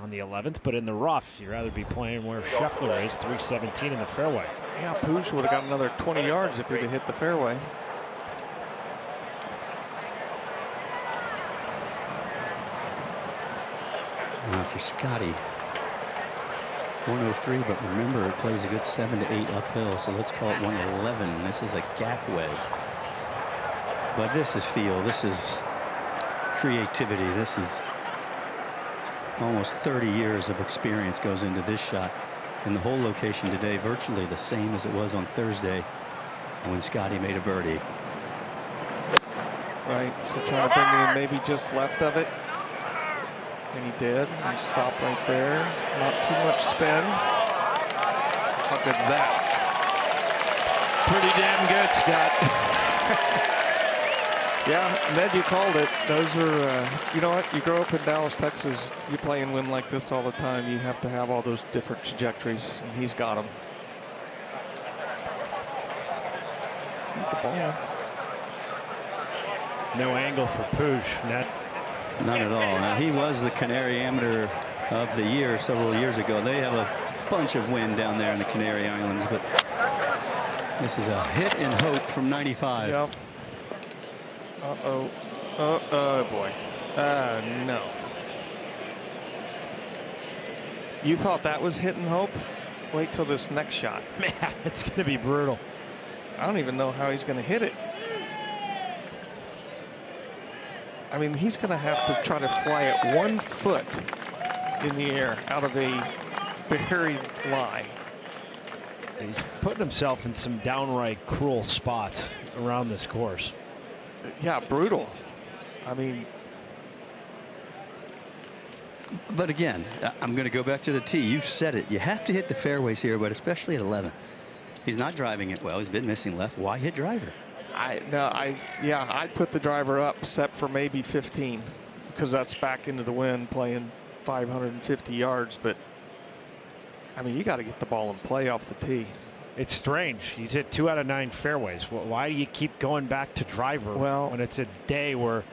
on the 11th, but in the rough, you'd rather be playing where Scheffler is, 317 in the fairway. Yeah, Puig would have got another 20 yards if he'd have hit the fairway. For Scottie, 103, but remember it plays a good 7 to 8 uphill, so let's call it 111. This is a gap wedge. But this is feel, this is creativity, this is almost 30 years of experience goes into this shot. And the whole location today virtually the same as it was on Thursday when Scottie made a birdie. Right, so trying to bring it in maybe just left of it. And he did. And stop right there. Not too much spin. How good is that? Pretty damn good, Scott. Yeah, Ned, you called it. Those are, you know what? You grow up in Dallas, Texas. You play and win like this all the time. You have to have all those different trajectories, and he's got them. See the ball. No angle for Puig, Ned. Not at all. Now, he was the Canary Amateur of the Year several years ago. They have a bunch of wind down there in the Canary Islands, but this is a hit and hope from 95. Yep. Uh-oh. Oh, boy. No. You thought that was hit and hope? Wait till this next shot. Man, it's going to be brutal. I don't even know how he's going to hit it. I mean, he's going to have to try to fly it 1 foot in the air out of a buried lie. He's putting himself in some downright cruel spots around this course. Yeah, brutal. I mean, but again, I'm going to go back to the tee. You've said it. You have to hit the fairways here, but especially at 11. He's not driving it well. He's been missing left. Why hit driver? I'd put the driver up, except for maybe 15, because that's back into the wind, playing 550 yards. But I mean, you got to get the ball in play off the tee. It's strange. He's hit 2 out of 9 fairways. Why do you keep going back to driver when it's a day where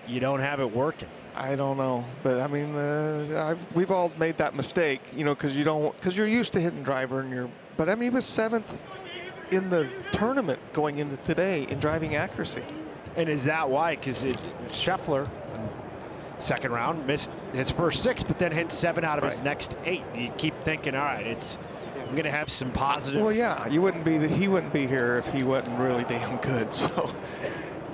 you don't have it working? I don't know, but I mean, we've all made that mistake, you know, because you're used to hitting driver, but I mean, he was 7th in the tournament going into today in driving accuracy. And is that why? Because Scheffler, second round, missed his first 6, but then hit 7 out of his next 8. You keep thinking, all right, I'm going to have some positive. Well, yeah, he wouldn't be here if he wasn't really damn good. So,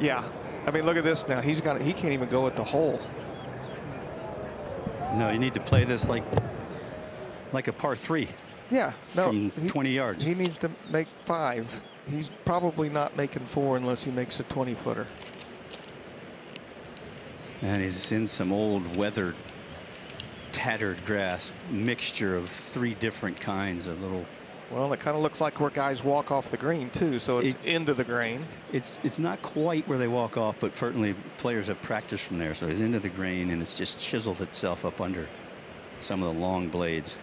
yeah, I mean, look at this now. He can't even go at the hole. No, you need to play this like a par 3. Yeah, no, from 20 yards. He needs to make 5. He's probably not making 4 unless he makes a 20-footer. And he's in some old weathered, tattered grass, mixture of 3 different kinds of little. Well, it kind of looks like where guys walk off the green too, so it's into the green. It's not quite where they walk off, but certainly players have practiced from there. So he's into the green, and it's just chiseled itself up under some of the long blades.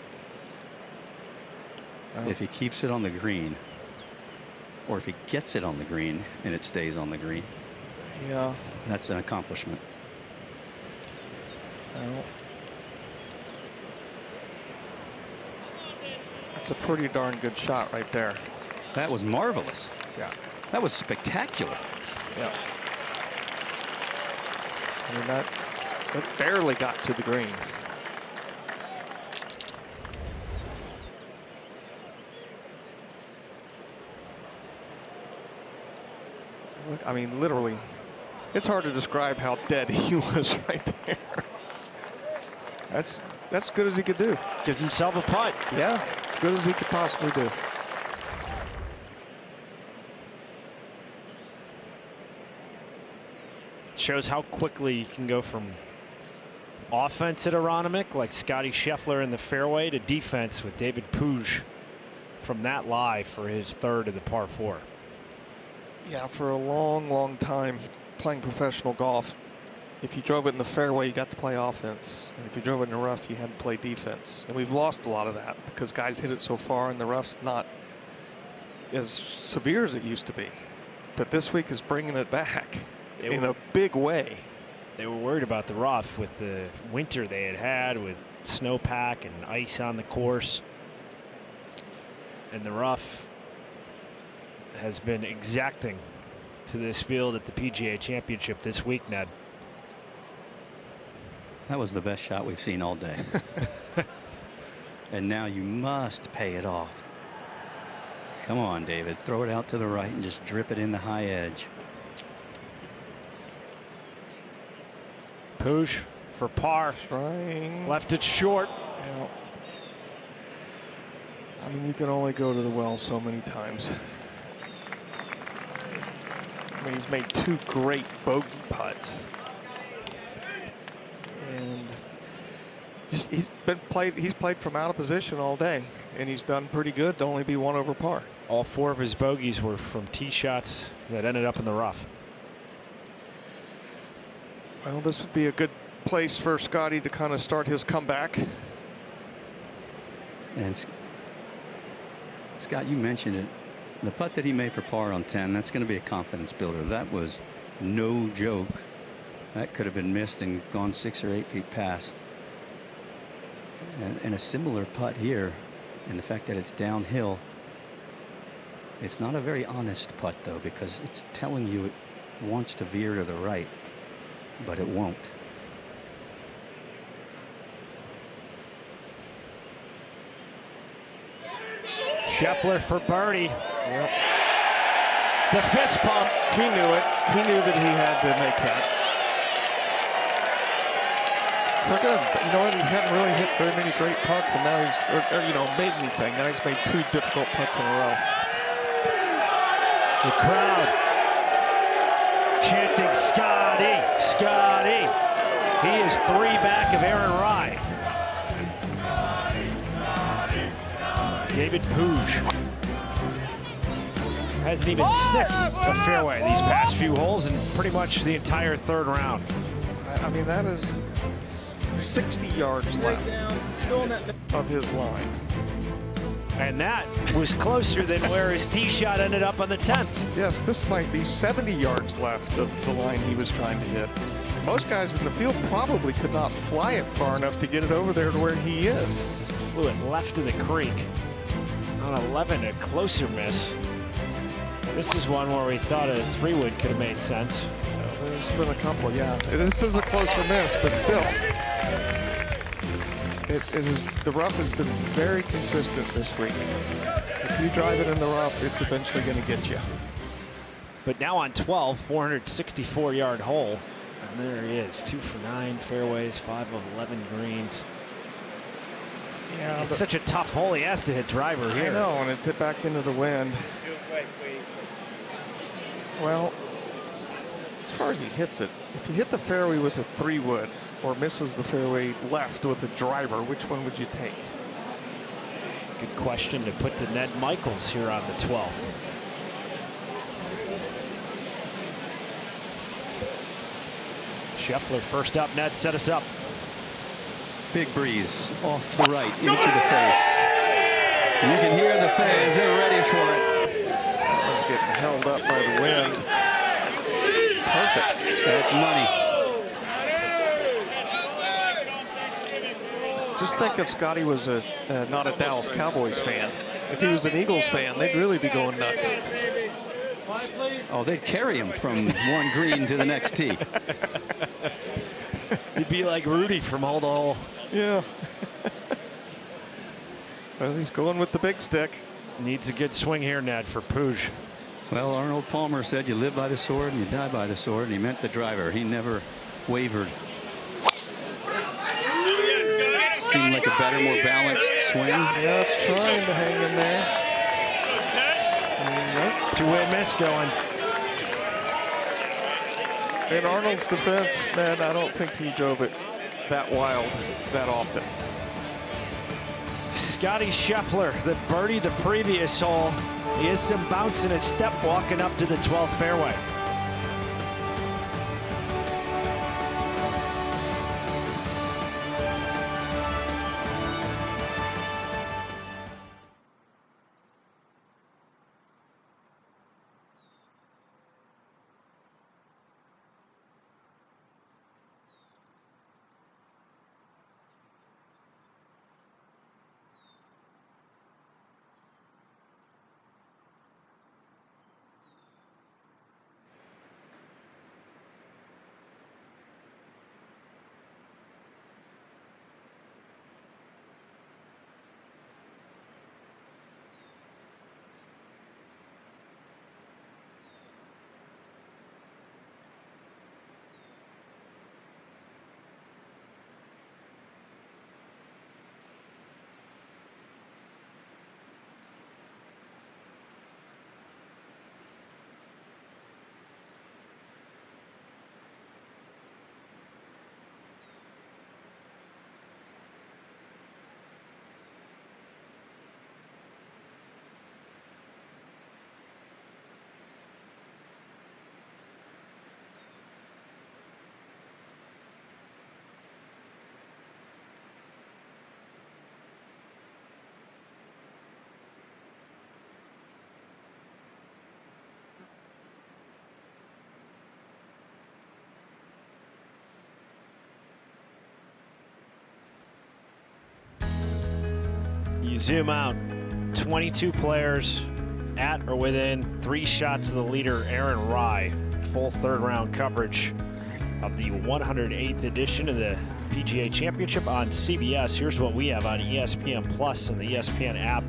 Oh. If he keeps it on the green, or if he gets it on the green and it stays on the green, yeah, that's an accomplishment. Well, that's a pretty darn good shot right there. That was marvelous. Yeah. That was spectacular. Yeah. I mean, that barely got to the green. Look, I mean, literally, it's hard to describe how dead he was right there. That's good as he could do. Gives himself a putt. Yeah, good as he could possibly do. Shows how quickly you can go from offense at Aronimink, like Scottie Scheffler in the fairway, to defense with David Puig from that lie for his 3rd of the par 4. Yeah, for a long, long time playing professional golf, if you drove it in the fairway, you got to play offense. And if you drove it in the rough, you had to play defense. And we've lost a lot of that because guys hit it so far and the rough's not as severe as it used to be. But this week is bringing it back in a big way. They were worried about the rough with the winter they had with snowpack and ice on the course. And the rough has been exacting to this field at the PGA Championship this week, Ned. That was the best shot we've seen all day. And now you must pay it off. Come on, David. Throw it out to the right and just drip it in the high edge. Puig for par. Trying. Left it short. Yeah. I mean, you can only go to the well so many times. I mean, he's made 2 great bogey putts. And he's played from out of position all day, and he's done pretty good to only be 1 over par. All 4 of his bogeys were from tee shots that ended up in the rough. Well, this would be a good place for Scottie to kind of start his comeback. And Scott, you mentioned it. The putt that he made for par on 10, that's going to be a confidence builder. That was no joke. That could have been missed and gone 6 or 8 feet past. And a similar putt here, and the fact that it's downhill. It's not a very honest putt, though, because it's telling you it wants to veer to the right, but it won't. Scheffler for birdie. Yep. The fist pump. He knew it. He knew that he had to make that. So good. You know what? He hadn't really hit very many great putts, and now he's, made anything. Now he's made 2 difficult putts in a row. The crowd chanting Scottie, Scottie. He is 3 back of Aaron Rai. David Puig hasn't even sniffed a fairway these past few holes and pretty much the entire 3rd round. I mean, that is 60 yards left of his line. And that was closer than where his tee shot ended up on the 10th. Yes, this might be 70 yards left of the line he was trying to hit. Most guys in the field probably could not fly it far enough to get it over there to where he is. Flew it left of the creek. On 11, a closer miss. This is one where we thought a 3-wood could have made sense. There's been a couple, yeah. This is a closer miss, but still. The rough has been very consistent this week. If you drive it in the rough, it's eventually going to get you. But now on 12, 464-yard hole. And there he is, 2 for 9 fairways, 5 of 11 greens. Yeah, it's such a tough hole. He has to hit driver here. I know, and it's hit back into the wind. Well, as far as he hits it, if you hit the fairway with a 3-wood or misses the fairway left with a driver, which one would you take? Good question to put to Ned Michaels here on the 12th. Scheffler first up. Ned, set us up. Big breeze off the right into the face. You can hear the fans. They're ready for it. That one's getting held up by the wind. Perfect. That's money. Just think if Scottie was not a Dallas Cowboys fan. If he was an Eagles fan, they'd really be going nuts. Oh, they'd carry him from one green to the next tee. He'd be like Rudy from hole to hole. Yeah. Well, he's going with the big stick. Needs a good swing here, Ned, for Puig. Well, Arnold Palmer said you live by the sword and you die by the sword, and he meant the driver. He never wavered. Seemed like a better, more balanced swing. Yeah, it's trying to hang in there. Two-way miss going. In Arnold's defense, Ned, I don't think he drove it that wild that often. Scottie Scheffler, the birdie the previous hole. He has some bounce in his step walking up to the 12th fairway. You zoom out, 22 players at or within 3 shots of the leader, Aaron Rai. Full third-round coverage of the 108th edition of the PGA Championship on CBS. Here's what we have on ESPN Plus and the ESPN app.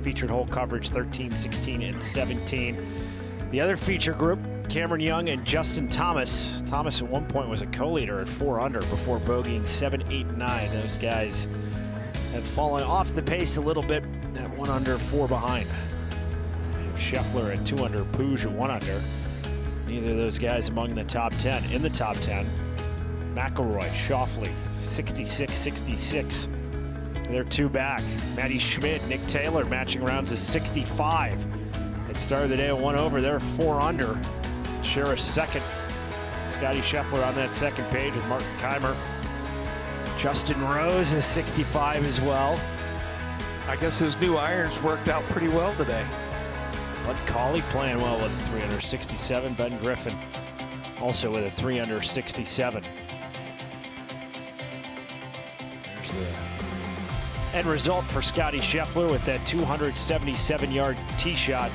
Featured hole coverage 13, 16, and 17. The other feature group, Cameron Young and Justin Thomas. Thomas at one point was a co-leader at 4 under before bogeying 7, 8, and 9. Those guys have fallen off the pace a little bit at 1 under, 4 behind. Scheffler at 2 under, Puig at 1 under. Neither of those guys among the top 10. In the top 10, McIlroy, Schauffele, 66, 66. They're 2 back. Matty Schmid, Nick Taylor matching rounds is 65. It started the day at 1 over. They're 4 under. Share a second. Scottie Scheffler on that second page with Martin Keimer. Justin Rose is 65 as well. I guess his new irons worked out pretty well today. Bud Cauley playing well with a 3 under 67. Ben Griffin also with a 3 under 67. There's the end result for Scottie Scheffler with that 277-yard tee shot.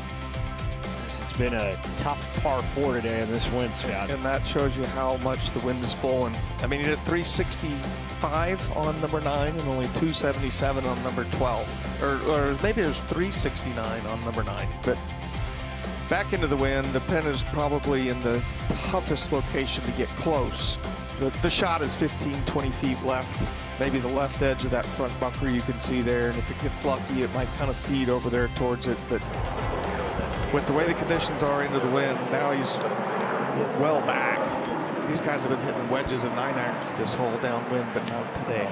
This has been a tough par 4 today in this wind, Scott. And that shows you how much the wind is blowing. I mean, he hit 365 on number 9 and only 277 on number 12. Or maybe it was 369 on number 9. But back into the wind. The pin is probably in the toughest location to get close. The shot is 15, 20 feet left. Maybe the left edge of that front bunker you can see there. And if it gets lucky, it might kind of feed over there towards it. But with the way the conditions are into the wind, now he's well back. These guys have been hitting wedges and 9-irons this hole downwind, but not today.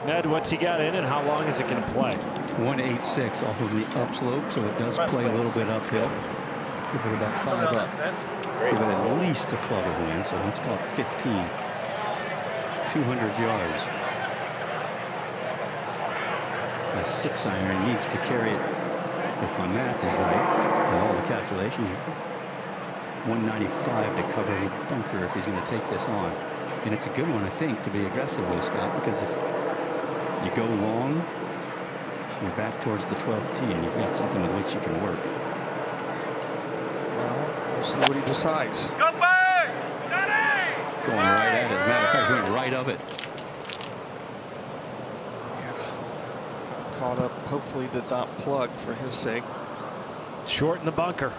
Ned, what's he got in and how long is it going to play? 186 off of the upslope, so it does play a little bit uphill. Give it about 5 up. Give it at least a club of wind, so let's call it 15. 200 yards. A 6-iron needs to carry it, if my math is right, with all the calculations. 195 to cover the bunker if he's going to take this on. And it's a good one, I think, to be aggressive with, Scott, because if you go long, you're back towards the 12th tee, and you've got something with which you can work. Well, we'll see what he decides. Going right at it. As a matter of fact, he went right of it. Caught up, hopefully did not plug for his sake. Short in the bunker.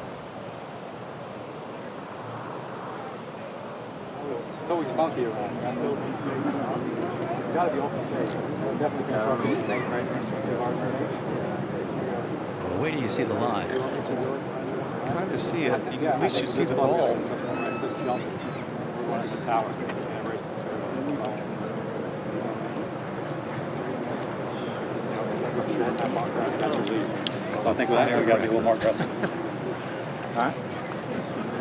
It's always funky around. It's got to be open space. Definitely things right next to the hard. Well, wait till you see the line. Kind of see it. At least you see the ball. So I think with that here we got to be a little more aggressive. All right.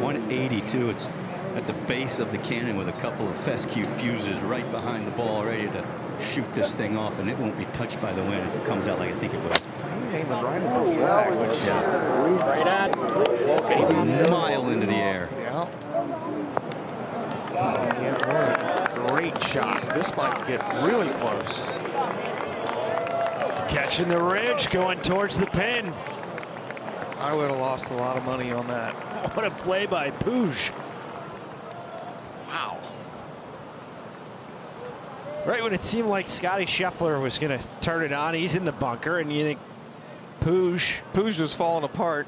182. It's at the base of the cannon with a couple of fescue fuses right behind the ball, ready to shoot this thing off, and it won't be touched by the wind if it comes out like I think it will. He's aiming right at the flag, which right at. Okay. A mile into the air. Yeah. Yeah, what a great shot. This might get really close. Catching the ridge, going towards the pin. I would have lost a lot of money on that. What a play by Puig. Wow. Right when it seemed like Scottie Scheffler was going to turn it on, he's in the bunker, and you think Puig was falling apart.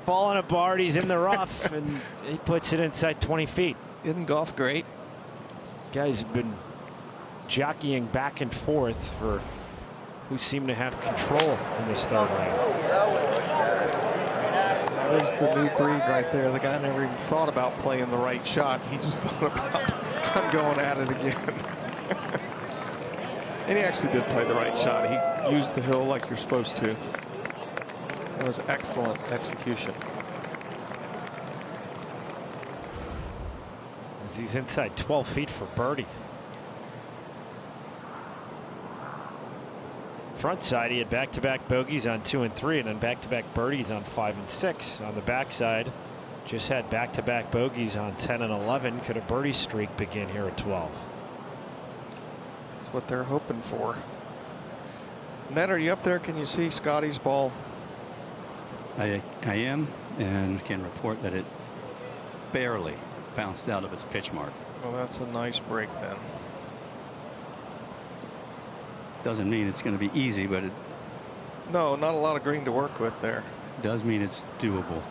He's in the rough, and he puts it inside 20 feet. Isn't golf great? Guys have been jockeying back and forth for who seem to have control in this third round. That is the new breed right there. The guy never even thought about playing the right shot. He just thought about, I'm going at it again. And he actually did play the right shot. He used the hill like you're supposed to. That was excellent execution. As he's inside 12 feet for birdie. Front side, he had back-to-back bogeys on 2 and 3, and then back-to-back birdies on 5 and 6. On the backside, just had back-to-back bogeys on 10 and 11. Could a birdie streak begin here at 12? That's what they're hoping for. Ned, are you up there? Can you see Scottie's ball? I am, and can report that it barely bounced out of its pitch mark. Well, that's a nice break then. Doesn't mean it's going to be easy, but it No, not a lot of green to work with there. does mean it's doable.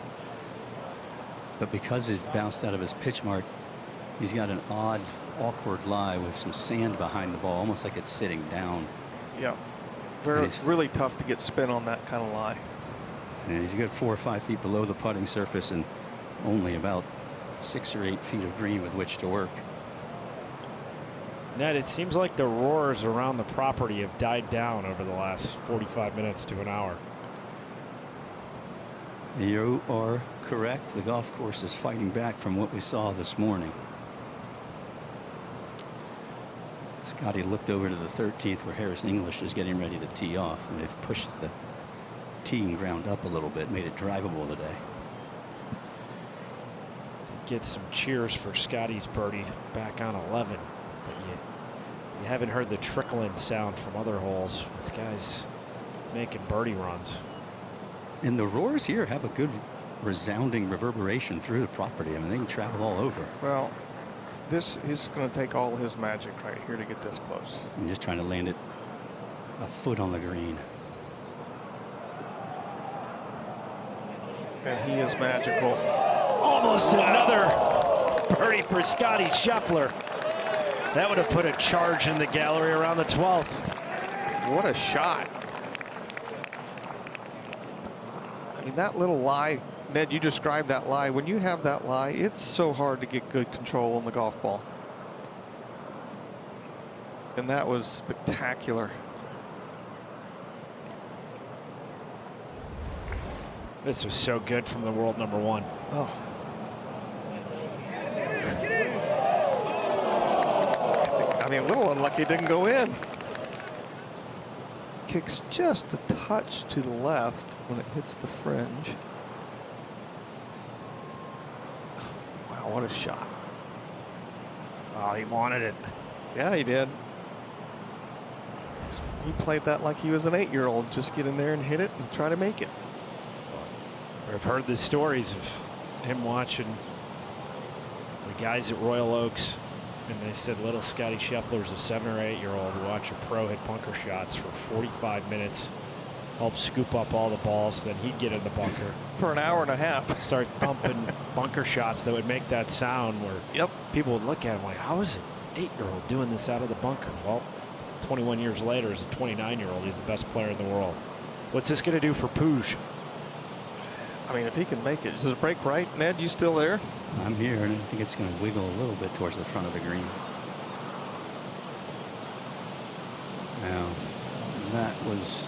But because it's bounced out of his pitch mark, he's got an odd, awkward lie with some sand behind the ball, almost like it's sitting down. Yeah, it's really tough to get spin on that kind of lie. And he's a good 4 or 5 feet below the putting surface and only about 6 or 8 feet of green with which to work. Ned, it seems like the roars around the property have died down over the last 45 minutes to an hour. You are correct. The golf course is fighting back from what we saw this morning. Scottie looked over to the 13th where Harris English is getting ready to tee off, and they've pushed the teeing ground up a little bit, made it drivable today. Did get some cheers for Scottie's birdie back on 11. But you haven't heard the trickling sound from other holes with guys making birdie runs. And the roars here have a good resounding reverberation through the property. I mean, they can travel all over. Well, this is going to take all his magic right here to get this close. I'm just trying to land it a foot on the green. And he is magical. Almost another birdie for Scottie Scheffler. That would have put a charge in the gallery around the 12th. What a shot. I mean, that little lie, Ned, you described that lie. When you have that lie, it's so hard to get good control on the golf ball. And that was spectacular. This was so good from the world number one. Oh. I mean, a little unlucky it didn't go in. Kicks just a touch to the left when it hits the fringe. Wow, what a shot. Oh, he wanted it. Yeah, he did. He played that like he was an 8-year-old. Just get in there and hit it and try to make it. I've heard the stories of him watching the guys at Royal Oaks, and they said little Scottie Scheffler's a 7 or 8-year-old who watched a pro hit bunker shots for 45 minutes, help scoop up all the balls, then he'd get in the bunker. For an hour and a half. Start thumping bunker shots that would make that sound where people would look at him like, how is an 8-year-old doing this out of the bunker? Well, 21 years later, as a 29-year-old, he's the best player in the world. What's this going to do for Puig? I mean, if he can make it. Does it break right? Ned, you still there? I'm here, and I think it's going to wiggle a little bit towards the front of the green. Now, that was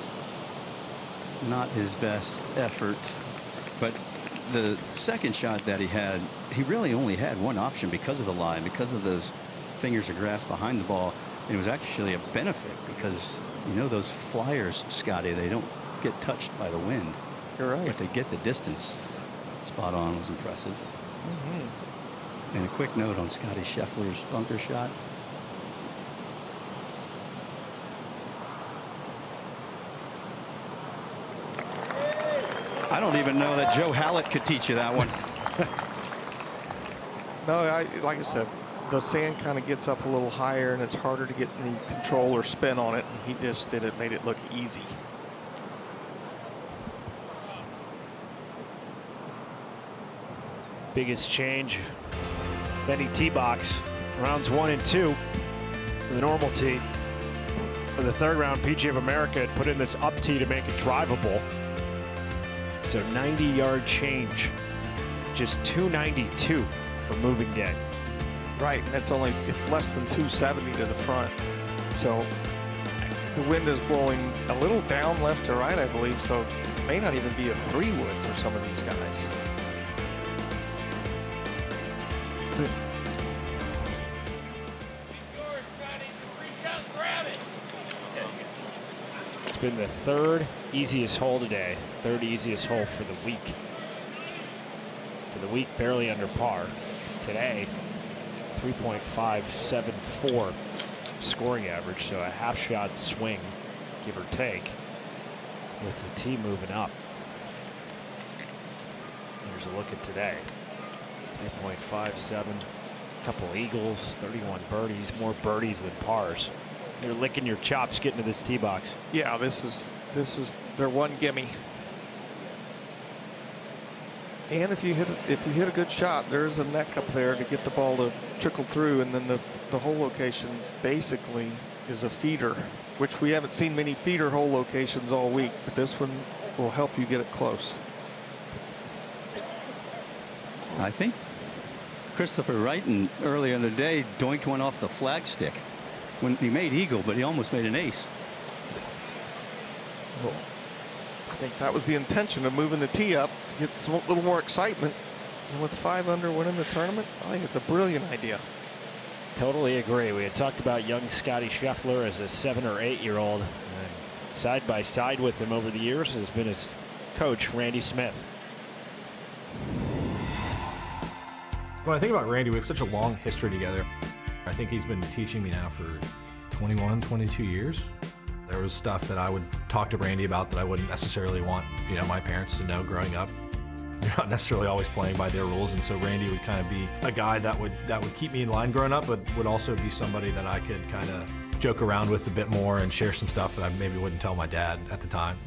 not his best effort, but the second shot that he had, he really only had one option because of the lie, because of those fingers of grass behind the ball. And it was actually a benefit because, you know, those flyers, Scottie, they don't get touched by the wind. You're right. But to get the distance spot on was impressive. And a quick note on Scottie Scheffler's bunker shot. I don't even know that Joe Hallett could teach you that one. No, like I said, the sand kind of gets up a little higher and it's harder to get any control or spin on it. And he just did it, made it look easy. Biggest change, Benny tee box, rounds 1 and 2, the normal tee. For the third round, PGA of America had put in this up tee to make it drivable. So 90-yard change, just 292 for moving day. Right, and it's less than 270 to the front. So the wind is blowing a little down left to right, I believe, so it may not even be a 3-wood for some of these guys. It's been the third easiest hole today, third easiest hole for the week. For the week, barely under par. Today, 3.574 scoring average, so a half shot swing, give or take, with the tee moving up. Here's a look at today. 3.57, couple eagles, 31 birdies, more birdies than pars. You're licking your chops getting to this tee box. Yeah, this is their one gimme. And if you hit a good shot, there's a neck up there to get the ball to trickle through, and then the hole location basically is a feeder, which we haven't seen many feeder hole locations all week, but this one will help you get it close. I think Christopher Wrighton earlier in the day doinked one off the flagstick when he made eagle, but he almost made an ace. Well, I think that was the intention of moving the tee up to get some little more excitement. And with 5 under winning the tournament, I think it's a brilliant idea. Totally agree. We had talked about young Scottie Scheffler as a 7 or 8-year-old. And side by side with him over the years has been his coach, Randy Smith. When I think about Randy, we have such a long history together. I think he's been teaching me now for 21, 22 years. There was stuff that I would talk to Randy about that I wouldn't necessarily want, my parents to know growing up. You're not necessarily always playing by their rules, and so Randy would kind of be a guy that would keep me in line growing up, but would also be somebody that I could kind of joke around with a bit more and share some stuff that I maybe wouldn't tell my dad at the time.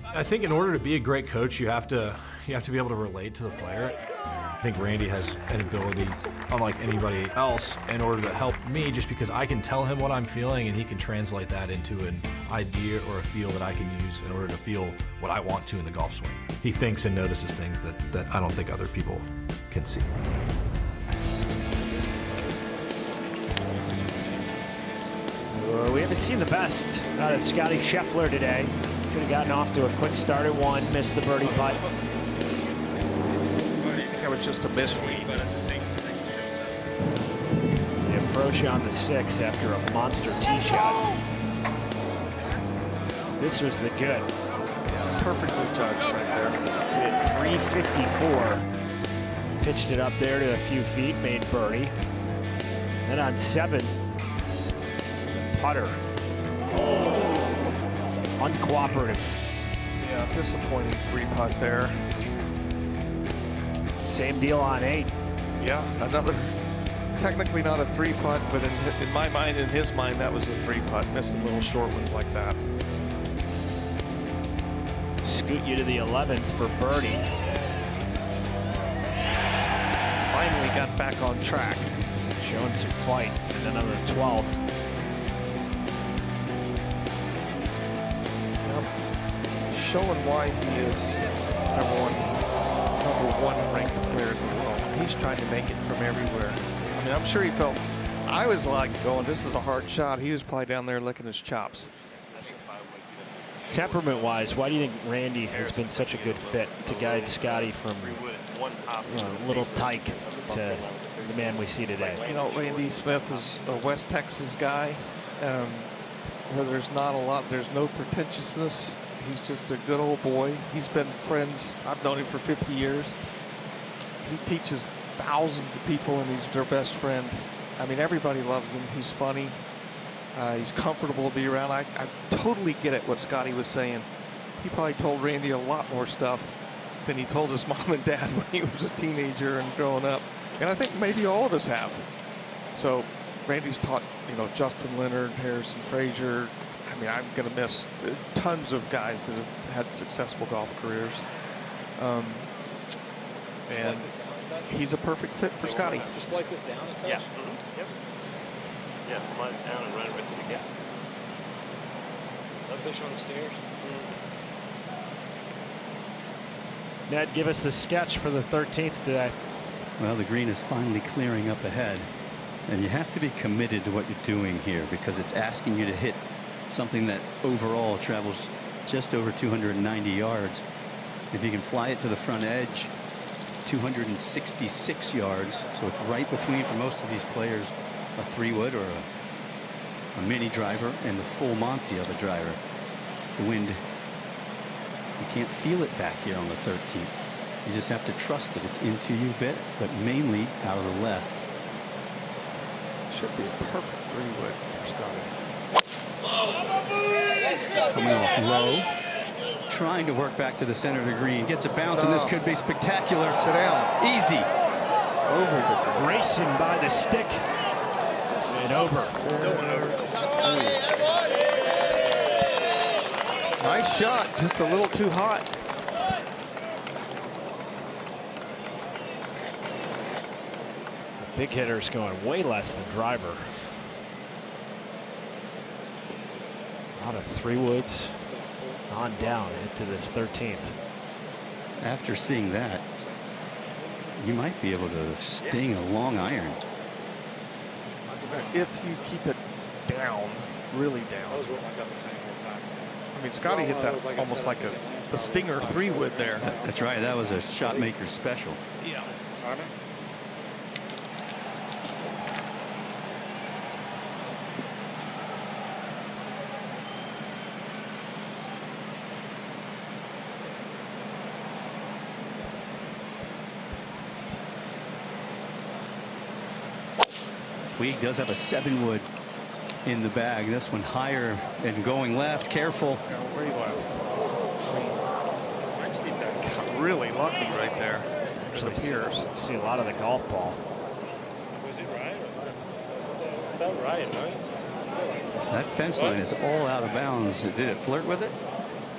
I think in order to be a great coach, you have to be able to relate to the player. I think Randy has an ability unlike anybody else in order to help me, just because I can tell him what I'm feeling and he can translate that into an idea or a feel that I can use in order to feel what I want to in the golf swing. He thinks and notices things that I don't think other people can see. We haven't seen the best out of Scottie Scheffler today. Could have gotten off to a quick start at 1, missed the birdie putt. That was just a misread. The approach on the 6 after a monster tee shot. This was the good. Yeah, perfectly judged right there. Hit 354. Pitched it up there to a few feet, made birdie. Then on 7, putter. Uncooperative. Yeah, disappointing 3-putt there. Same deal on 8. Yeah, another, technically not a 3-putt, but in my mind, in his mind, that was a 3-putt. Missing little short ones like that. Scoot you to the 11th for birdie. Finally got back on track. Showing some fight. And then on the 12th. Showing why he is number one ranked player in the world. He's trying to make it from everywhere. I mean, I'm sure he felt, I was like going, this is a hard shot. He was probably down there licking his chops. Temperament-wise, why do you think Randy has been such a good fit to guide Scottie from little tyke to the man we see today? You know, Randy Smith is a West Texas guy where there's not a lot, there's no pretentiousness. He's just a good old boy. He's been friends. I've known him for 50 years. He teaches thousands of people, and he's their best friend. I mean, everybody loves him. He's funny. He's comfortable to be around. I totally get it what Scottie was saying. He probably told Randy a lot more stuff than he told his mom and dad when he was a teenager and growing up. And I think maybe all of us have. So Randy's taught, you know, Justin Leonard, Harrison Frazier. I mean, I'm going to miss tons of guys that have had successful golf careers. And he's a perfect fit for Scottie. Just flight this down a touch? Yeah. Yep. Yeah, fly it down and run it right to the gap. No fish on the stairs. Ned, give us the sketch for the 13th today. Well, the green is finally clearing up ahead. And you have to be committed to what you're doing here, because it's asking you to hit something that overall travels just over 290 yards. If you can fly it to the front edge, 266 yards. So it's right between, for most of these players, a 3-wood or a mini driver and the full Monty of a driver. The wind, you can't feel it back here on the 13th. You just have to trust that it's into you a bit, but mainly out of the left. Should be a perfect 3-wood for Scottie. Coming off low, trying to work back to the center of the green, gets a bounce, and this could be spectacular. Sit down. Easy. Over the Racing by the stick and over. Nice shot, just a little too hot. The big hitter's going way less than driver. A lot of 3-woods on down into this 13th. After seeing that, you might be able to sting a long iron. If you keep it down, really down. That was what I got the same whole time. I mean, Scottie hit that almost like the Stinger 3-wood there. That's right. That was a shot maker special. Yeah. Puig does have a 7-wood in the bag. This one higher and going left. Careful. Way left. Got really lucky right there. It appears. See a lot of the golf ball. Was it right? Felt right, right? That fence line is all out of bounds. Did it flirt with it?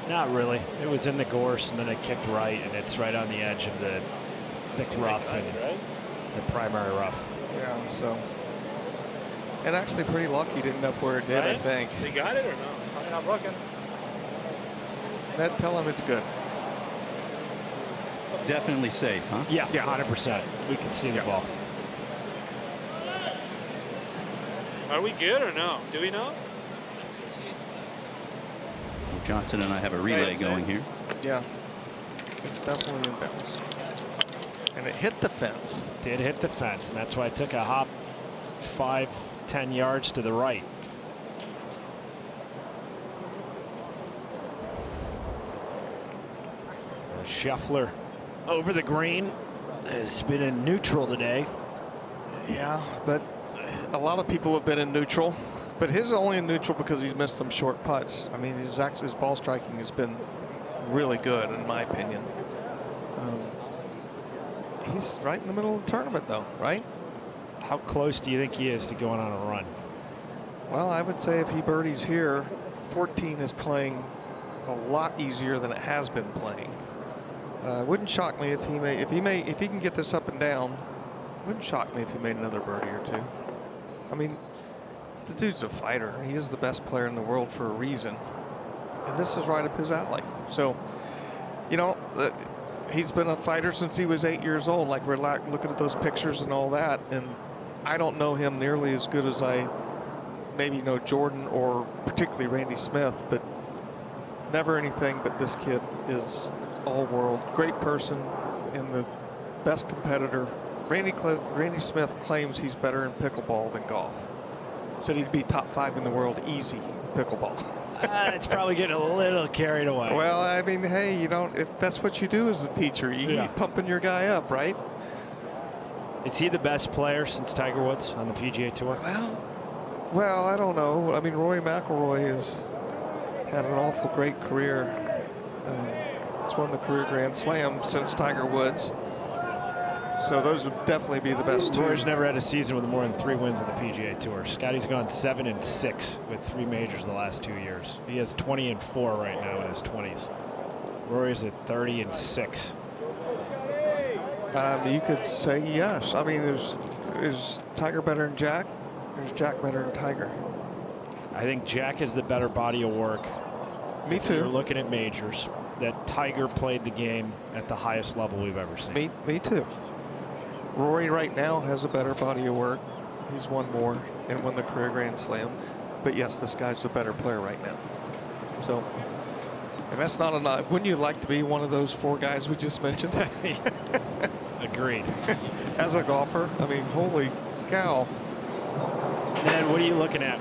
Not really. It was in the gorse, and then it kicked right, and it's right on the edge of the thick rough and the primary rough. Yeah, so. And actually pretty lucky to end up where it did, I think. They got it or no? I mean, I'm looking. That tell him it's good. Definitely safe, huh? Yeah, 100%. We can see the ball. Are we good or no? Do we know? Johnson and I have a relay going here. Yeah, it's definitely in bounds. And it hit the fence. Did hit the fence, and that's why I took a hop 5-10 yards to the right. Scheffler over the green has been in neutral today. Yeah, but a lot of people have been in neutral, but his is only in neutral because he's missed some short putts. I mean, his ball striking has been really good, in my opinion. He's right in the middle of the tournament, though, right? How close do you think he is to going on a run? Well, I would say if he birdies here, 14 is playing a lot easier than it has been playing. Wouldn't shock me if he can get this up and down. Wouldn't shock me if he made another birdie or two. I mean, the dude's a fighter. He is the best player in the world for a reason, and this is right up his alley. So, you know, he's been a fighter since he was 8 years old. Like, we're looking at those pictures and all that, and I don't know him nearly as good as I maybe know Jordan or particularly Randy Smith, but never anything but this kid is all world. Great person and the best competitor. Randy Smith claims he's better in pickleball than golf. Said he'd be top 5 in the world easy pickleball. It's probably getting a little carried away. Well, I mean, hey, you don't. If that's what you do as a teacher, you keep pumping your guy up, right? Is he the best player since Tiger Woods on the PGA Tour? Well, I don't know. I mean, Rory McIlroy has had an awful great career. He's won the career Grand Slam since Tiger Woods. So those would definitely be the best two. Rory's never had a season with more than 3 wins on the PGA Tour. Scottie's gone 7-6 with 3 majors the last 2 years. He has 20-4 right now in his 20s. Rory's at 30-6. You could say yes. I mean, is Tiger better than Jack? Or is Jack better than Tiger? I think Jack is the better body of work. Me too. You're looking at majors. That Tiger played the game at the highest level we've ever seen. Me too. Rory right now has a better body of work. He's won more and won the career Grand Slam. But yes, this guy's the better player right now. So, and that's not enough. Wouldn't you like to be one of those 4 guys we just mentioned? Agreed. As a golfer, I mean, holy cow. Ned, what are you looking at?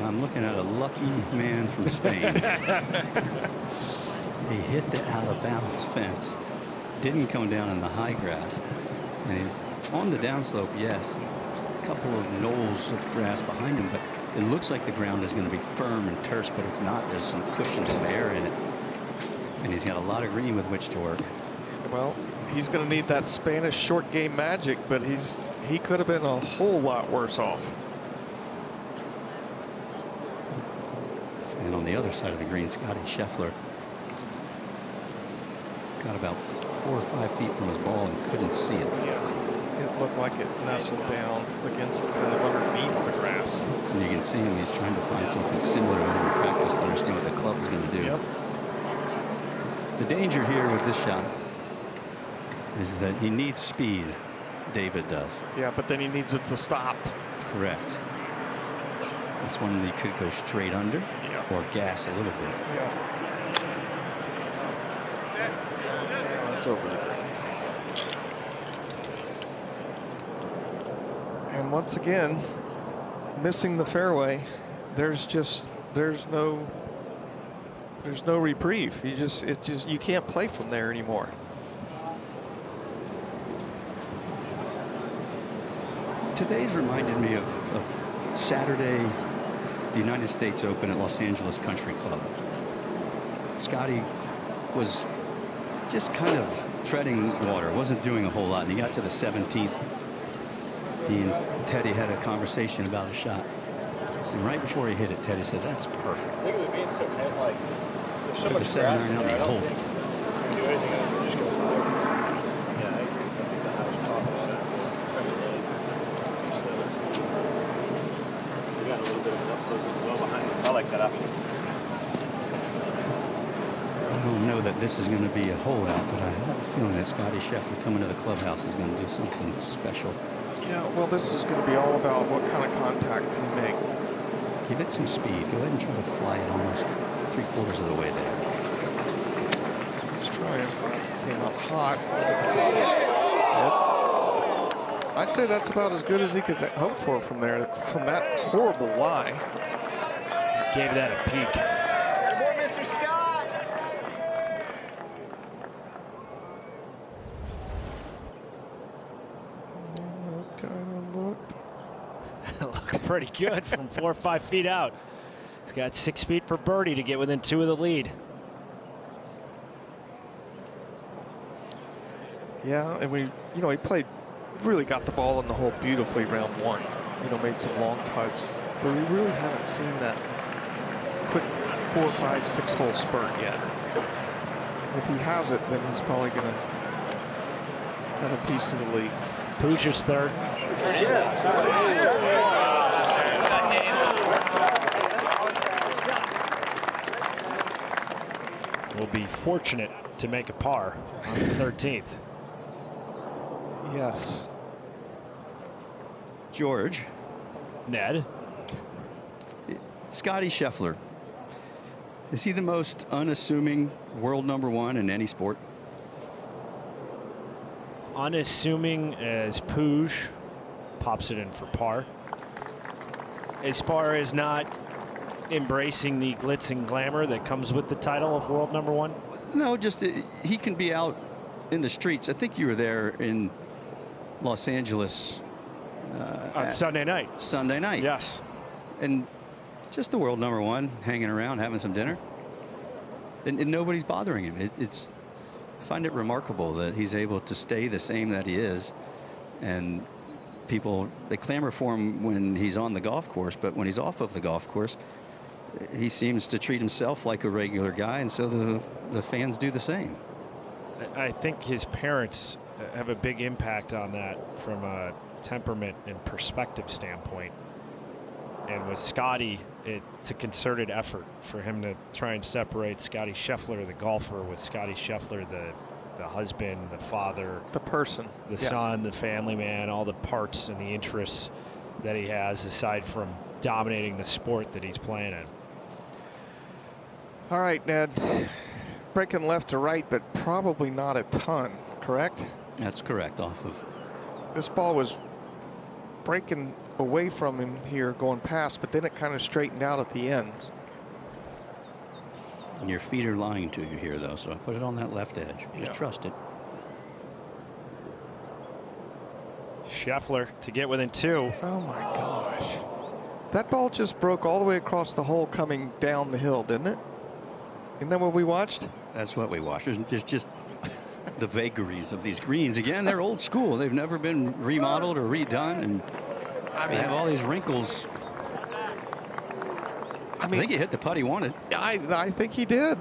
I'm looking at a lucky man from Spain. He hit the out of bounds fence. Didn't come down in the high grass. And he's on the downslope, yes. A couple of knolls of grass behind him, but it looks like the ground is going to be firm and terse, but it's not. There's some cushion, some air in it. And he's got a lot of green with which to work. Well, he's going to need that Spanish short game magic, but he could have been a whole lot worse off. And on the other side of the green, Scottie Scheffler got about 4 or 5 feet from his ball and couldn't see it. Yeah, it looked like it nestled down against kind of underneath the grass. And you can see him, he's trying to find something similar in practice to understand what the club is going to do. Yep. The danger here with this shot is that he needs speed. David does. Yeah, but then he needs it to stop. Correct. This one he could go straight under or gas a little bit. Yeah. It's over there. And once again, missing the fairway, there's no reprieve. You can't play from there anymore. Today's reminded me of Saturday, the United States Open at Los Angeles Country Club. Scottie was just kind of treading water, wasn't doing a whole lot, and he got to the 17th He and Teddy had a conversation about a shot. And right before he hit it, Teddy said, "That's perfect." I think it would be so like there's so Took a much 7 grass in iron out there. I and he don't hold it. think you can do anything else. Just go by. Yeah, I think the house probably we got a little bit of an up close as well behind us. I like that option. I don't know that this is going to be a hole out, but I have a feeling that Scottie Scheffler coming to the clubhouse is going to do something special. Yeah, well, this is going to be all about what kind of contact can you make. Give it some speed. Go ahead and try to fly it almost 3/4 of the way there. Let's try it. Came up hot. That's it. I'd say that's about as good as he could hope for from there, from that horrible lie. Gave that a peek. Good boy, Mr. Scott. Kind of looked. Looking pretty good from 4 or 5 feet out. He's got 6 feet for birdie to get within 2 of the lead. Yeah, and he played, really got the ball in the hole beautifully round 1. Made some long putts, but we really haven't seen that quick 4, 5, 6 hole spurt yet. If he has it, then he's probably going to have a piece of the lead. Puig is third. Will be fortunate to make a par on the 13th. Yes. George. Ned. Scottie Scheffler. Is he the most unassuming world #1 in any sport? Unassuming as Puig pops it in for par. As far as not embracing the glitz and glamour that comes with the title of world #1? No, just he can be out in the streets. I think you were there in Los Angeles on Sunday night. Sunday night. Yes. And just the world #1 hanging around having some dinner. And nobody's bothering him. I find it remarkable that he's able to stay the same that he is. And people, they clamor for him when he's on the golf course, but when he's off of the golf course, he seems to treat himself like a regular guy, and so the fans do the same. I think his parents have a big impact on that from a temperament and perspective standpoint. And with Scottie, it's a concerted effort for him to try and separate Scottie Scheffler, the golfer, with Scottie Scheffler, the husband, the father, the person, the son, the family man, all the parts and the interests that he has aside from dominating the sport that he's playing in. All right, Ned. Breaking left to right, but probably not a ton, correct? That's correct. Off of. This ball was breaking away from him here going past, but then it kind of straightened out at the end. And your feet are lying to you here, though, so I put it on that left edge. Just trust it. Scheffler to get within 2. Oh my gosh. That ball just broke all the way across the hole coming down the hill, didn't it? Isn't that what we watched? That's what we watched. There's just the vagaries of these greens. Again, they're old school. They've never been remodeled or redone, and they have all these wrinkles. I think he hit the putt he wanted. I think he did.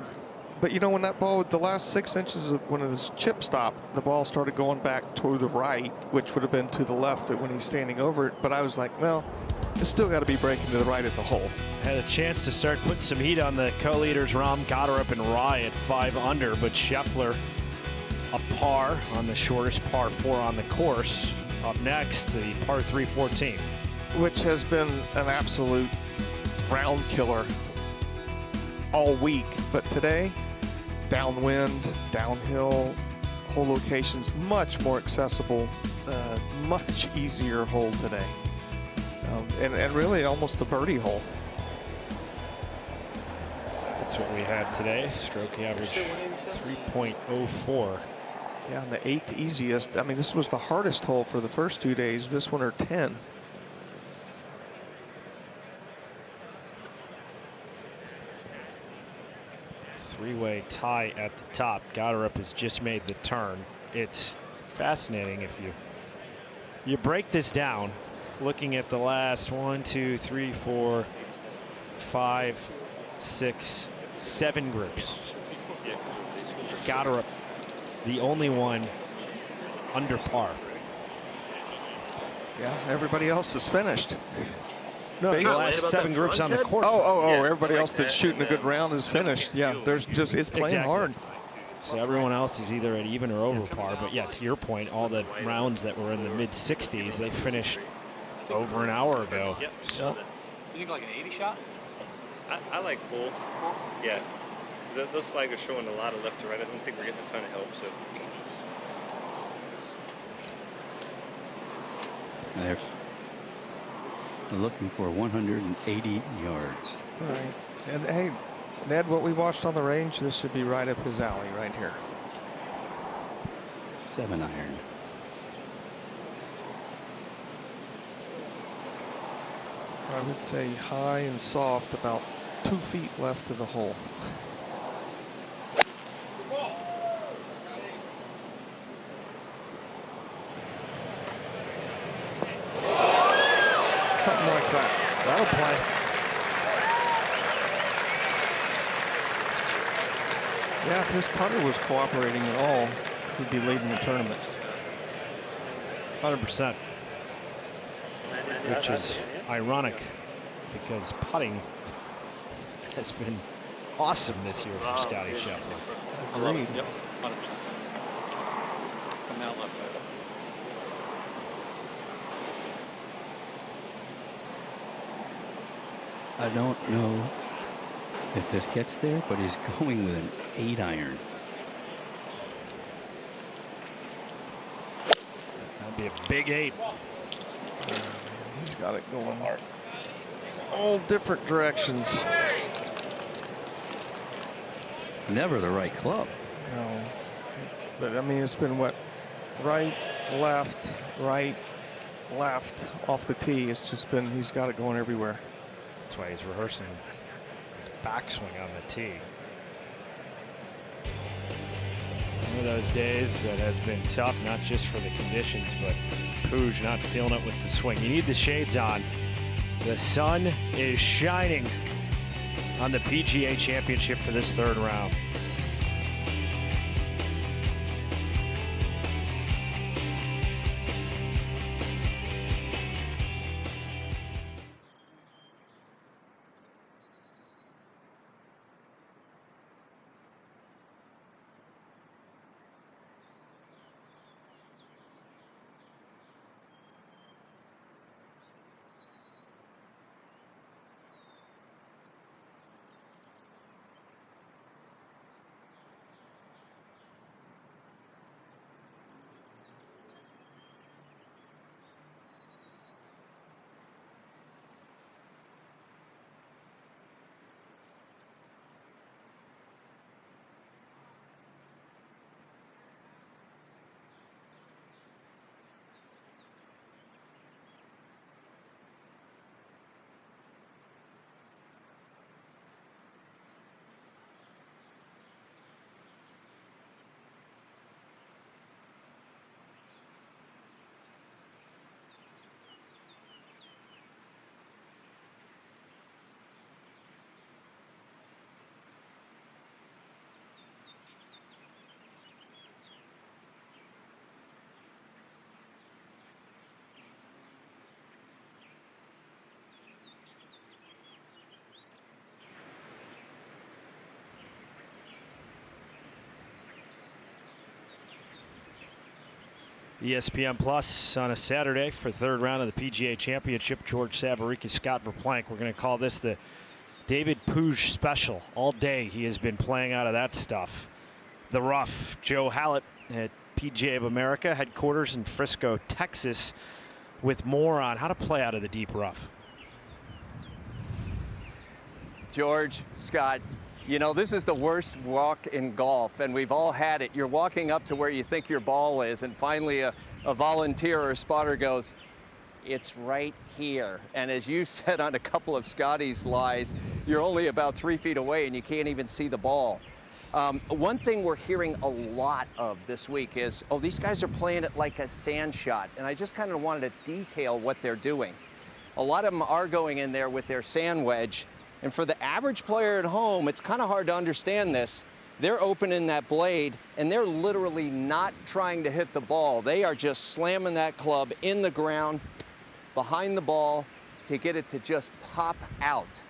But when that ball, the last 6 inches of when his chip stopped, the ball started going back to the right, which would have been to the left when he's standing over it. But I was like, well, it's still got to be breaking to the right at the hole. Had a chance to start putting some heat on the co-leaders, Rahm, Goddard, and Rye at 5 under, but Scheffler a par on the shortest par 4 on the course. Up next, the par 3 14th. Which has been an absolute round killer all week, but today, downwind, downhill, hole locations much more accessible, much easier hole today, and really almost a birdie hole. That's what we have today. Stroke average 3.04. Yeah, and the 8th easiest. I mean, this was the hardest hole for the first 2 days. This one are 10. Three-way tie at the top. Goddard has just made the turn. It's fascinating if you You break this down, looking at the last 1, 2, 3, 4, 5, 6, 7 groups. Goddard, the only one under par. Yeah, everybody else is finished. No, the last 7 groups on the course. Everybody else that's shooting a good round is finished. Yeah, there's just, it's playing hard. So everyone else is either at even or over par. But yeah, to your point, all the rounds that were in the mid 60s, they finished over an hour ago. Yep. So. You think like an 80 shot? I like full. Yeah. Those flags are showing a lot of left to right. I don't think we're getting a ton of help. So. They're looking for 180 yards. All right. And hey, Ned, what we watched on the range, this should be right up his alley right here. 7 iron. I would say high and soft, about 2 feet left to the hole. Something like that. That'll play. Yeah, if his putter was cooperating at all, he'd be leading the tournament. 100%. Which is ironic because putting has been awesome this year for Scottie Scheffler. Agreed. Yep, 100%. Coming out left. I don't know if this gets there, but he's going with an 8 iron. That'd be a big 8. He's got it going all different directions. Never the right club. No, but I mean, it's been what? Right, left, off the tee. It's just been, he's got it going everywhere. That's why he's rehearsing his backswing on the tee. One of those days that has been tough, not just for the conditions, but Puig not feeling it with the swing. You need the shades on. The sun is shining on the PGA Championship for this 3rd round. ESPN Plus on a Saturday for 3rd round of the PGA Championship. George Savaricki, Scott Verplank. We're going to call this the David Puig special. All day he has been playing out of that stuff. The rough. Joe Hallett at PGA of America headquarters in Frisco, Texas, with more on how to play out of the deep rough. George, Scott, you know, this is the worst walk in golf, and we've all had it. You're walking up to where you think your ball is, and finally a volunteer or a spotter goes, it's right here. And as you said on a couple of Scottie's lies, you're only about 3 feet away and you can't even see the ball. One thing we're hearing a lot of this week is, oh, these guys are playing it like a sand shot. And I just kind of wanted to detail what they're doing. A lot of them are going in there with their sand wedge. And for the average player at home, it's kind of hard to understand this. They're opening that blade, and they're literally not trying to hit the ball. They are just slamming that club in the ground, behind the ball, to get it to just pop out.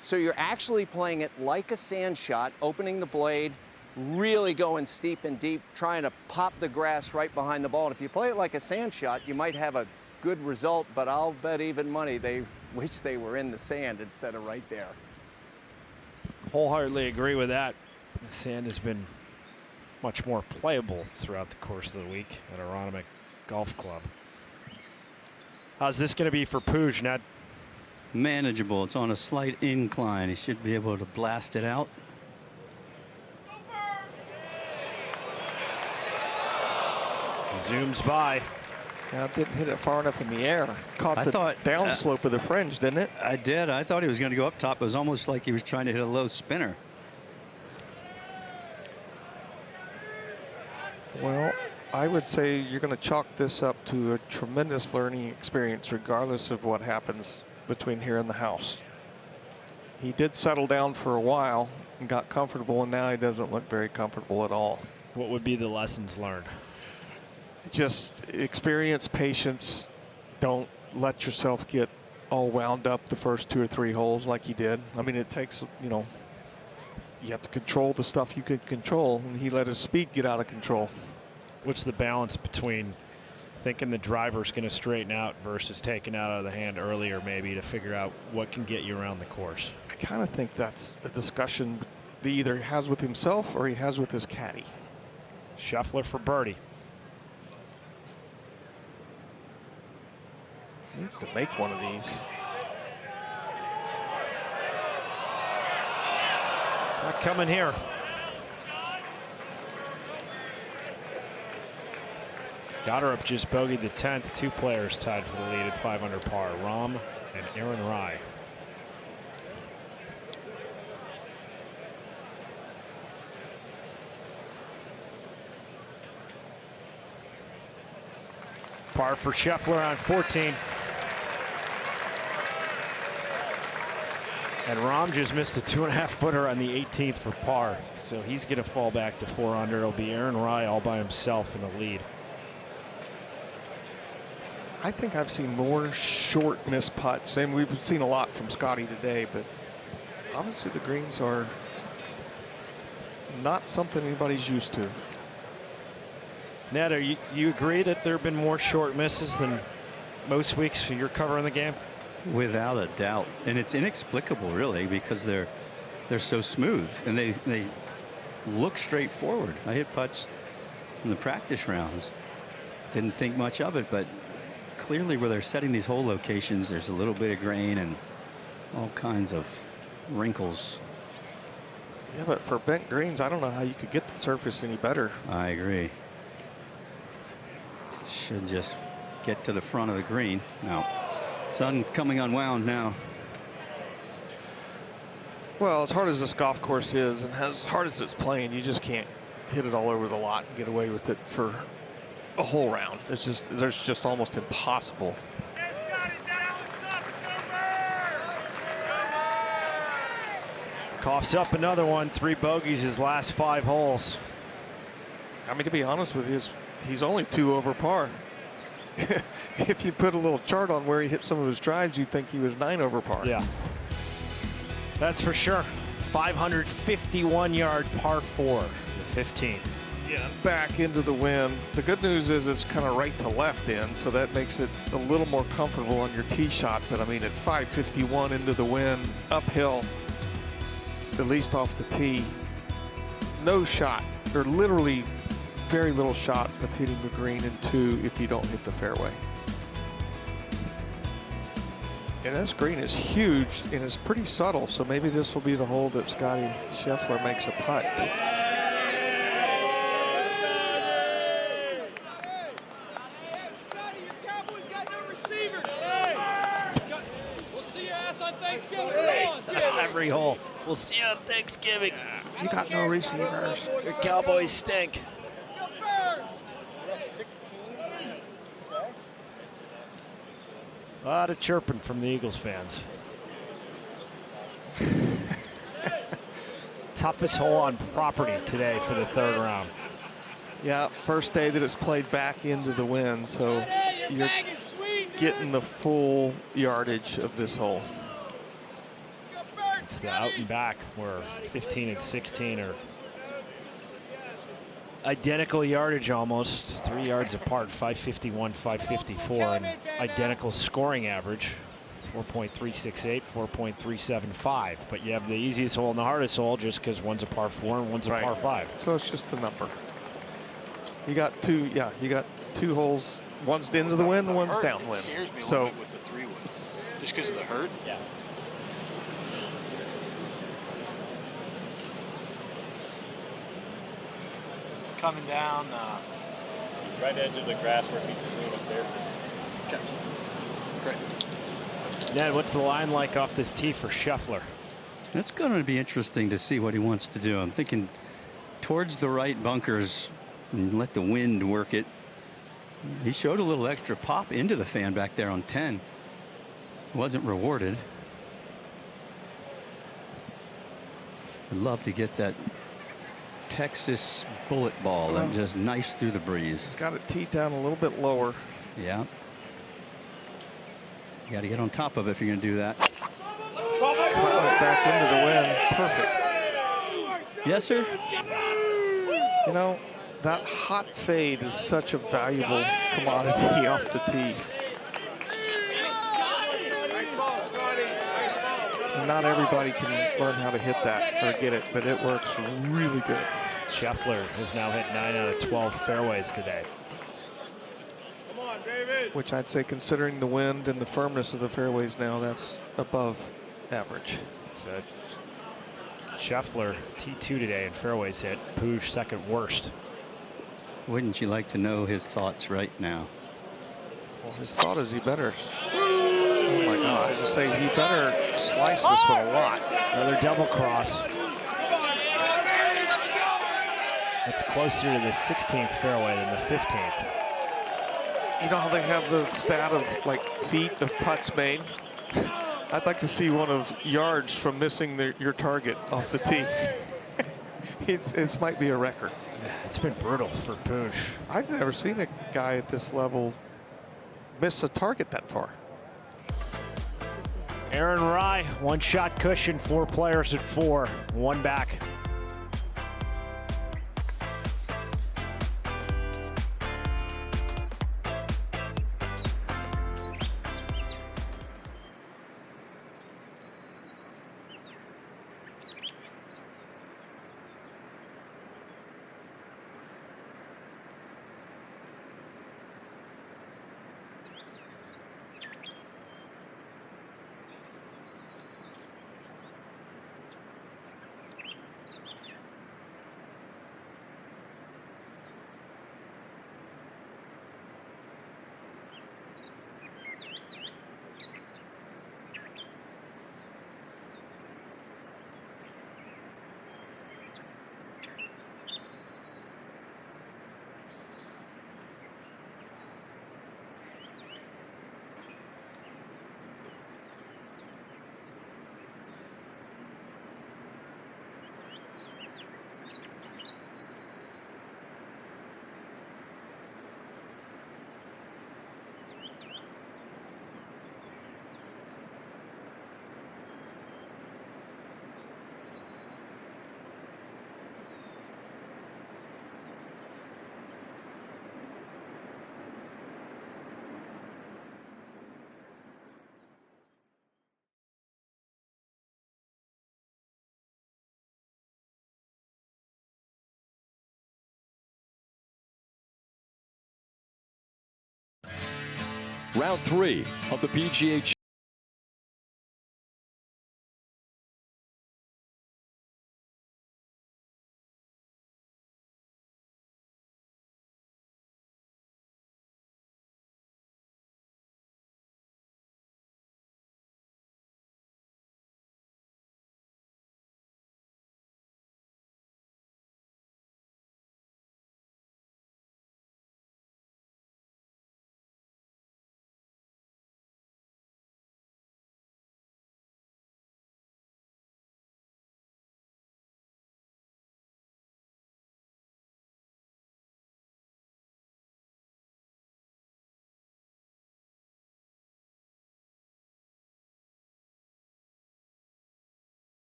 So you're actually playing it like a sand shot, opening the blade, really going steep and deep, trying to pop the grass right behind the ball. And if you play it like a sand shot, you might have a good result, but I'll bet even money they wish they were in the sand instead of right there. Wholeheartedly agree with that. The sand has been much more playable throughout the course of the week at Aronimink Golf Club. How's this going to be for Puig, Ned? Manageable. It's on a slight incline. He should be able to blast it out. Zooms by. Yeah, it didn't hit it far enough in the air. Caught I the thought, downslope of the fringe, didn't it? I did. I thought he was going to go up top. It was almost like he was trying to hit a low spinner. Well, I would say you're going to chalk this up to a tremendous learning experience, regardless of what happens between here and the house. He did settle down for a while and got comfortable, and now he doesn't look very comfortable at all. What would be the lessons learned? Just experience, patience. Don't let yourself get all wound up the first 2 or 3 holes like he did. I mean, it takes, you know, you have to control the stuff you can control, and he let his speed get out of control. What's the balance between thinking the driver's going to straighten out versus taking out of the hand earlier, maybe, to figure out what can get you around the course? I kind of think that's a discussion he either has with himself or he has with his caddy. Scheffler for birdie. Needs to make one of these. Not coming here. Goddard just bogeyed the 10th. 2 players tied for the lead at 5 under par. Rahm and Aaron Rai. Par for Scheffler on 14. And Rahm just missed a 2.5 footer on the 18th for par. So he's going to fall back to 4 under. It'll be Aaron Rai all by himself in the lead. I think I've seen more short missed putts, and we've seen a lot from Scottie today, but obviously the greens are not something anybody's used to. Ned, you agree that there have been more short misses than most weeks you're covering the game? Without a doubt. And it's inexplicable, really, because they're so smooth and they look straightforward. I hit putts in the practice rounds. Didn't think much of it, but clearly where they're setting these hole locations, there's a little bit of grain and all kinds of wrinkles. Yeah, but for bent greens, I don't know how you could get the surface any better. I agree. Should just get to the front of the green. No, it's coming unwound now. Well, as hard as this golf course is and as hard as it's playing, you just can't hit it all over the lot and get away with it for a whole round. It's just, there's just almost impossible. Coughs up another one. 3 bogeys his last 5 holes. I mean, to be honest with you, he's only 2 over par. If you put a little chart on where he hit some of his drives, you'd think he was 9 over par. Yeah, that's for sure. 551-yard par 4, the 15th. Yeah, back into the wind. The good news is it's kind of right to left in, so that makes it a little more comfortable on your tee shot. But I mean, at 551 into the wind, uphill, at least off the tee, no shot, or literally very little shot of hitting the green in 2 if you don't hit the fairway. And this green is huge and it's pretty subtle, so maybe this will be the hole that Scottie Scheffler makes a putt. every hole. We'll see you on Thanksgiving. You got no receivers. Your Cowboys stink. A lot of chirping from the Eagles fans. Toughest hole on property today for the third round. Yeah, first day that it's played back into the wind, so you're getting the full yardage of this hole. It's the out and back where 15 and 16 are identical yardage almost, 3 yards apart, 551, 554, and identical scoring average, 4.368, 4.375. But you have the easiest hole and the hardest hole just because one's a par 4 and one's a par 5. So it's just a number. You got two, you got 2 holes. One's into the wind, one's downwind. So with the 3-wood, just because of the hurt. Yeah. Coming down right edge of the grass where it meets the green up there. Great. Ned, what's the line like off this tee for Scheffler? It's going to be interesting to see what he wants to do. I'm thinking towards the right bunkers and let the wind work it. He showed a little extra pop into the fan back there on 10. Wasn't rewarded. I'd love to get that Texas bullet ball that just knifes through the breeze. He's got it teed down a little bit lower. Yeah. You got to get on top of it if you're going to do that. Cut it back into the wind. Perfect. Yes, sir. You know, that hot fade is such a valuable commodity off the tee. Not everybody can learn how to hit that or get it, but it works really good. Scheffler has now hit 9 out of 12 fairways today. Come on, David. Which I'd say, considering the wind and the firmness of the fairways now, that's above average. So Scheffler T2 today in fairways hit. Puig second worst. Wouldn't you like to know his thoughts right now? Well, his thought is he better. Oh my God! I would say he better slice this one a lot. Another double cross. It's closer to the 16th fairway than the 15th. You know how they have the stat of like feet of putts made? I'd like to see one of yards from missing your target off the tee. It might be a record. Yeah, it's been brutal for Puig. I've never seen a guy at this level miss a target that far. Aaron Rai, 1-shot cushion, 4 players at 4, 1 back. Round 3 of the PGA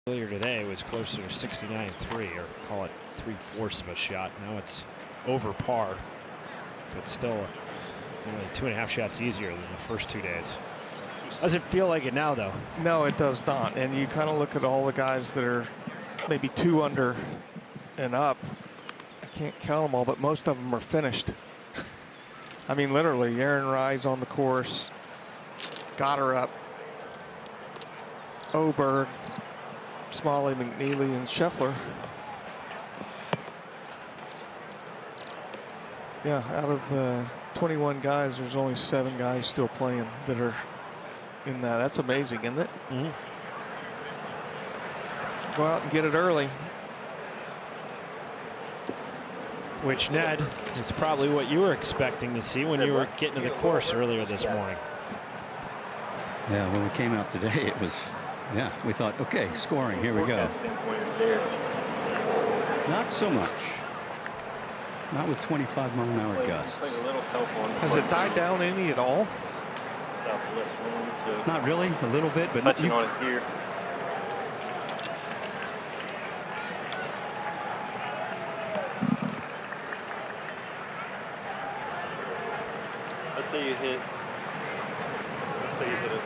Earlier today was closer to 69.3, or call it 3/4 of a shot. Now it's over par, but still only 2.5 shots easier than the first 2 days. Doesn't feel like it now, though. No, it does not. And you kind of look at all the guys that are maybe 2 under and up. I can't count them all, but most of them are finished. I mean, literally, Aaron Rise on the course, got her up. Oberg, Smalley, McNeely, and Scheffler. Yeah, out of 21 guys, there's only 7 guys still playing that are in that. That's amazing, isn't it? Mm-hmm. Go out and get it early. Which, Ned, is probably what you were expecting to see when you were getting to the course earlier this morning. Yeah, when we came out today, it was, yeah, we thought, okay, scoring, here we go. Not so much. Not with 25-mile-an-hour gusts. Has it died down any at all? Not really, a little bit, but touching on it here. Let's say you hit. Let's say you hit it.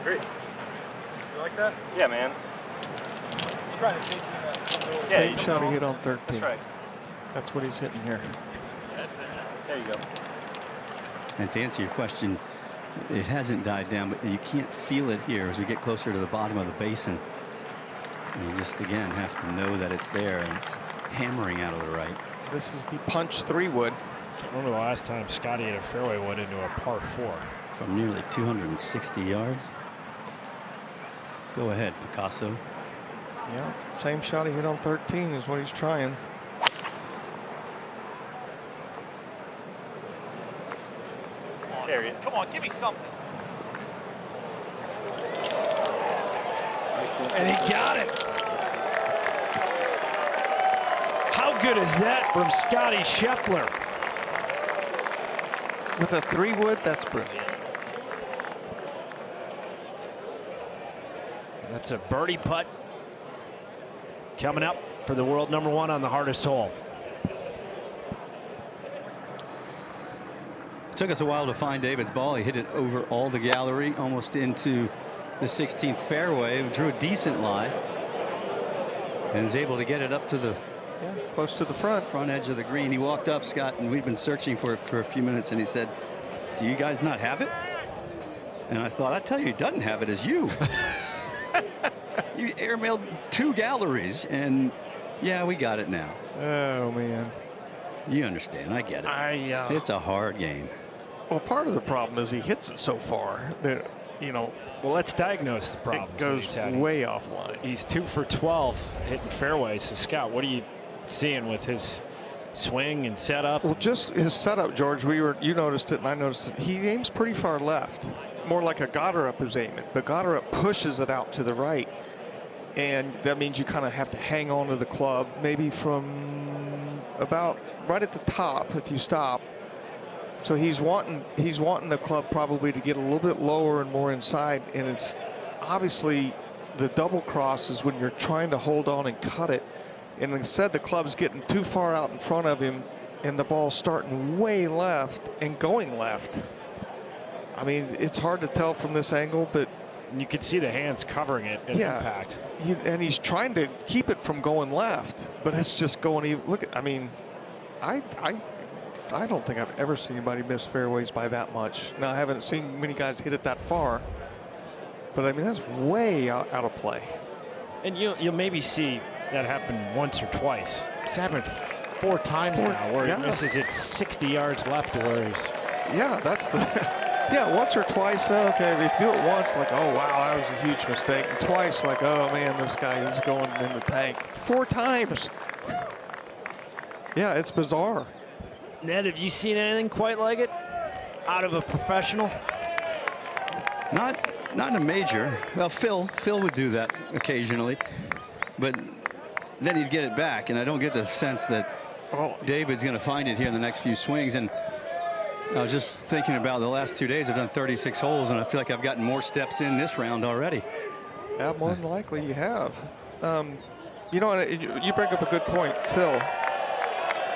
Great. You like that? Yeah, man. Just trying to chase that. Same shot he hit on 13. That's right. That's what he's hitting here. That's it. There you go. And to answer your question, it hasn't died down, but you can't feel it here as we get closer to the bottom of the basin. You just, again, have to know that it's there, and it's hammering out of the right. This is the punch 3-wood. Can't remember the last time Scottie hit a fairway wood into a par 4. From nearly 260 yards. Go ahead, Picasso. Yeah, same shot he hit on 13 is what he's trying. Come on, give me something. And he got it. How good is that from Scottie Scheffler? With a 3-wood, that's brilliant. That's a birdie putt coming up for the world #1 on the hardest hole. It took us a while to find David's ball. He hit it over all the gallery, almost into the 16th fairway. Drew a decent lie, and is able to get it up to the close to the front edge of the green. He walked up, Scott, and we'd been searching for it for a few minutes, and he said, "Do you guys not have it?" And I thought, I tell you, he doesn't have it, as you. You airmailed 2 galleries, and yeah, we got it now. Oh man, you understand? I get it. It's a hard game. Well, part of the problem is he hits it so far that, you know. Well, let's diagnose the problem. It goes way offline. He's 2 for 12 hitting fairways. So Scott, what are you seeing with his swing and setup? Well, just his setup, George. You noticed it, and I noticed it. He aims pretty far left, more like a Gotterup is aiming, but Gotterup pushes it out to the right, and that means you kind of have to hang on to the club, maybe from about right at the top if you stop. So he's wanting the club probably to get a little bit lower and more inside, and it's obviously the double cross is when you're trying to hold on and cut it, and instead the club's getting too far out in front of him, and the ball's starting way left and going left. I mean, it's hard to tell from this angle, but you can see the hands covering it at impact. And he's trying to keep it from going left, but it's just going. Look at, I mean, I don't think I've ever seen anybody miss fairways by that much. Now, I haven't seen many guys hit it that far, but I mean, that's way out of play. And you'll maybe see that happen once or twice. It's happened 4 times now where he misses it 60 yards left to where he's. Yeah, that's the. Yeah, once or twice, okay. If you do it once, like, oh, wow, that was a huge mistake. And twice, like, oh, man, this guy, he's going in the tank. 4 times. Yeah, it's bizarre. Ned, have you seen anything quite like it out of a professional? Not a major. Well, Phil would do that occasionally, but then he'd get it back, and I don't get the sense that David's going to find it here in the next few swings. And I was just thinking about the last 2 days. I've done 36 holes, and I feel like I've gotten more steps in this round already. Yeah, more than likely you have. You know, you bring up a good point, Phil.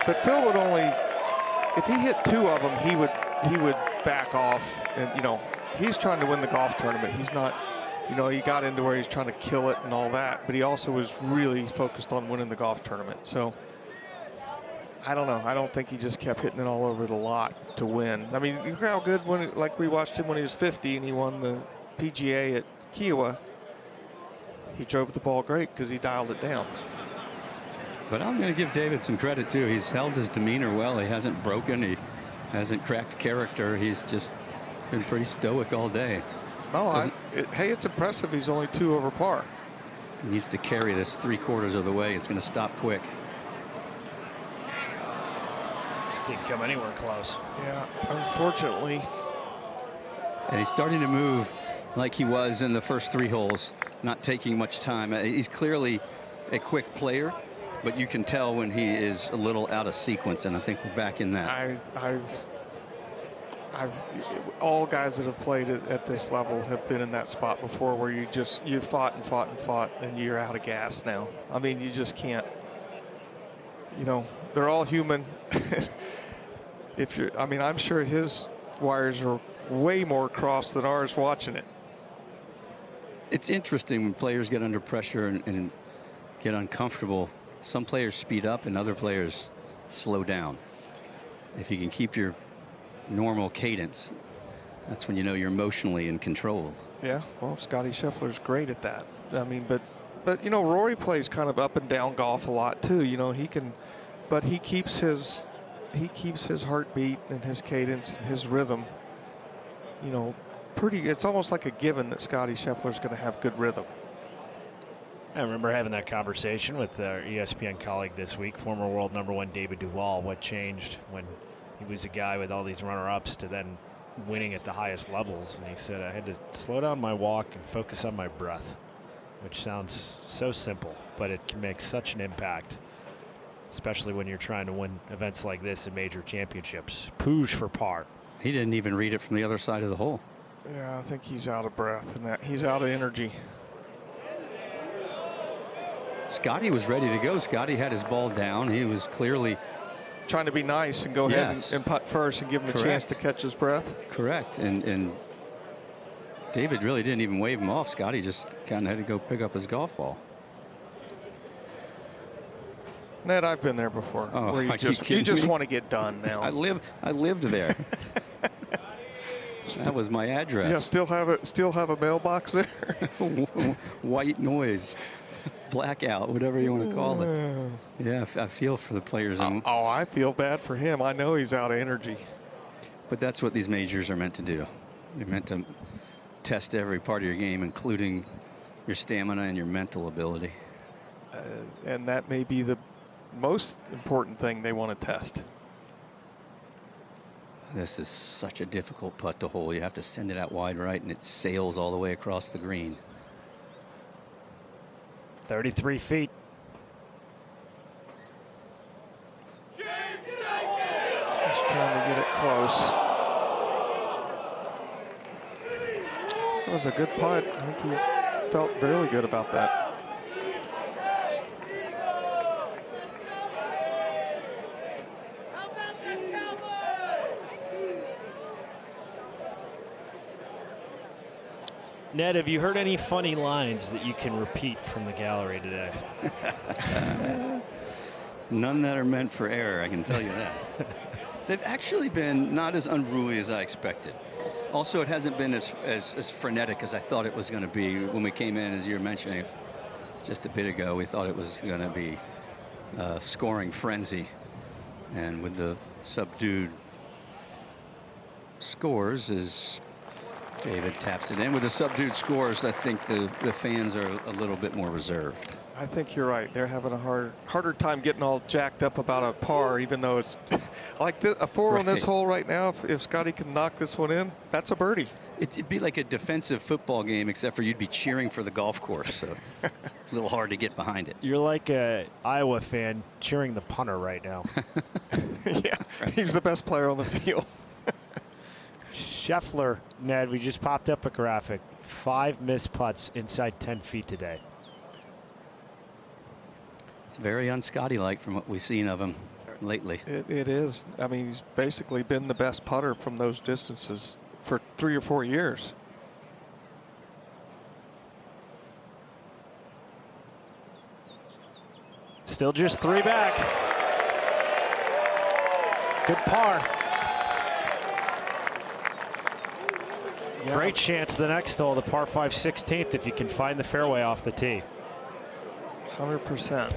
But Phil would only, if he hit 2 of them, he would back off. And you know, he's trying to win the golf tournament. He's not, you know, he got into where he's trying to kill it and all that, but he also was really focused on winning the golf tournament. So I don't know. I don't think he just kept hitting it all over the lot to win. I mean, look how good like we watched him when he was 50 and he won the PGA at Kiowa. He drove the ball great because he dialed it down. But I'm going to give David some credit too. He's held his demeanor well. He hasn't broken. He hasn't cracked character. He's just been pretty stoic all day. No, hey, it's impressive. He's only 2 over par. He needs to carry this 3/4 of the way. It's going to stop quick. Didn't come anywhere close. Yeah, unfortunately. And he's starting to move like he was in the first 3 holes, not taking much time. He's clearly a quick player, but you can tell when he is a little out of sequence, and I think we're back in that. All guys that have played at this level have been in that spot before, where you fought and fought and fought, and you're out of gas now. I mean, you just can't. You know, they're all human. I mean, I'm sure his wires are way more crossed than ours watching it. It's interesting when players get under pressure and get uncomfortable. Some players speed up and other players slow down. If you can keep your normal cadence, that's when you know you're emotionally in control. Yeah, well, Scottie Scheffler's great at that. I mean, but you know, Rory plays kind of up and down golf a lot too. You know, he can, but he keeps his heartbeat and his cadence and his rhythm. You know, it's almost like a given that Scottie Scheffler's going to have good rhythm. I remember having that conversation with our ESPN colleague this week, former world #1 David Duval. What changed when he was a guy with all these runner-ups to then winning at the highest levels? And he said, I had to slow down my walk and focus on my breath, which sounds so simple, but it can make such an impact, especially when you're trying to win events like this in major championships. Puig for par. He didn't even read it from the other side of the hole. Yeah, I think he's out of breath and that he's out of energy. Scottie was ready to go. Scottie had his ball down. He was clearly trying to be nice and go ahead and putt first and give him a chance to catch his breath. Correct. And David really didn't even wave him off. Scottie just kind of had to go pick up his golf ball. Ned, I've been there before. Oh, where you just want to get done now. I lived there. That was my address. Yeah, still have a mailbox there. White noise, blackout, whatever you want to call it. Yeah, I feel for the players. Oh, I feel bad for him. I know he's out of energy. But that's what these majors are meant to do. They're meant to test every part of your game, including your stamina and your mental ability. And that may be the most important thing they want to test. This is such a difficult putt to hole. You have to send it out wide right, and it sails all the way across the green. 33 feet. Just trying to get it close. That was a good putt. I think he felt really good about that. Ned, have you heard any funny lines that you can repeat from the gallery today? None that are meant for error, I can tell you that. They've actually been not as unruly as I expected. Also, it hasn't been as frenetic as I thought it was going to be when we came in, as you were mentioning just a bit ago. We thought it was going to be a scoring frenzy. And with the subdued scores, as David taps it in with the subdued scores, I think the fans are a little bit more reserved. I think you're right. They're having a harder time getting all jacked up about a par, even though it's like a 4 on this hole right now. If Scottie can knock this one in, that's a birdie. It'd be like a defensive football game, except for you'd be cheering for the golf course. So it's a little hard to get behind it. You're like a Iowa fan cheering the punter right now. Yeah, he's the best player on the field. Scheffler, Ned, we just popped up a graphic. 5 missed putts inside 10 feet today. It's very un-Scottie-like from what we've seen of him lately. It is. I mean, he's basically been the best putter from those distances for 3 or 4 years. Still just 3 back. Good par. Yeah. Great chance the next hole, the par 5 16th, if you can find the fairway off the tee. 100%.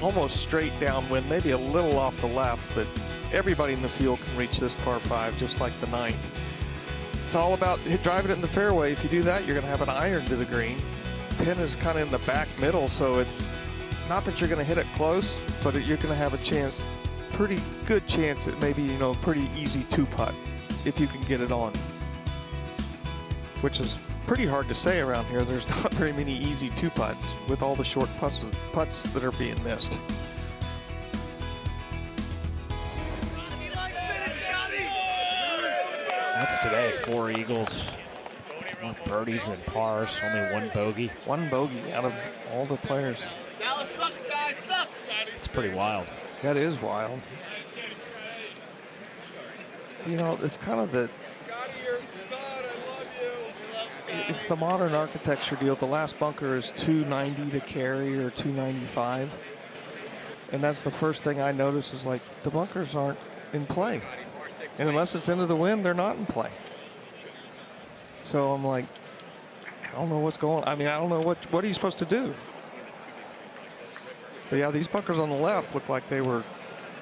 Almost straight downwind, maybe a little off the left, but everybody in the field can reach this par 5, just like the 9th. It's all about driving it in the fairway. If you do that, you're going to have an iron to the green. Pin is kind of in the back middle, so it's not that you're going to hit it close, but you're going to have a chance, pretty good chance at maybe, you know, pretty easy 2-putt if you can get it on, which is pretty hard to say around here. There's not very many easy 2-putts with all the short putts that are being missed. That's today. 4 eagles, 1 birdies and pars, only 1 bogey. 1 bogey out of all the players. Dallas sucks, guys, sucks. It's pretty wild. That is wild. You know, it's kind of the it's the modern architecture deal. The last bunker is 290 to carry or 295. And that's the first thing I notice is like the bunkers aren't in play. And unless it's into the wind, they're not in play. So I'm like, I don't know what's going on. I mean, I don't know what are you supposed to do? But yeah, these bunkers on the left look like they were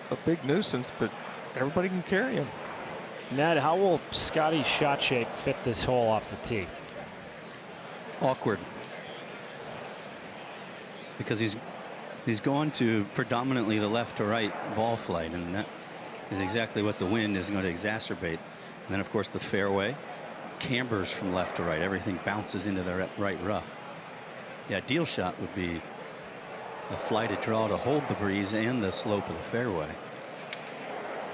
a big nuisance, but everybody can carry them. Ned, how will Scottie's shot shape fit this hole off the tee? Awkward, because he's going to predominantly the left to right ball flight, and that is exactly what the wind is going to exacerbate. And then of course the fairway cambers from left to right. Everything bounces into the right rough. The ideal shot would be a flighted draw to hold the breeze and the slope of the fairway.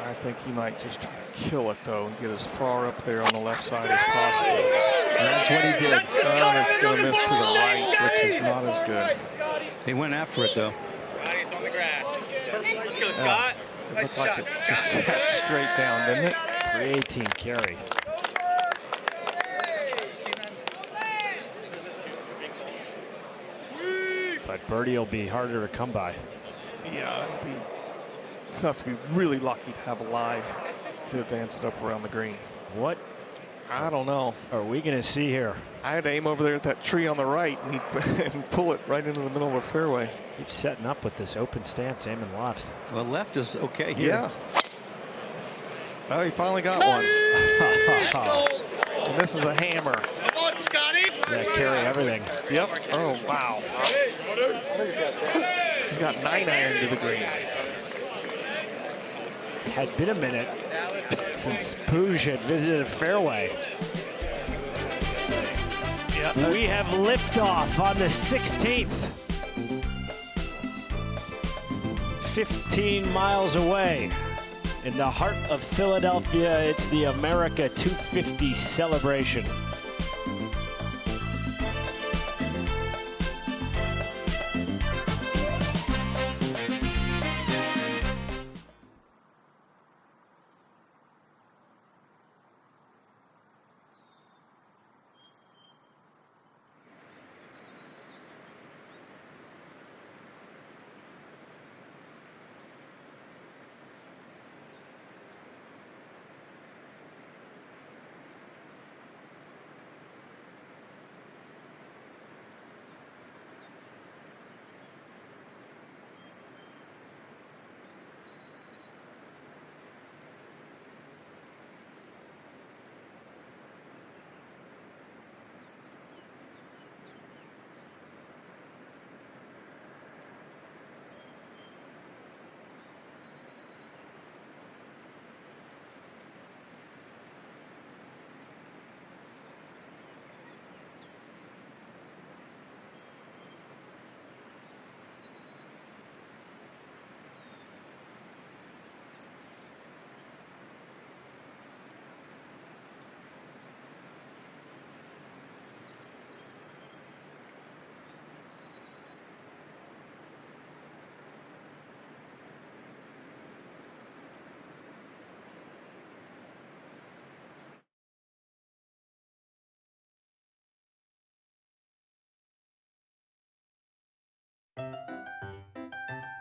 I think he might just try to kill it though and get as far up there on the left side as possible. That's what he did. It's going to miss to the right, which is not as good. He went after it though. It's on the grass. Let's go, Scott. It looked like it just sat straight down, didn't it? 318 carry. But birdie will be harder to come by. Yeah, it's have to be really lucky to have a lie to advance it up around the green. What? I don't know. Are we going to see here? I had to aim over there at that tree on the right and pull it right into the middle of the fairway. Keep setting up with this open stance, aiming left. Well, left is okay here. Yeah. Oh, he finally got one. And this is a hammer. Come on, Scottie. Yeah, carry everything. Yep. Oh, wow. He's got 9-iron to the green. Had been a minute since Puig had visited a fairway. Yeah. We have liftoff on the 16th. 15 miles away. In the heart of Philadelphia, it's the America 250 celebration.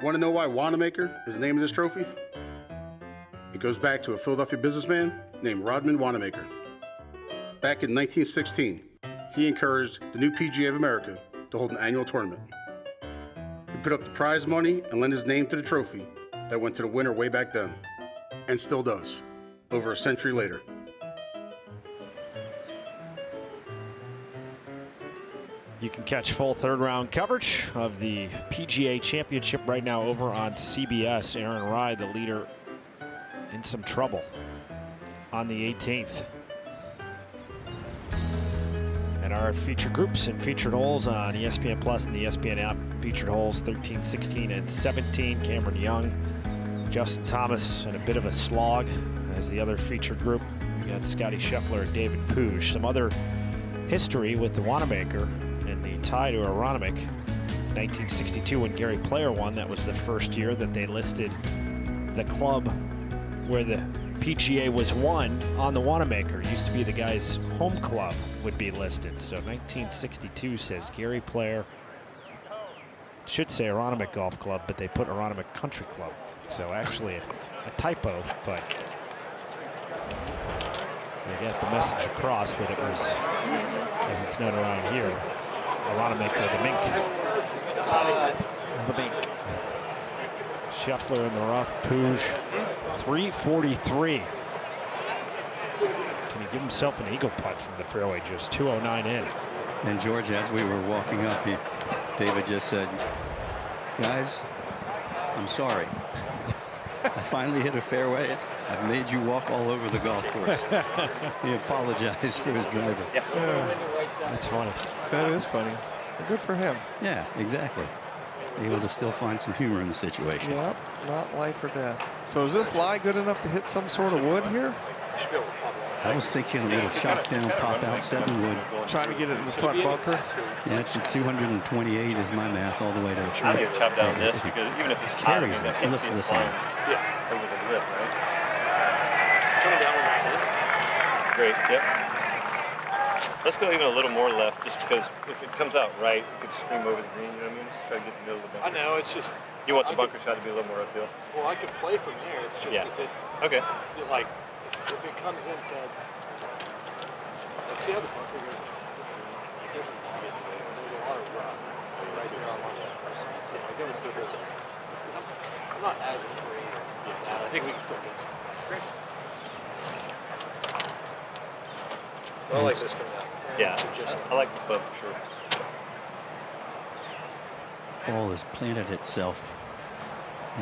Want to know why Wanamaker is the name of this trophy? It goes back to a Philadelphia businessman named Rodman Wanamaker. Back in 1916, he encouraged the new PGA of America to hold an annual tournament. He put up the prize money and lent his name to the trophy that went to the winner way back then, and still does, over a century later. You can catch full third-round coverage of the PGA Championship right now over on CBS. Aaron Rai, the leader, in some trouble on the 18th. And our feature groups and featured holes on ESPN Plus and the ESPN app. Featured holes 13, 16, and 17. Cameron Young, Justin Thomas, and a bit of a slog as the other featured group. We got Scottie Scheffler and David Puig. Some other history with the Wanamaker and the tie to Aronimink. 1962 when Gary Player won, that was the first year that they listed the club where the PGA was won on the Wanamaker. It used to be the guy's home club would be listed. So 1962 says Gary Player. Should say Aronimink Golf Club, but they put Aronimink Country Club. So actually a typo, but they got the message across that it was, as it's known around here, Aronimink or the Mink. The Mink. Scheffler in the rough. Puig, 343. Can he give himself an eagle putt from the fairway? Just 209 in. And George, as we were walking up, David just said, guys, I'm sorry. I finally hit a fairway. I've made you walk all over the golf course. He apologized for his driver. That's funny. That is funny. Well, good for him. Yeah, exactly. Able to still find some humor in the situation. Yep, not life or death. So is this lie good enough to hit some sort of wood here? I was thinking a little chop down, pop out 7 wood. Trying to get it in the front bunker? Yeah, it's a 228 is my math all the way to the I think chop down this because even if it's carries it. Listen to this line. Yeah, over the lip, right? Coming down with my head. Great, yep. Let's go even a little more left just because if it comes out right, it could scream over the green, you know what I mean? Try to get the middle of the bunker. I know, it's just... You want the bunker shot to be a little more uphill? Well, I could play from there. It's just if it... Okay. Like, if it comes into... Like, see how the bunker goes? There's a lot of rough right there along that first side. So I gotta go there. Because I'm not as afraid of that. I think we can still get some. Great. Well, I like this coming out. Yeah, I like the club for sure. Ball has planted itself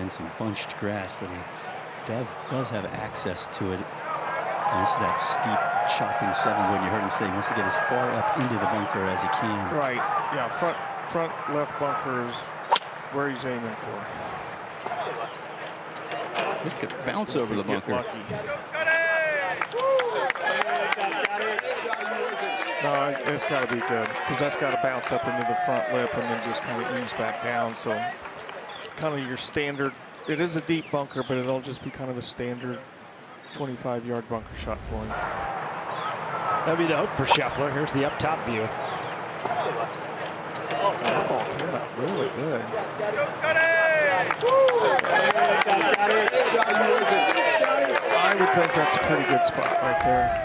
in some bunched grass, but he does have access to it. And it's that steep, chopping 7 wood. You heard him say he wants to get as far up into the bunker as he can. Right. Yeah, front left bunker is where he's aiming for. This could bounce over the bunker. No, it's got to be good because that's got to bounce up into the front lip and then just kind of ease back down. So kind of your standard. It is a deep bunker, but it'll just be kind of a standard 25-yard bunker shot for him. That'd be the hope for Scheffler. Here's the up top view. Oh, that ball came out really good. I would think that's a pretty good spot right there.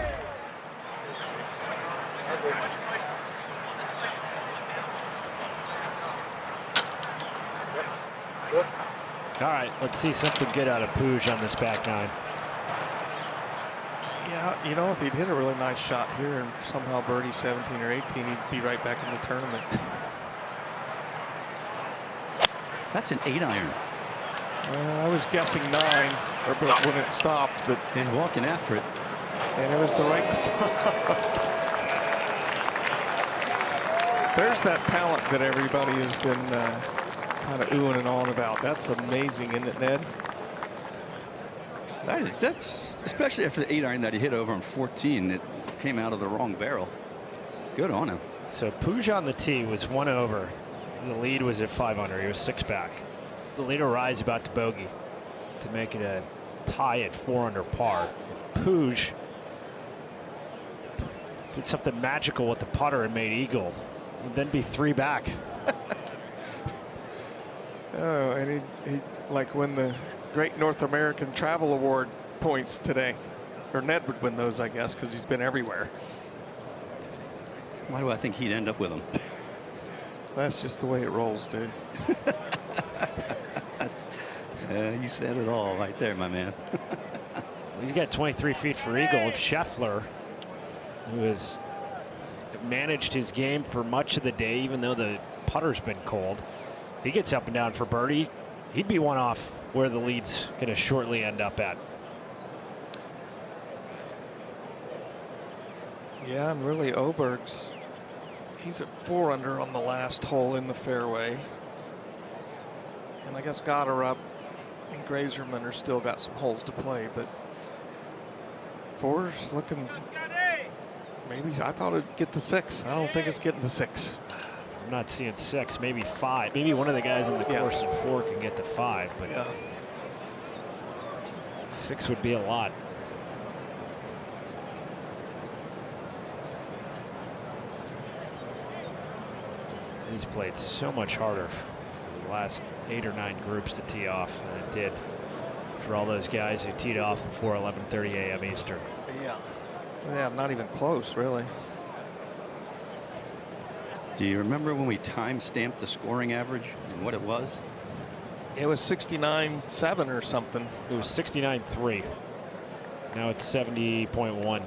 All right, let's see something good out of Puig on this back 9. Yeah, you know, if he'd hit a really nice shot here and somehow birdie 17 or 18, he'd be right back in the tournament. That's an 8-iron. I was guessing 9 when it stopped, but he's walking after it. And it was the right club. There's that talent that everybody has been kind of oohing and awing about. That's amazing, isn't it, Ned? That's especially after the 8-iron that he hit over on 14. It came out of the wrong barrel. Good on him. So Puig on the tee was 1 over. The lead was at 5 under. He was 6 back. The leader Rise about to bogey to make it a tie at 4 under par. If Puig did something magical with the putter and made eagle, it'd then be 3 back. Oh, and he like win the Great North American Travel Award points today. Or Ned would win those, I guess, because he's been everywhere. Why do I think he'd end up with them? That's just the way it rolls, dude. That's you said it all right there, my man. He's got 23 feet for eagle. If Scheffler, who has managed his game for much of the day, even though the putter's been cold, if he gets up and down for birdie, he'd be one off where the lead's going to shortly end up at. Yeah, and really Oberg's, he's at 4 under on the last hole in the fairway. And I guess Goddard and Grazerman are still got some holes to play, but 4's looking, maybe, I thought it'd get to 6. I don't think it's getting to 6. I'm not seeing 6, maybe 5. Maybe one of the guys in the course at 4 can get to 5, but 6 would be a lot. He's played so much harder for the last 8 or 9 groups to tee off than it did for all those guys who teed off before 11:30 a.m. Eastern. Yeah, not even close, really. Do you remember when we time-stamped the scoring average and what it was? It was 69.7 or something. It was 69.3. Now it's 70.1.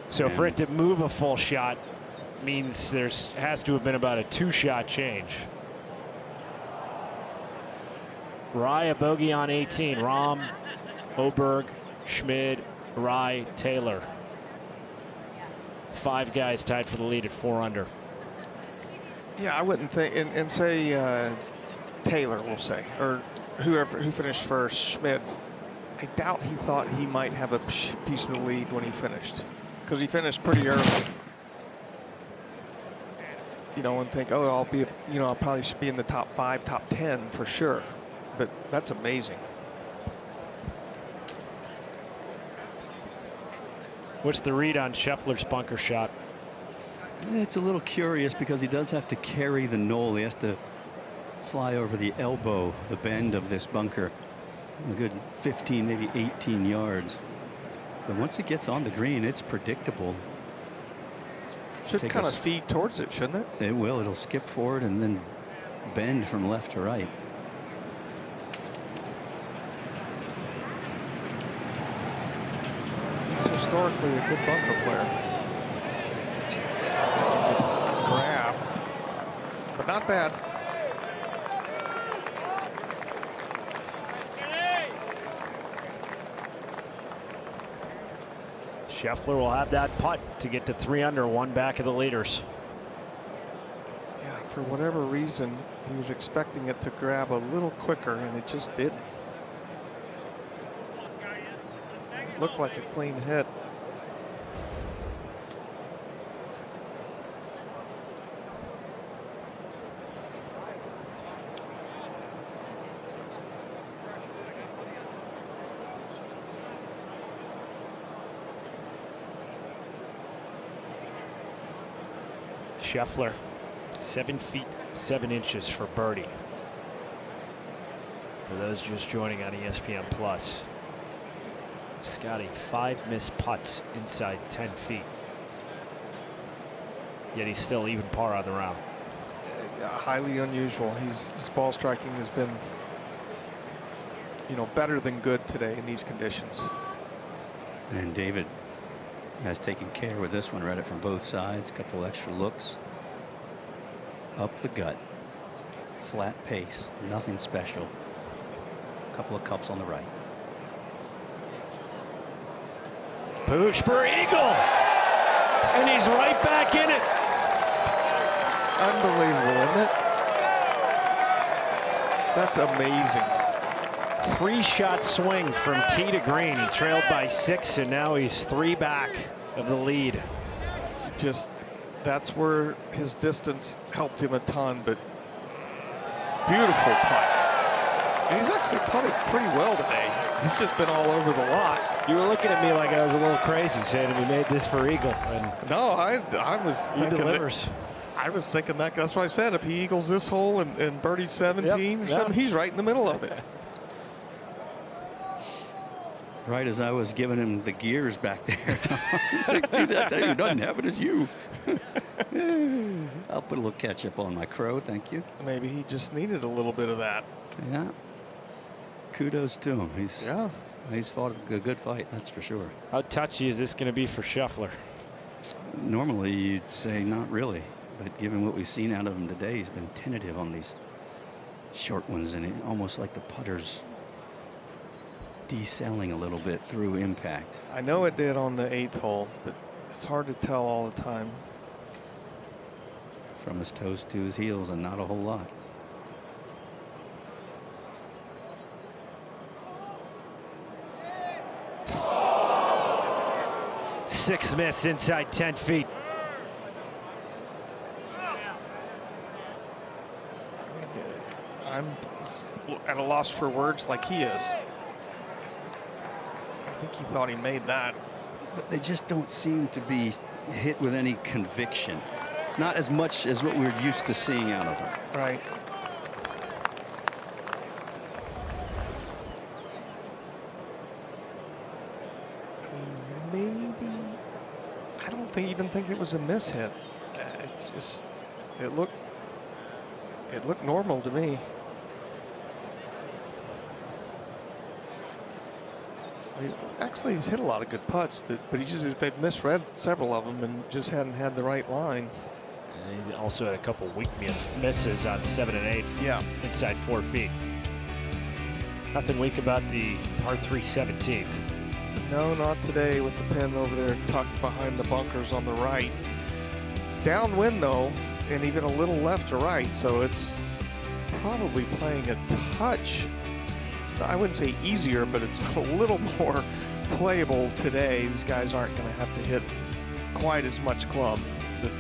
So for it to move a full shot means there's has to have been about a 2-shot change. Rye a bogey on 18. Rahm, Oberg, Schmid, Rye, Taylor. 5 guys tied for the lead at 4 under. Yeah, I wouldn't think, and say Taylor, we'll say, or whoever who finished first, Schmid. I doubt he thought he might have a piece of the lead when he finished, because he finished pretty early. You know, and think, oh, I'll be, you know, I probably should be in the top 5, top 10 for sure. But that's amazing. What's the read on Scheffler's bunker shot? It's a little curious because he does have to carry the knoll. He has to fly over the elbow, the bend of this bunker, a good 15, maybe 18 yards. But once it gets on the green, it's predictable. Should kind of feed towards it, shouldn't it? It will. It'll skip forward and then bend from left to right. He's historically a good bunker player. Grab, but not bad. Scheffler will have that putt to get to 3 under, 1 back of the leaders. Yeah, for whatever reason, he was expecting it to grab a little quicker, and it just didn't. Looked like a clean hit. Scheffler, 7 feet 7 inches for birdie. For those just joining on ESPN Plus, Scottie 5 missed putts inside 10 feet. Yet he's still even par on the round. Highly unusual. His ball striking has been, you know, better than good today in these conditions. And David has taken care with this one. Read it from both sides. Couple extra looks. Up the gut. Flat pace. Nothing special. Couple of cups on the right. Puig for eagle. And he's right back in it. Unbelievable, isn't it? That's amazing. 3-shot swing from tee to green. He trailed by 6, and now he's 3 back of the lead. Just, that's where his distance helped him a ton, but beautiful putt. And he's actually putted pretty well today. He's just been all over the lot. You were looking at me like I was a little crazy, saying we made this for eagle. And no, I was he thinking delivers. I was thinking that. That's what I said. If he eagles this hole and birdies 17 or something, he's right in the middle of it. Right as I was giving him the gears back there. 60s, I tell you, doesn't have it as you. I'll put a little ketchup on my crow, thank you. Maybe he just needed a little bit of that. Yeah. Kudos to him. He's fought a good fight, that's for sure. How touchy is this going to be for Scheffler? Normally, you'd say not really, but given what we've seen out of him today, he's been tentative on these short ones, and almost like the putter's deselling a little bit through impact. I know it did on the 8th hole, but it's hard to tell all the time. From his toes to his heels, and not a whole lot. Six miss inside 10 feet. I'm at a loss for words like he is. I think he thought he made that. But they just don't seem to be hit with any conviction. Not as much as what we're used to seeing out of them. Right. I mean, maybe. I don't even think it was a miss hit. It looked normal to me. Actually, he's hit a lot of good putts, but they've misread several of them and just hadn't had the right line. And he also had a couple weak misses on 7 and 8. Yeah. Inside 4 feet. Nothing weak about the par 3 17th. No, not today with the pin over there tucked behind the bunkers on the right. Downwind though, and even a little left to right, so it's probably playing a touch. I wouldn't say easier, but it's a little more playable today. These guys aren't going to have to hit quite as much club. But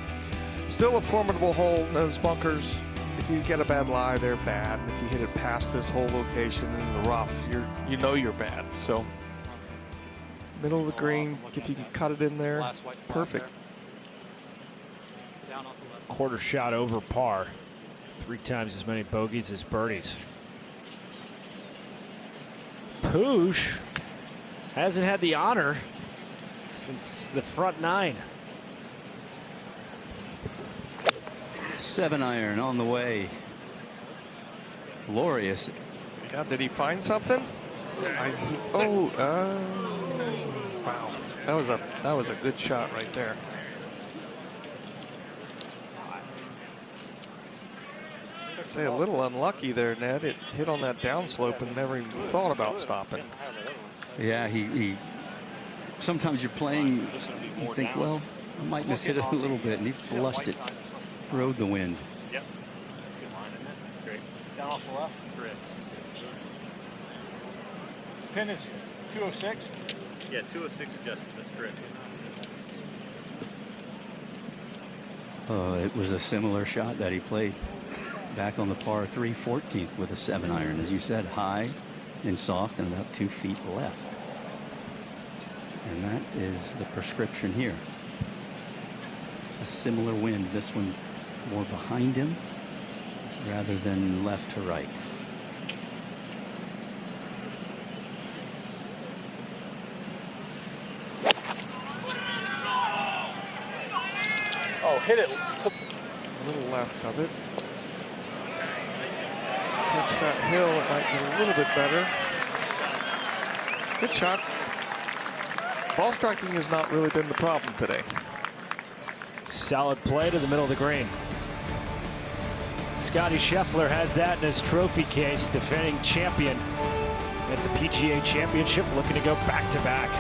still a formidable hole. Those bunkers, if you get a bad lie, they're bad. If you hit it past this hole location in the rough, you know you're bad. So middle of the green, if you can cut it in there, perfect. Quarter shot over par. 3 times as many bogeys as birdies. Puig hasn't had the honor since the front 9. 7-iron on the way. Glorious. Yeah, did he find something? Wow. That was a good shot right there. I'd say a little unlucky there, Ned. It hit on that downslope and never even thought about stopping. Yeah, he sometimes you're playing, you think, well, I might miss hit it a little bit, and he flushed it, rode the wind. Yep. That's a good line, isn't it? Great. Down off the left? Correct. Pin is 206? Yeah, 206 adjusted. That's correct. It was a similar shot that he played back on the par 3 14th with a 7-iron, as you said, high and soft and about 2 feet left. And that is the prescription here. A similar wind, this one more behind him rather than left to right. Oh, hit it. A little left of it. Catch that hill, it might get a little bit better. Good shot. Ball striking has not really been the problem today. Solid play to the middle of the green. Scottie Scheffler has that in his trophy case, defending champion at the PGA Championship, looking to go back-to-back.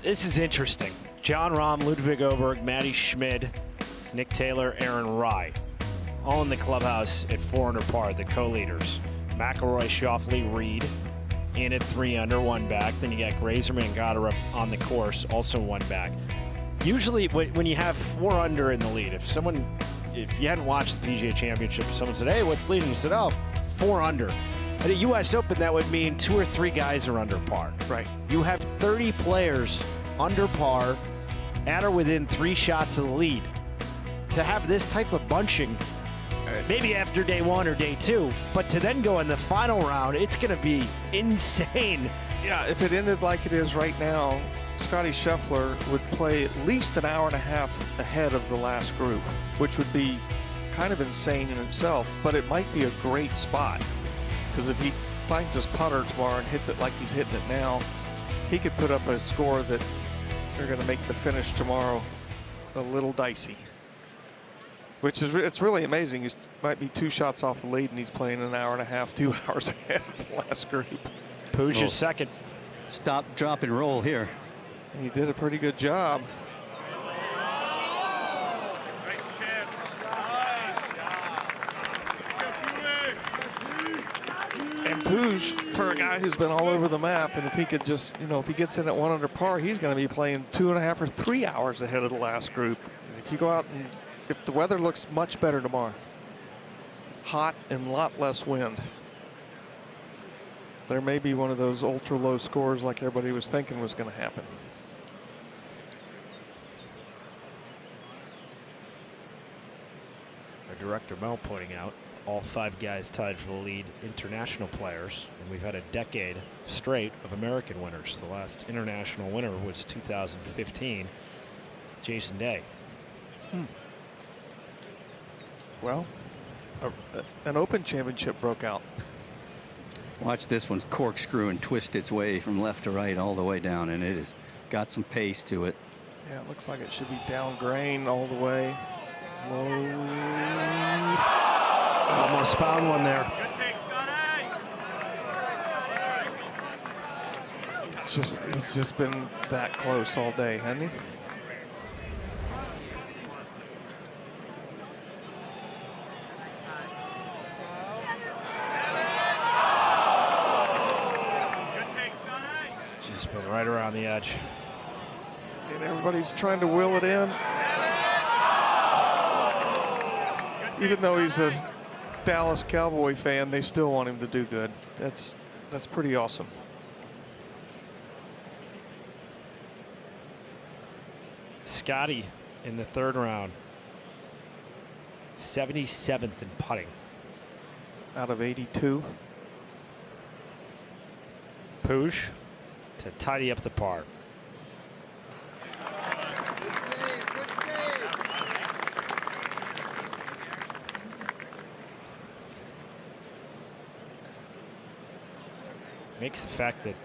This is interesting. John Rahm, Ludwig Oberg, Matty Schmid, Nick Taylor, Aaron Rai, all in the clubhouse at 4 under par, the co-leaders. McIlroy, Schauffele, Reed in at 3 under, 1 back. Then you got Grazerman, Goddard on the course, also 1 back. Usually when you have 4 under in the lead, if you hadn't watched the PGA Championship, someone said, hey, what's leading? You said, oh, 4 under. At a U.S. Open, that would mean 2 or 3 guys are under par. Right. You have 30 players under par at or within 3 shots of the lead. To have this type of bunching, maybe after day 1 or day 2, but to then go in the final round, it's going to be insane. Yeah, if it ended like it is right now, Scottie Scheffler would play at least an hour and a half ahead of the last group, which would be kind of insane in itself, but it might be a great spot. Because if he finds his putter tomorrow and hits it like he's hitting it now, he could put up a score that they're going to make the finish tomorrow a little dicey. Which is, it's really amazing. He might be 2 shots off the lead and he's playing an hour and a half, 2 hours ahead of the last group. Puig is second. Stop, drop, and roll here. And he did a pretty good job. And Puig, for a guy who's been all over the map, and if he could just, if he gets in at 1 under par, he's going to be playing 2.5 or 3 hours ahead of the last group. If you go out and if the weather looks much better tomorrow, hot and a lot less wind, there may be one of those ultra low scores like everybody was thinking was going to happen. Our director Mel pointing out all 5 guys tied for the lead international players, and we've had a decade straight of American winners. The last international winner was 2015, Jason Day. Well, an Open Championship broke out. Watch this one's corkscrew and twist its way from left to right all the way down, and it has got some pace to it. Yeah, it looks like it should be down grain all the way. Low. Almost found one there. It's just been that close all day, hasn't he? Just been right around the edge. And everybody's trying to will it in. Even though he's a Dallas Cowboy fan, they still want him to do good. That's pretty awesome. Scottie in the 3rd round, 77th in putting. Out of 82. Puig to tidy up the par. Makes the fact that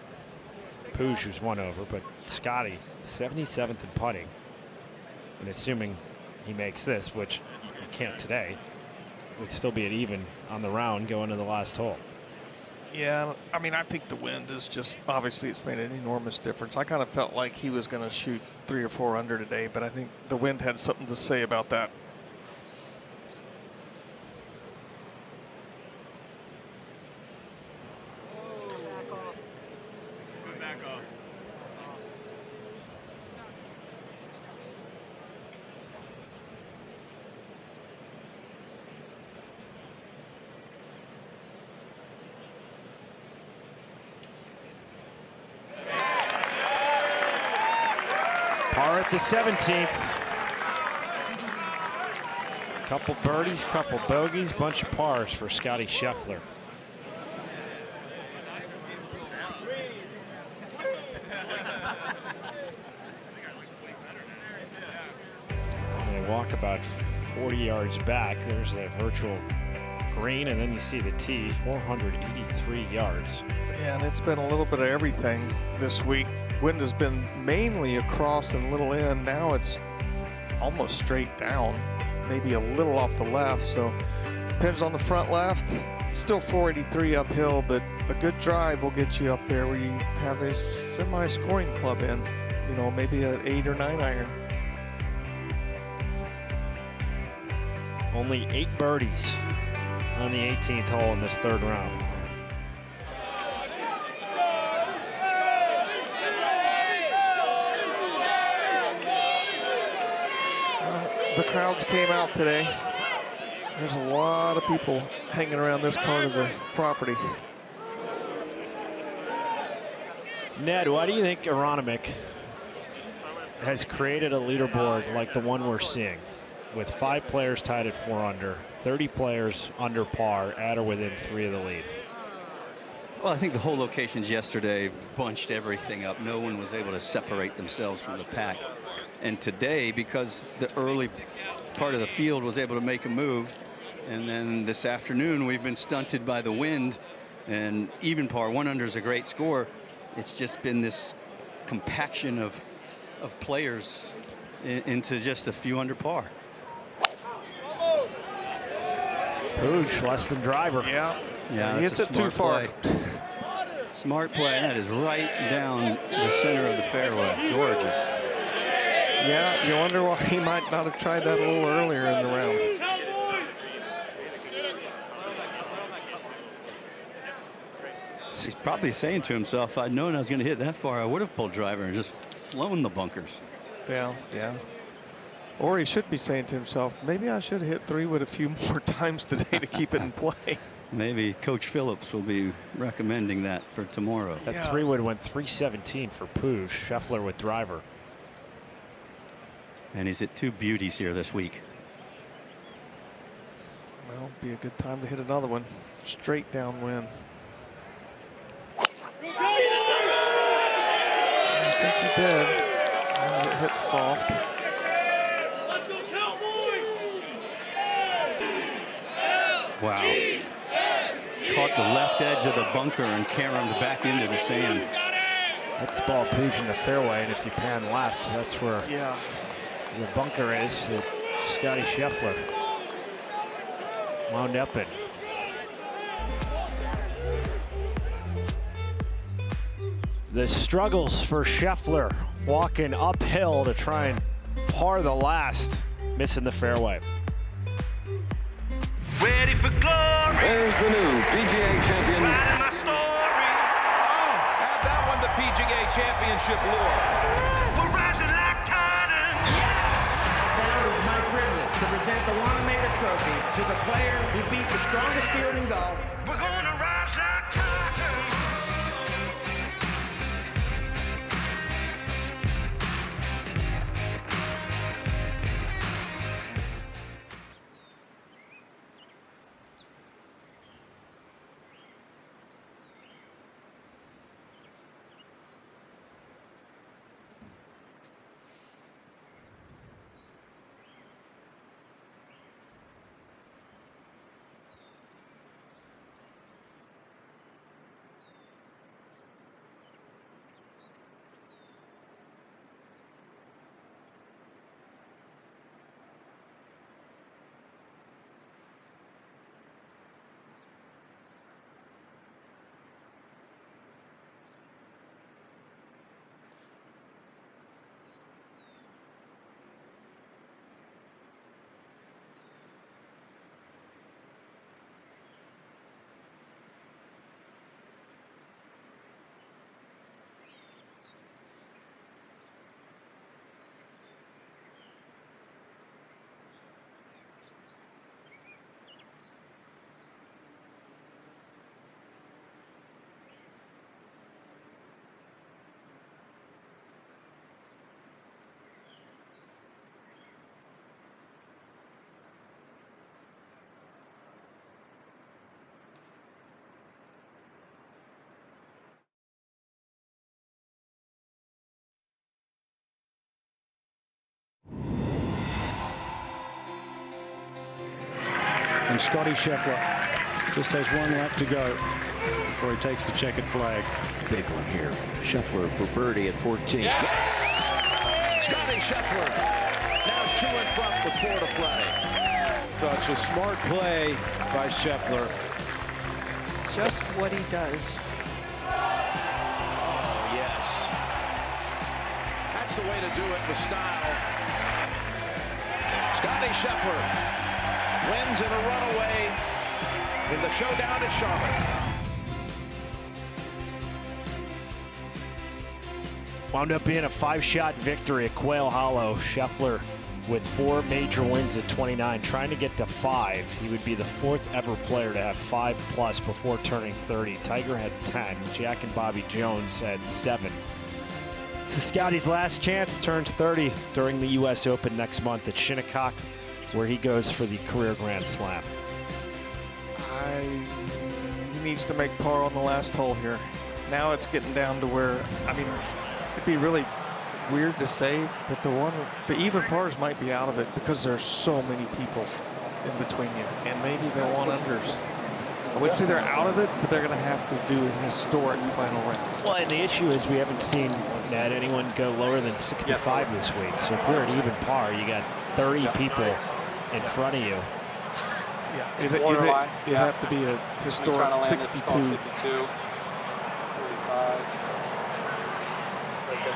Puig was 1 over, but Scottie 77th in putting, and assuming he makes this, which you can't today, would still be at even on the round going to the last hole. Yeah, I mean, I think the wind is just, obviously it's made an enormous difference. I kind of felt like he was going to shoot 3 or 4 under today, but I think the wind had something to say about that. Par at the 17th. Couple birdies, couple bogeys, bunch of pars for Scottie Scheffler. And they walk about 40 yards back. There's that virtual green, and then you see the tee, 483 yards. Yeah, and it's been a little bit of everything this week. Wind has been mainly across and a little in. Now it's almost straight down, maybe a little off the left. So depends on the front left. Still 483 uphill, but a good drive will get you up there where you have a semi-scoring club in. you know, maybe an 8 or 9 iron. Only 8 birdies on the 18th hole in this third round. The crowds came out today. There's a lot of people hanging around this part of the property. Ned, why do you think Aronimink has created a leaderboard like the one we're seeing, with 5 players tied at 4 under, 30 players under par at or within 3 of the lead? Well, I think the whole locations yesterday bunched everything up. No one was able to separate themselves from the pack. And today, because the early part of the field was able to make a move, and then this afternoon we've been stunted by the wind, and even par 1 under is a great score. It's just been this compaction of players into just a few under par. Puig less than driver. Yeah, he hits it too far. Smart play. That is right down the center of the fairway. Gorgeous. Yeah, you wonder why he might not have tried that a little earlier in the round. He's probably saying to himself, if I'd known I was going to hit that far, I would have pulled driver and just flown the bunkers. Yeah. Or he should be saying to himself, maybe I should have hit 3 wood a few more times today to keep it in play. Maybe Coach Phillips will be recommending that for tomorrow. That 3 wood went 317 for Puig. Scheffler with driver. And he's hit 2 beauties here this week. Well, be a good time to hit another one. Straight downwind. I think he did. And it hit soft. Wow. Caught the left edge of the bunker and caromed back into the sand. That's the ball Puig in the fairway, and if you pan left, that's where the bunker is. Scottie Scheffler wound up in. The struggles for Scheffler, walking uphill to try and par the last, missing the fairway. Ready for glory. There's the new PGA champion. Writing my story. Add that one to PGA Championship lore. We're rising like titans. Yes! Now it is my privilege to present the Wanamaker Trophy to the player who beat the strongest field in golf. We're gonna rise like titans. And Scottie Scheffler just has 1 lap to go before he takes the checkered flag. Big one here. Scheffler for birdie at 14. Yes! Scottie Scheffler now 2 in front with 4 to play. Such a smart play by Scheffler. Just what he does. Oh, yes. That's the way to do it with style. Scottie Scheffler wins in a runaway in the showdown at Charlotte. Wound up being a 5-shot victory at Quail Hollow. Scheffler with 4 major wins at 29, trying to get to 5. He would be the 4th ever player to have 5+ before turning 30. Tiger had 10. Jack and Bobby Jones had 7. This is Scottie's last chance. Turns 30 during the U.S. Open next month at Shinnecock, where he goes for the career Grand Slam. He needs to make par on the last hole here. Now it's getting down to where, I mean, it'd be really weird to say, but the even pars might be out of it because there's so many people in between you, and maybe the 1-unders. I wouldn't say they're out of it, but they're going to have to do a historic final round. Well, and the issue is we haven't seen that anyone go lower than 65 this week. So if we're at even par, you got 30 people in front of you. Yeah, it'd have to be a historic 62. 52. 45. Like a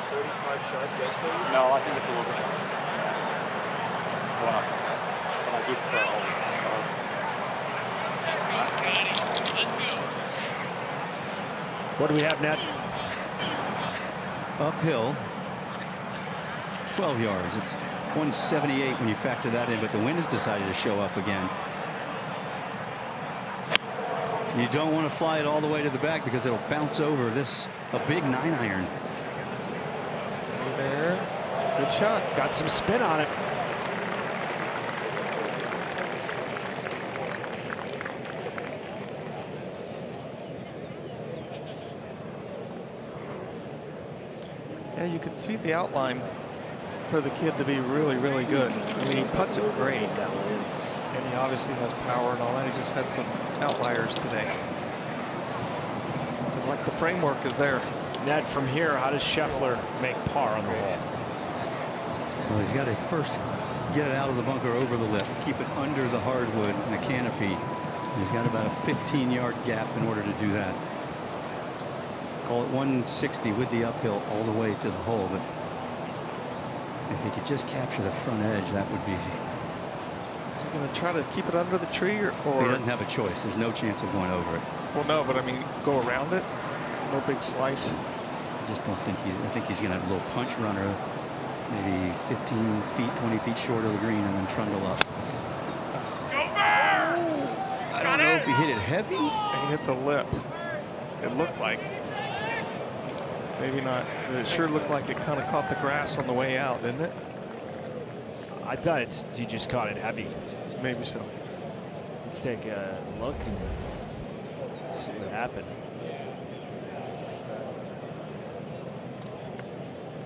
35-shot guess maybe? No, I think it's a little bit more. Going up. But I do prefer a hole. What do we have, Ned? Uphill, 12 yards. It's 178 when you factor that in, but the wind has decided to show up again. You don't want to fly it all the way to the back because it'll bounce over this, a big 9-iron. Stay there. Good shot. Got some spin on it. Yeah, you can see the outline for the kid to be really, really good. I mean, he putts it great, and he obviously has power and all that. He just had some outliers today. But like the framework is there. Ned, from here, how does Scheffler make par on the hole? Well, he's got to first get it out of the bunker over the lip, keep it under the hardwood and the canopy. He's got about a 15-yard gap in order to do that. Call it 160 with the uphill all the way to the hole, but if he could just capture the front edge, that would be. Is he going to try to keep it under the tree, or he doesn't have a choice? There's no chance of going over it. Well, no, but I mean, go around it. No big slice. I just don't think he's. I think he's going to have a little punch runner, maybe 15 feet, 20 feet short of the green, and then trundle up. I don't know if he hit it heavy. He hit the lip. It looked like. Maybe not. But it sure looked like it kind of caught the grass on the way out, didn't it? I thought he just caught it heavy. Maybe so. Let's take a look and see what happened.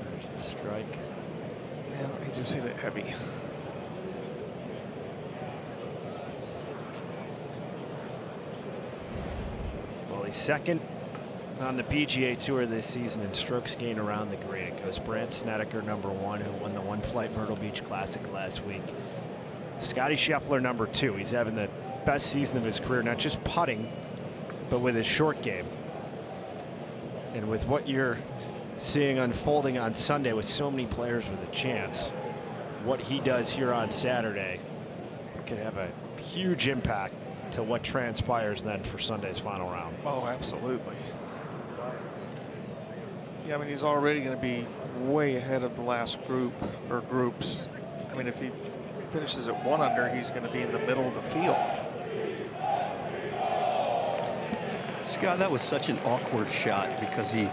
There's the strike. Yeah, he just hit it heavy. Well, he's second on the PGA Tour this season in strokes gained around the green. It goes Brandt Snedeker, #1, who won the One Flight Myrtle Beach Classic last week. Scottie Scheffler, #2. He's having the best season of his career, not just putting, but with his short game. And with what you're seeing unfolding on Sunday with so many players with a chance, what he does here on Saturday could have a huge impact to what transpires then for Sunday's final round. Oh, absolutely. Yeah, I mean, he's already going to be way ahead of the last group or groups. I mean, if he finishes at 1 under, he's going to be in the middle of the field. Scott, that was such an awkward shot because he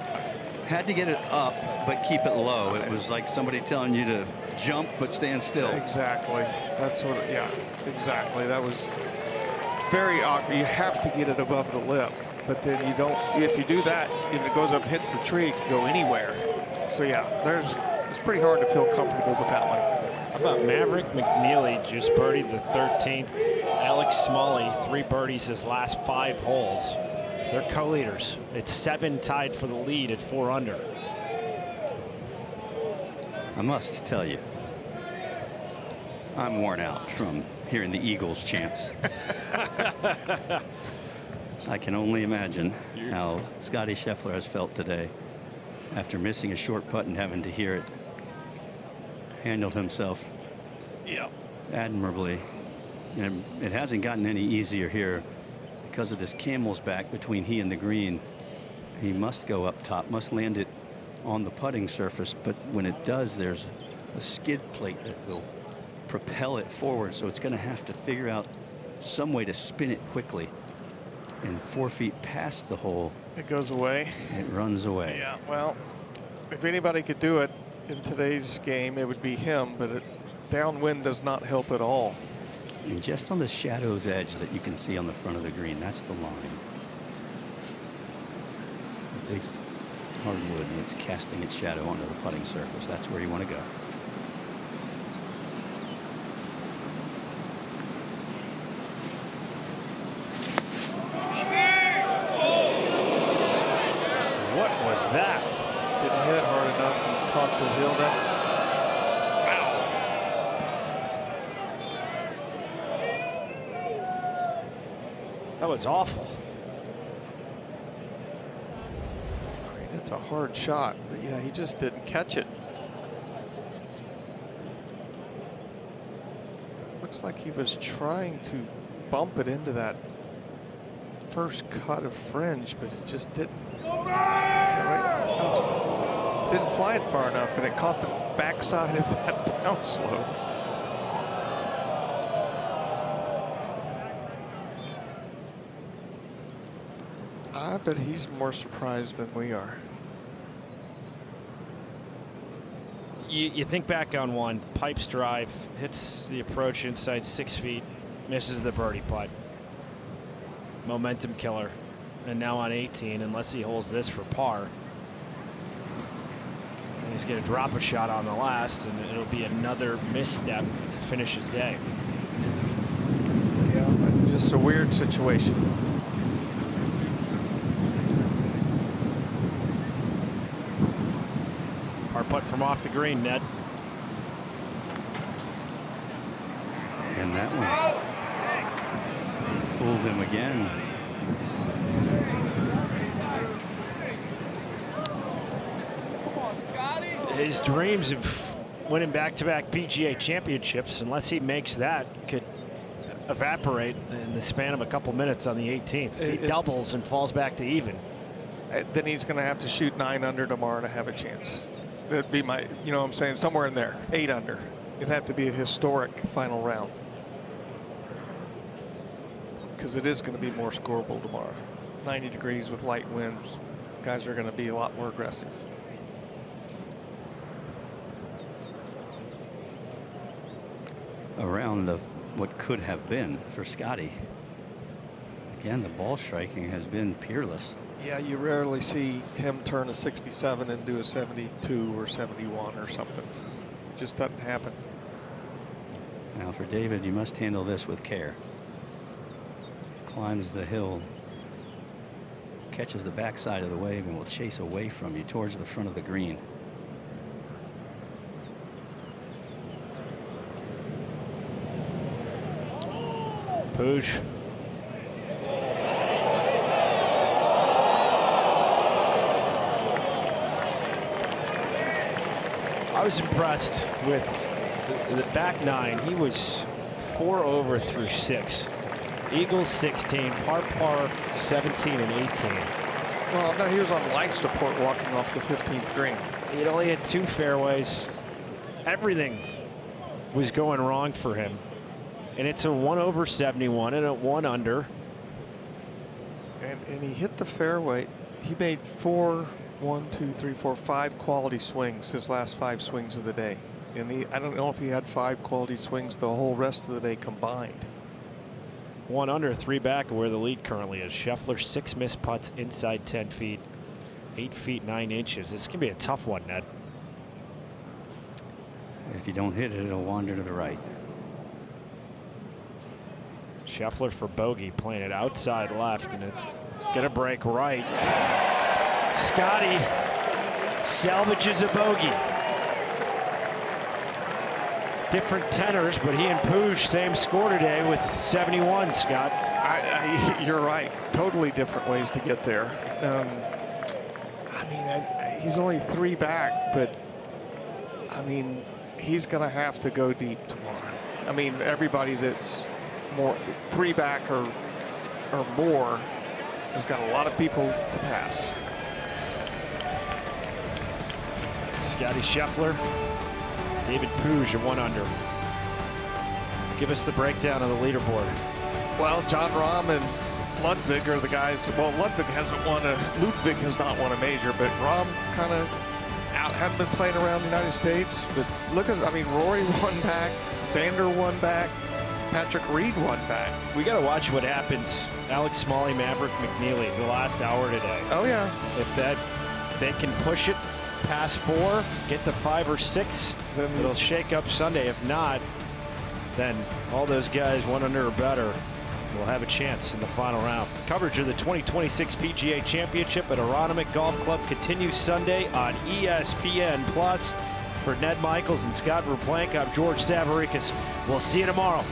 had to get it up but keep it low. It was like somebody telling you to jump but stand still. Exactly. That's what, yeah, exactly. That was very awkward. You have to get it above the lip, but then you don't. If you do that, if it goes up and hits the tree, it can go anywhere. So yeah, it's pretty hard to feel comfortable with that one. How about Maverick McNeely just birdied the 13th. Alex Smalley, 3 birdies his last 5 holes. They're co-leaders. It's 7 tied for the lead at 4 under. I must tell you, I'm worn out from hearing the Eagles chants. I can only imagine how Scottie Scheffler has felt today. after missing a short putt and having to hear it, handled himself admirably. And it hasn't gotten any easier here because of this camel's back between he and the green. He must go up top, must land it on the putting surface, but when it does, there's a skid plate that will propel it forward, so it's going to have to figure out some way to spin it quickly. And 4 feet past the hole, it goes away. It runs away. Yeah, well, if anybody could do it in today's game, it would be him, but downwind does not help at all. And just on the shadow's edge that you can see on the front of the green, that's the line. A big hardwood, and it's casting its shadow onto the putting surface. That's where you want to go. What was that? Didn't hit it hard enough and caught the hill. That's That was awful. I mean, it's a hard shot, but yeah, he just didn't catch it. Looks like he was trying to bump it into that first cut of fringe, but it just didn't. Didn't fly it far enough, and it caught the backside of that downslope. I bet he's more surprised than we are. You think back on one, pipes drive, hits the approach inside 6 feet, misses the birdie putt. Momentum killer. And now on 18, unless he holds this for par, and he's going to drop a shot on the last, and it'll be another misstep to finish his day. Yeah, just a weird situation. Par putt from off the green, Ned. And that one fooled him again. His dreams of winning back-to-back PGA championships, unless he makes that, could evaporate in the span of a couple minutes on the 18th. If he doubles and falls back to even, then he's going to have to shoot 9 under tomorrow to have a chance. That'd be my, you know what I'm saying, somewhere in there, 8 under. It'd have to be a historic final round, because it is going to be more scoreable tomorrow. 90 degrees with light winds. Guys are going to be a lot more aggressive. A round of what could have been for Scottie. Again, the ball striking has been peerless. Yeah, you rarely see him turn a 67 and do a 72 or 71 or something. It just doesn't happen. Now for David, you must handle this with care. Climbs the hill, catches the backside of the wave, and will chase away from you towards the front of the green. Puig. I was impressed with the back 9. He was 4 over through 6. Eagles 16, par 17 and 18. Well, no, he was on life support walking off the 15th green. He'd only hit 2 fairways. Everything was going wrong for him. And it's a 1 over 71 and a 1 under. And he hit the fairway. He made 4, 1, 2, 3, 4, 5 quality swings his last 5 swings of the day. And I don't know if he had 5 quality swings the whole rest of the day combined. 1 under, 3 back where the lead currently is. Scheffler 6 missed putts inside 10 feet, 8 feet 9 inches. This can be a tough one, Ned. If you don't hit it, it'll wander to the right. Scheffler for bogey, playing it outside left, and it's gonna break right. Scottie salvages a bogey. Different tenors, but he and Puig same score today with 71, Scott. You're right. Totally different ways to get there. mean, he's only 3 back, but I mean, he's going to have to go deep tomorrow. I mean, everybody that's more 3 back or more has got a lot of people to pass. Scottie Scheffler, David Puig are 1 under. Give us the breakdown of the leaderboard. Well, John Rahm and Ludwig are the guys. Well, Ludwig Ludwig has not won a major, but Rahm kind of hadn't been playing around the United States. But look at, I mean, Rory won back, Xander won back, Patrick Reed won back. We got to watch what happens. Alex Smalley, Maverick McNeely, the last hour today. Oh yeah. If they can push it past 4, get to 5 or 6, then it'll shake up Sunday. If not, then all those guys 1 under or better will have a chance in the final round. Coverage of the 2026 PGA Championship at Aronimink Golf Club continues Sunday on ESPN+. For Ned Michaels and Scott Verplank, I'm George Savarickas. We'll see you tomorrow.